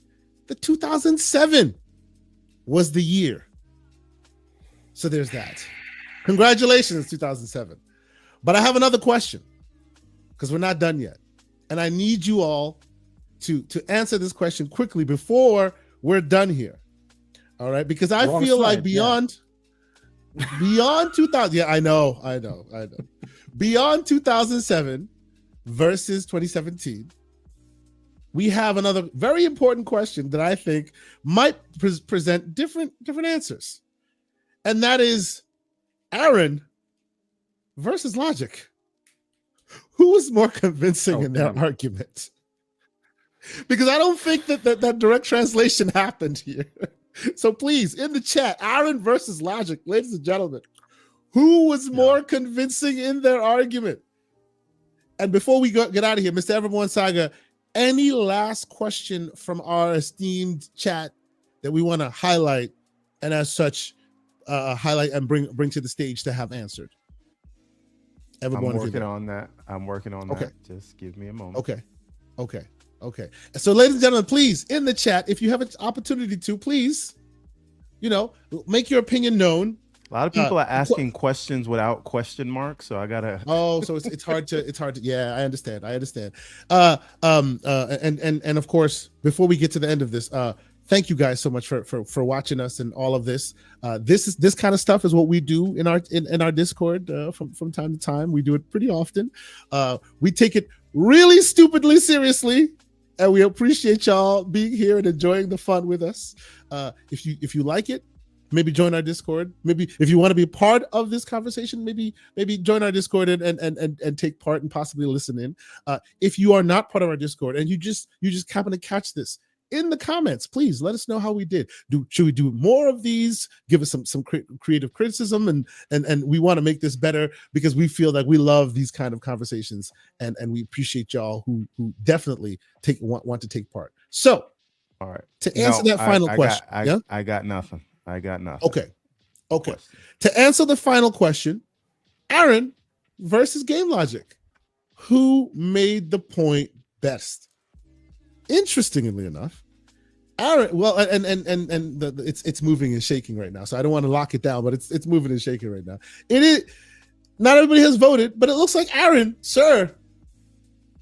that 2007 was the year. So there's that. Congratulations, 2007. But I have another question because we're not done yet. And I need you all to answer this question quickly before we're done here. All right? Because I feel like beyond 2000, yeah, I know. Beyond 2007 versus 2017, we have another very important question that I think might present different answers. And that is Aaron versus Logic. Who was more convincing in their argument? Because I don't think that direct translation happened here. So please, in the chat, Aaron versus Logic, ladies and gentlemen, who was more convincing in their argument? And before we get out of here, Mr. Everborn Saga, any last question from our esteemed chat that we want to highlight and as such highlight and bring to the stage to have answered? Everborn, I'm working on that. Okay. Just give me a moment. Okay. So, ladies and gentlemen, please, in the chat, if you have an opportunity to, please, make your opinion known. A lot of people are asking questions without question marks, so I gotta. Oh, so it's hard to. Yeah, I understand. And of course, before we get to the end of this, thank you guys so much for watching us and all of this. This kind of stuff is what we do in our Discord from time to time. We do it pretty often. We take it really stupidly seriously, and we appreciate y'all being here and enjoying the fun with us. If you like it, maybe join our Discord. Maybe if you want to be part of this conversation, maybe join our Discord and take part and possibly listen in. If you are not part of our Discord and you just happen to catch this, in the comments, please let us know how we did. Should we do more of these? Give us some creative criticism, and we want to make this better because we feel like we love these kind of conversations, and we appreciate y'all who definitely want to take part. So, all right, to answer that final question, I got nothing. Okay. To answer the final question, Aaron versus Game Logic, who made the point best? Interestingly enough, Aaron. Well, and it's moving and shaking right now, so I don't want to lock it down, but it's moving and shaking right now. It is not everybody has voted, but it looks like Aaron, sir,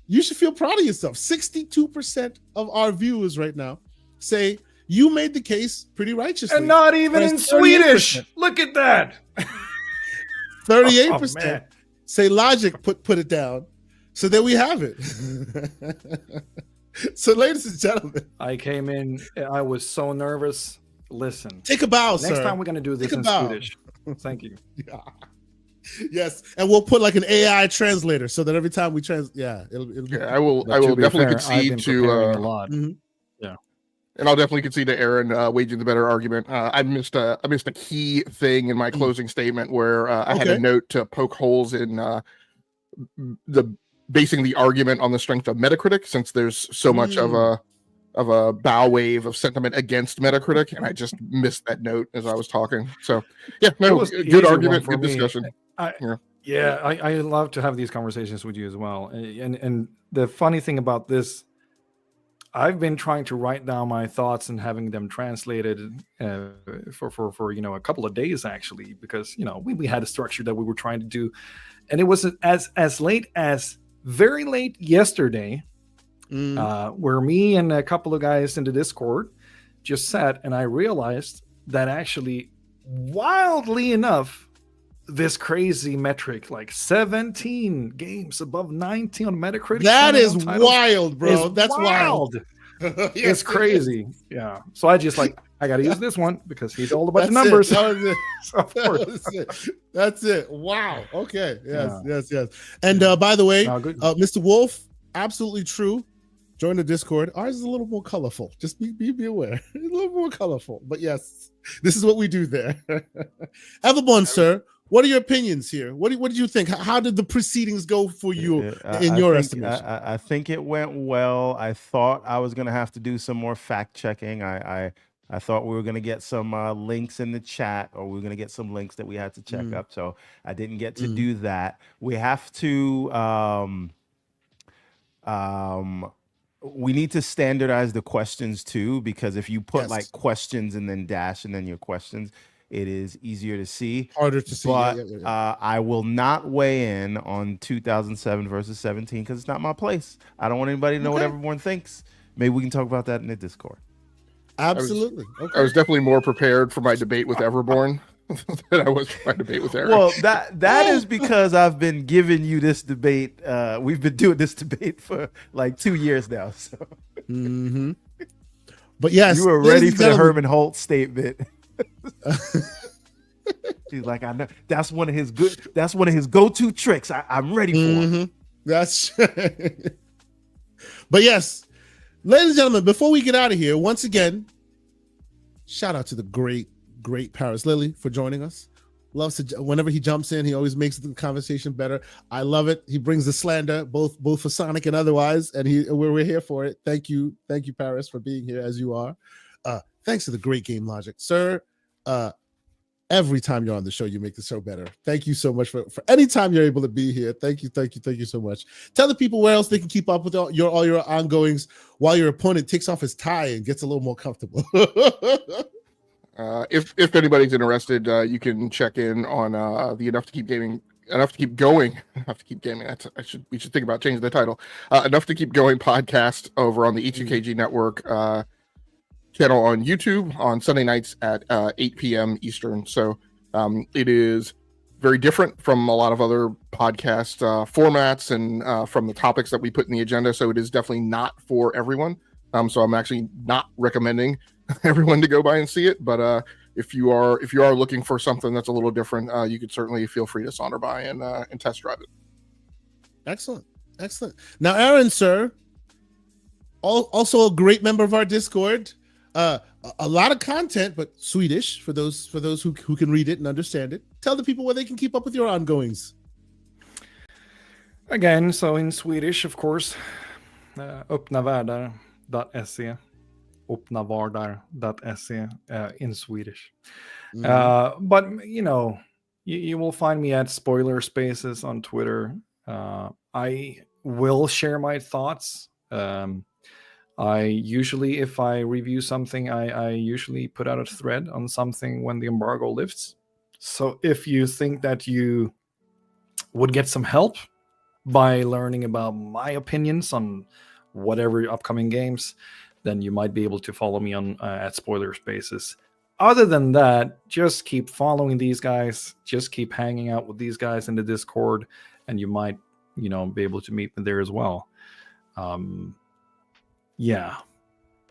you should feel proud of yourself. 62% of our viewers right now say you made the case pretty righteously, and not even in Swedish. Look at that. 38% say Logic put it down. So there we have it. So, ladies and gentlemen, I came in. I was so nervous. Listen, take a bow, next time we're gonna do this in Swedish. Thank you. Yeah. Yes, and we'll put like an AI translator so that every time we it'll be. I will definitely concede to a lot. Mm-hmm. Yeah, and I'll definitely concede to Aaron waging the better argument. I missed a key thing in my closing statement where I had a note to poke holes in the basing the argument on the strength of Metacritic, since there's so much of a bow wave of sentiment against Metacritic, and I just missed that note as I was talking. So yeah, no, good argument, good discussion. I love to have these conversations with you as well. And the funny thing about this, I've been trying to write down my thoughts and having them translated for a couple of days actually, because we had a structure that we were trying to do, and it was as late as very late yesterday, where me and a couple of guys in the Discord just sat, and I realized that actually, wildly enough, this crazy metric, like 17 games above 90 on Metacritic. That is wild, bro. That's wild. Yes, it's crazy. Yeah. So I just I got to use this one because he's all about the numbers. So of course. That's it. Wow. Okay. Yes. And by the way, Mr. Wolf, absolutely true. Join the Discord. Ours is a little more colorful. Just be aware. A little more colorful. But yes, this is what we do there. Everborn, sir, what are your opinions here? What did you think? How did the proceedings go for you in your estimation? I think it went well. I thought I was going to have to do some more fact checking. I thought we were going to get some links in the chat, or we were going to get some links that we had to check up. So I didn't get to do that. We have to, we need to standardize the questions too, because if you put like questions and then dash and then your questions, it is easier to see. Harder to see. But I will not weigh in on 2007 versus 17 because it's not my place. I don't want anybody to know what everyone thinks. Maybe we can talk about that in the Discord. Absolutely. I was definitely more prepared for my debate with Everborn than I was for my debate with Aaron. Well, that is because I've been giving you this debate. We've been doing this debate for like 2 years now. So. But yes, you were ready for the Herman Holt statement. He's like, I know that's one of his go-to tricks. I'm ready for him. That's but yes, ladies and gentlemen, before we get out of here, once again, shout out to the great Paris Lily for joining us. Loves to, whenever he jumps in, he always makes the conversation better. I love it. He brings the slander, both for Sonic and otherwise, and we're here for it. Thank you, Paris, for being here as you are. Thanks to the great Game Logic, sir. Every time you're on the show, you make the show better. Thank you so much for any time you're able to be here. Thank you so much. Tell the people where else they can keep up with all your ongoings while your opponent takes off his tie and gets a little more comfortable. If anybody's interested, you can check in on the Enough to Keep Gaming. We should think about changing the title. Enough to Keep Going podcast over on the E2KG network. channel on YouTube on Sunday nights at 8 p.m. Eastern. So it is very different from a lot of other podcast formats and from the topics that we put in the agenda. So it is definitely not for everyone. So I'm actually not recommending everyone to go by and see it. But if you are looking for something that's a little different, you could certainly feel free to saunter by and test drive it. Excellent. Now, Aaron, sir, also a great member of our Discord. A lot of content, but Swedish for those who can read it and understand it. Tell the people where they can keep up with your ongoings. Again, so in Swedish, of course, öppnavärldar.se, öppnavardar.se in Swedish. But you will find me at Spoiler Spaces on Twitter. I will share my thoughts. I usually, if I review something, I usually put out a thread on something when the embargo lifts. So if you think that you would get some help by learning about my opinions on whatever upcoming games, then you might be able to follow me on at Spoiler Spaces. Other than that, just keep following these guys. Just keep hanging out with these guys in the Discord, and you might, be able to meet me there as well. Yeah,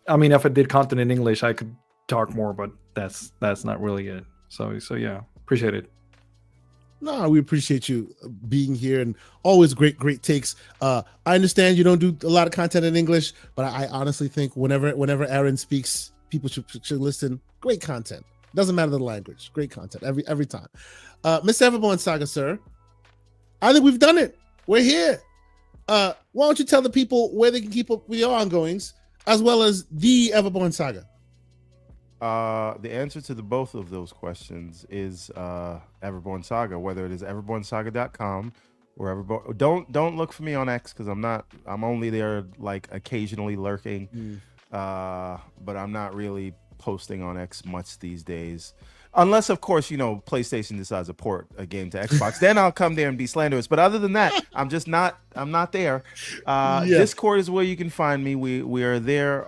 I mean, if I did content in English, I could talk more, but that's not really it. So yeah, appreciate it. No, we appreciate you being here and always great takes. I understand you don't do a lot of content in English, but I honestly think whenever Aaron speaks, people should listen. Great content. Doesn't matter the language. Great content every time. Mr. Everborn Saga, sir, I think we've done it. We're here. Why don't you tell the people where they can keep up with your ongoings, as well as the Everborn Saga? The answer to both of those questions is Everborn Saga, whether it is everbornsaga.com or Everborn. Don't look for me on X because I'm only there like occasionally lurking. But I'm not really posting on X much these days. Unless, of course, PlayStation decides to port a game to Xbox, then I'll come there and be slanderous. But other than that, I'm not there. Discord is where you can find me. We are there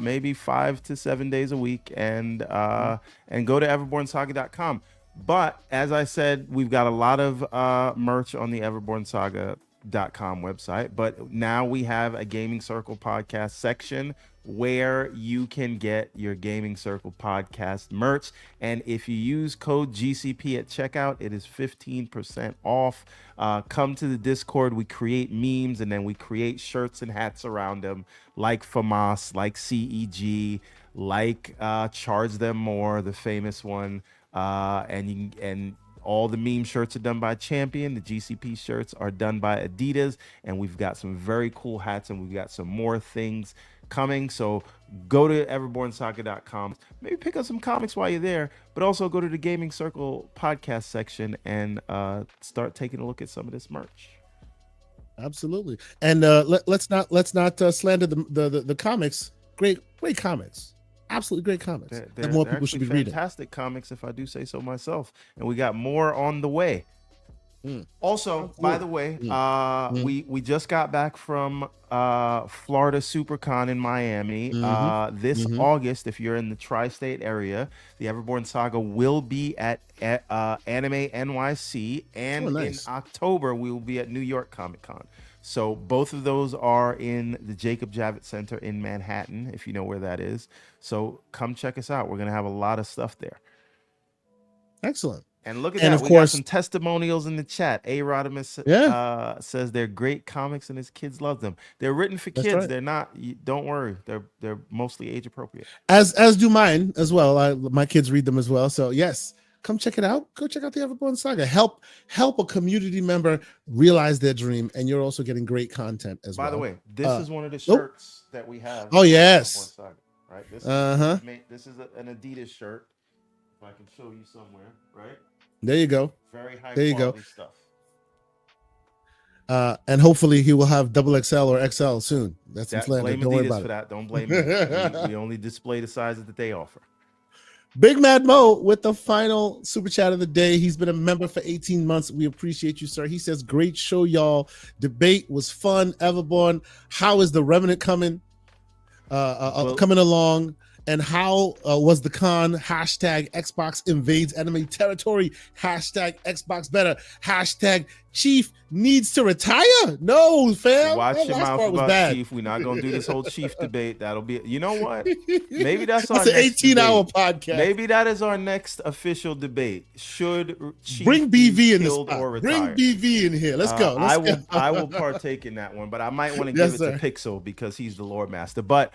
maybe 5 to 7 days a week, and go to everbornsaga.com. But as I said, we've got a lot of merch on the everbornsaga.com website. But now we have a Gaming Circle podcast section where you can get your Gaming Circle podcast merch. And if you use code GCP at checkout, it is 15% off. Come to the Discord. We create memes and then we create shirts and hats around them, like FAMAS, like CEG, like Charge Them More, the famous one. And all the meme shirts are done by Champion. The GCP shirts are done by Adidas. And we've got some very cool hats and we've got some more things coming. So go to everbornsaga.com. Maybe pick up some comics while you're there, but also go to the Gaming Circle podcast section and start taking a look at some of this merch. Absolutely. And let's not slander the comics. Great comics. Absolutely great comics that more people should be reading. Fantastic comics, if I do say so myself. And we got more on the way. Also, by the way, we just got back from Florida SuperCon in Miami. This August, if you're in the tri-state area, the Everborn Saga will be at Anime NYC, and in October we will be at New York Comic Con. So both of those are in the Jacob Javits Center in Manhattan, if you know where that is. So come check us out. We're going to have a lot of stuff there. Excellent. And look at that. We got some testimonials in the chat. A. Rodimus says they're great comics and his kids love them. They're written for kids. Right. They're not, don't worry. They're mostly age appropriate. As do mine as well. My kids read them as well. So yes, come check it out. Go check out the Everborn Saga. Help a community member realize their dream, and you're also getting great content as well. By the way, this is one of the shirts that we have. Oh yes. Saga, right. This is an Adidas shirt. If I can show you somewhere, right? There you go. Very high there you quality go. Stuff. And hopefully he will have double XL or XL soon. That's some slander. Blame Don't Adidas worry about for it. that. Don't blame me. We only display the sizes that they offer. Big Mad Mo with the final super chat of the day. He's been a member for 18 months. We appreciate you, sir. He says, great show, y'all. Debate was fun. Everborn, how is the Remnant coming? Coming along? And how was the con? Hashtag Xbox invades enemy territory. Hashtag Xbox better. Hashtag Chief needs to retire. No, fam. Watch that your last mouth part was about bad. Chief. We're not gonna do this whole Chief debate. That'll be. You know what? Maybe that's It's our an next 18-hour debate. podcast. Maybe that is our next official debate. Should Chief Bring be BV in the killed spot. or Bring retired? BV in here. Let's go. I will partake in that one, but I might want to Yes, give sir. it to Pixel because he's the Lord Master. But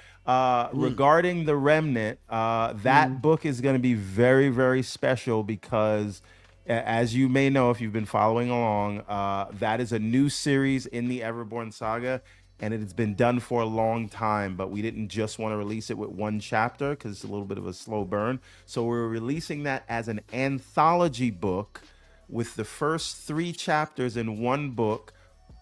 regarding the Remnant, that book is going to be very, very special because, as you may know if you've been following along, that is a new series in the Everborn saga, and it has been done for a long time, but we didn't just want to release it with one chapter because it's a little bit of a slow burn. So we're releasing that as an anthology book with the first 3 chapters in one book,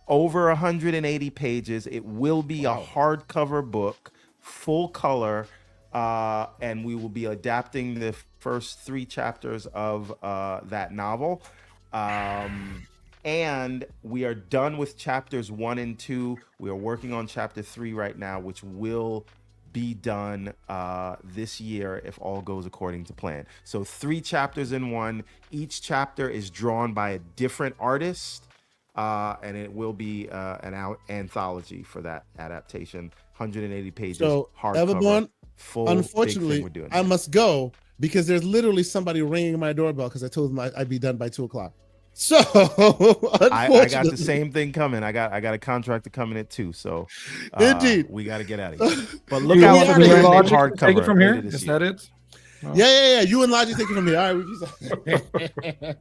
over 180 pages. It will be a hardcover book, full color, and we will be adapting the first 3 chapters of that novel. And we are done with chapters 1 and 2. We are working on chapter 3 right now, which will be done this year if all goes according to plan. So 3 chapters in one. Each chapter is drawn by a different artist, and it will be an anthology for that adaptation. 180 pages. So, hardcover, Everborn, full. unfortunately, we're doing I must go because there's literally somebody ringing my doorbell because I told them I'd be done by 2:00. So I got the same thing coming. I got a contractor coming at 2, so indeed we got to get out of here. But look You out want for me the and Remnant Logic to hardcover. take it from here? later this Is year. that it? Yeah. You and Logic take it from here. All right.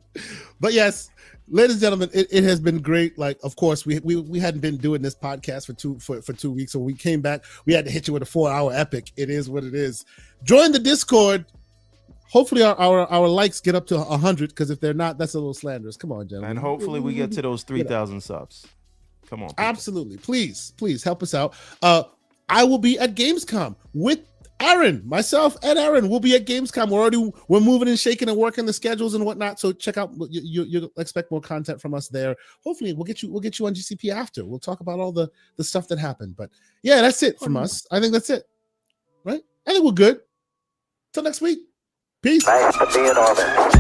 But yes, ladies and gentlemen, it has been great. Like, of course, we hadn't been doing this podcast for 2 weeks, so we came back. We had to hit you with a 4-hour epic. It is what it is. Join the Discord. Hopefully our likes get up to 100, because if they're not, that's a little slanderous. Come on, gentlemen. And hopefully we get to those 3,000 subs. Come on. People. Absolutely. Please help us out. I will be at Gamescom with Aaron. Myself and Aaron will be at Gamescom. We're moving and shaking and working the schedules and whatnot. So check out. You'll expect more content from us there. Hopefully we'll get you on GCP after. We'll talk about all the stuff that happened. But yeah, that's it from us. I think that's it. Right? I think we're good. Till next week. Peace. Thanks for being on it.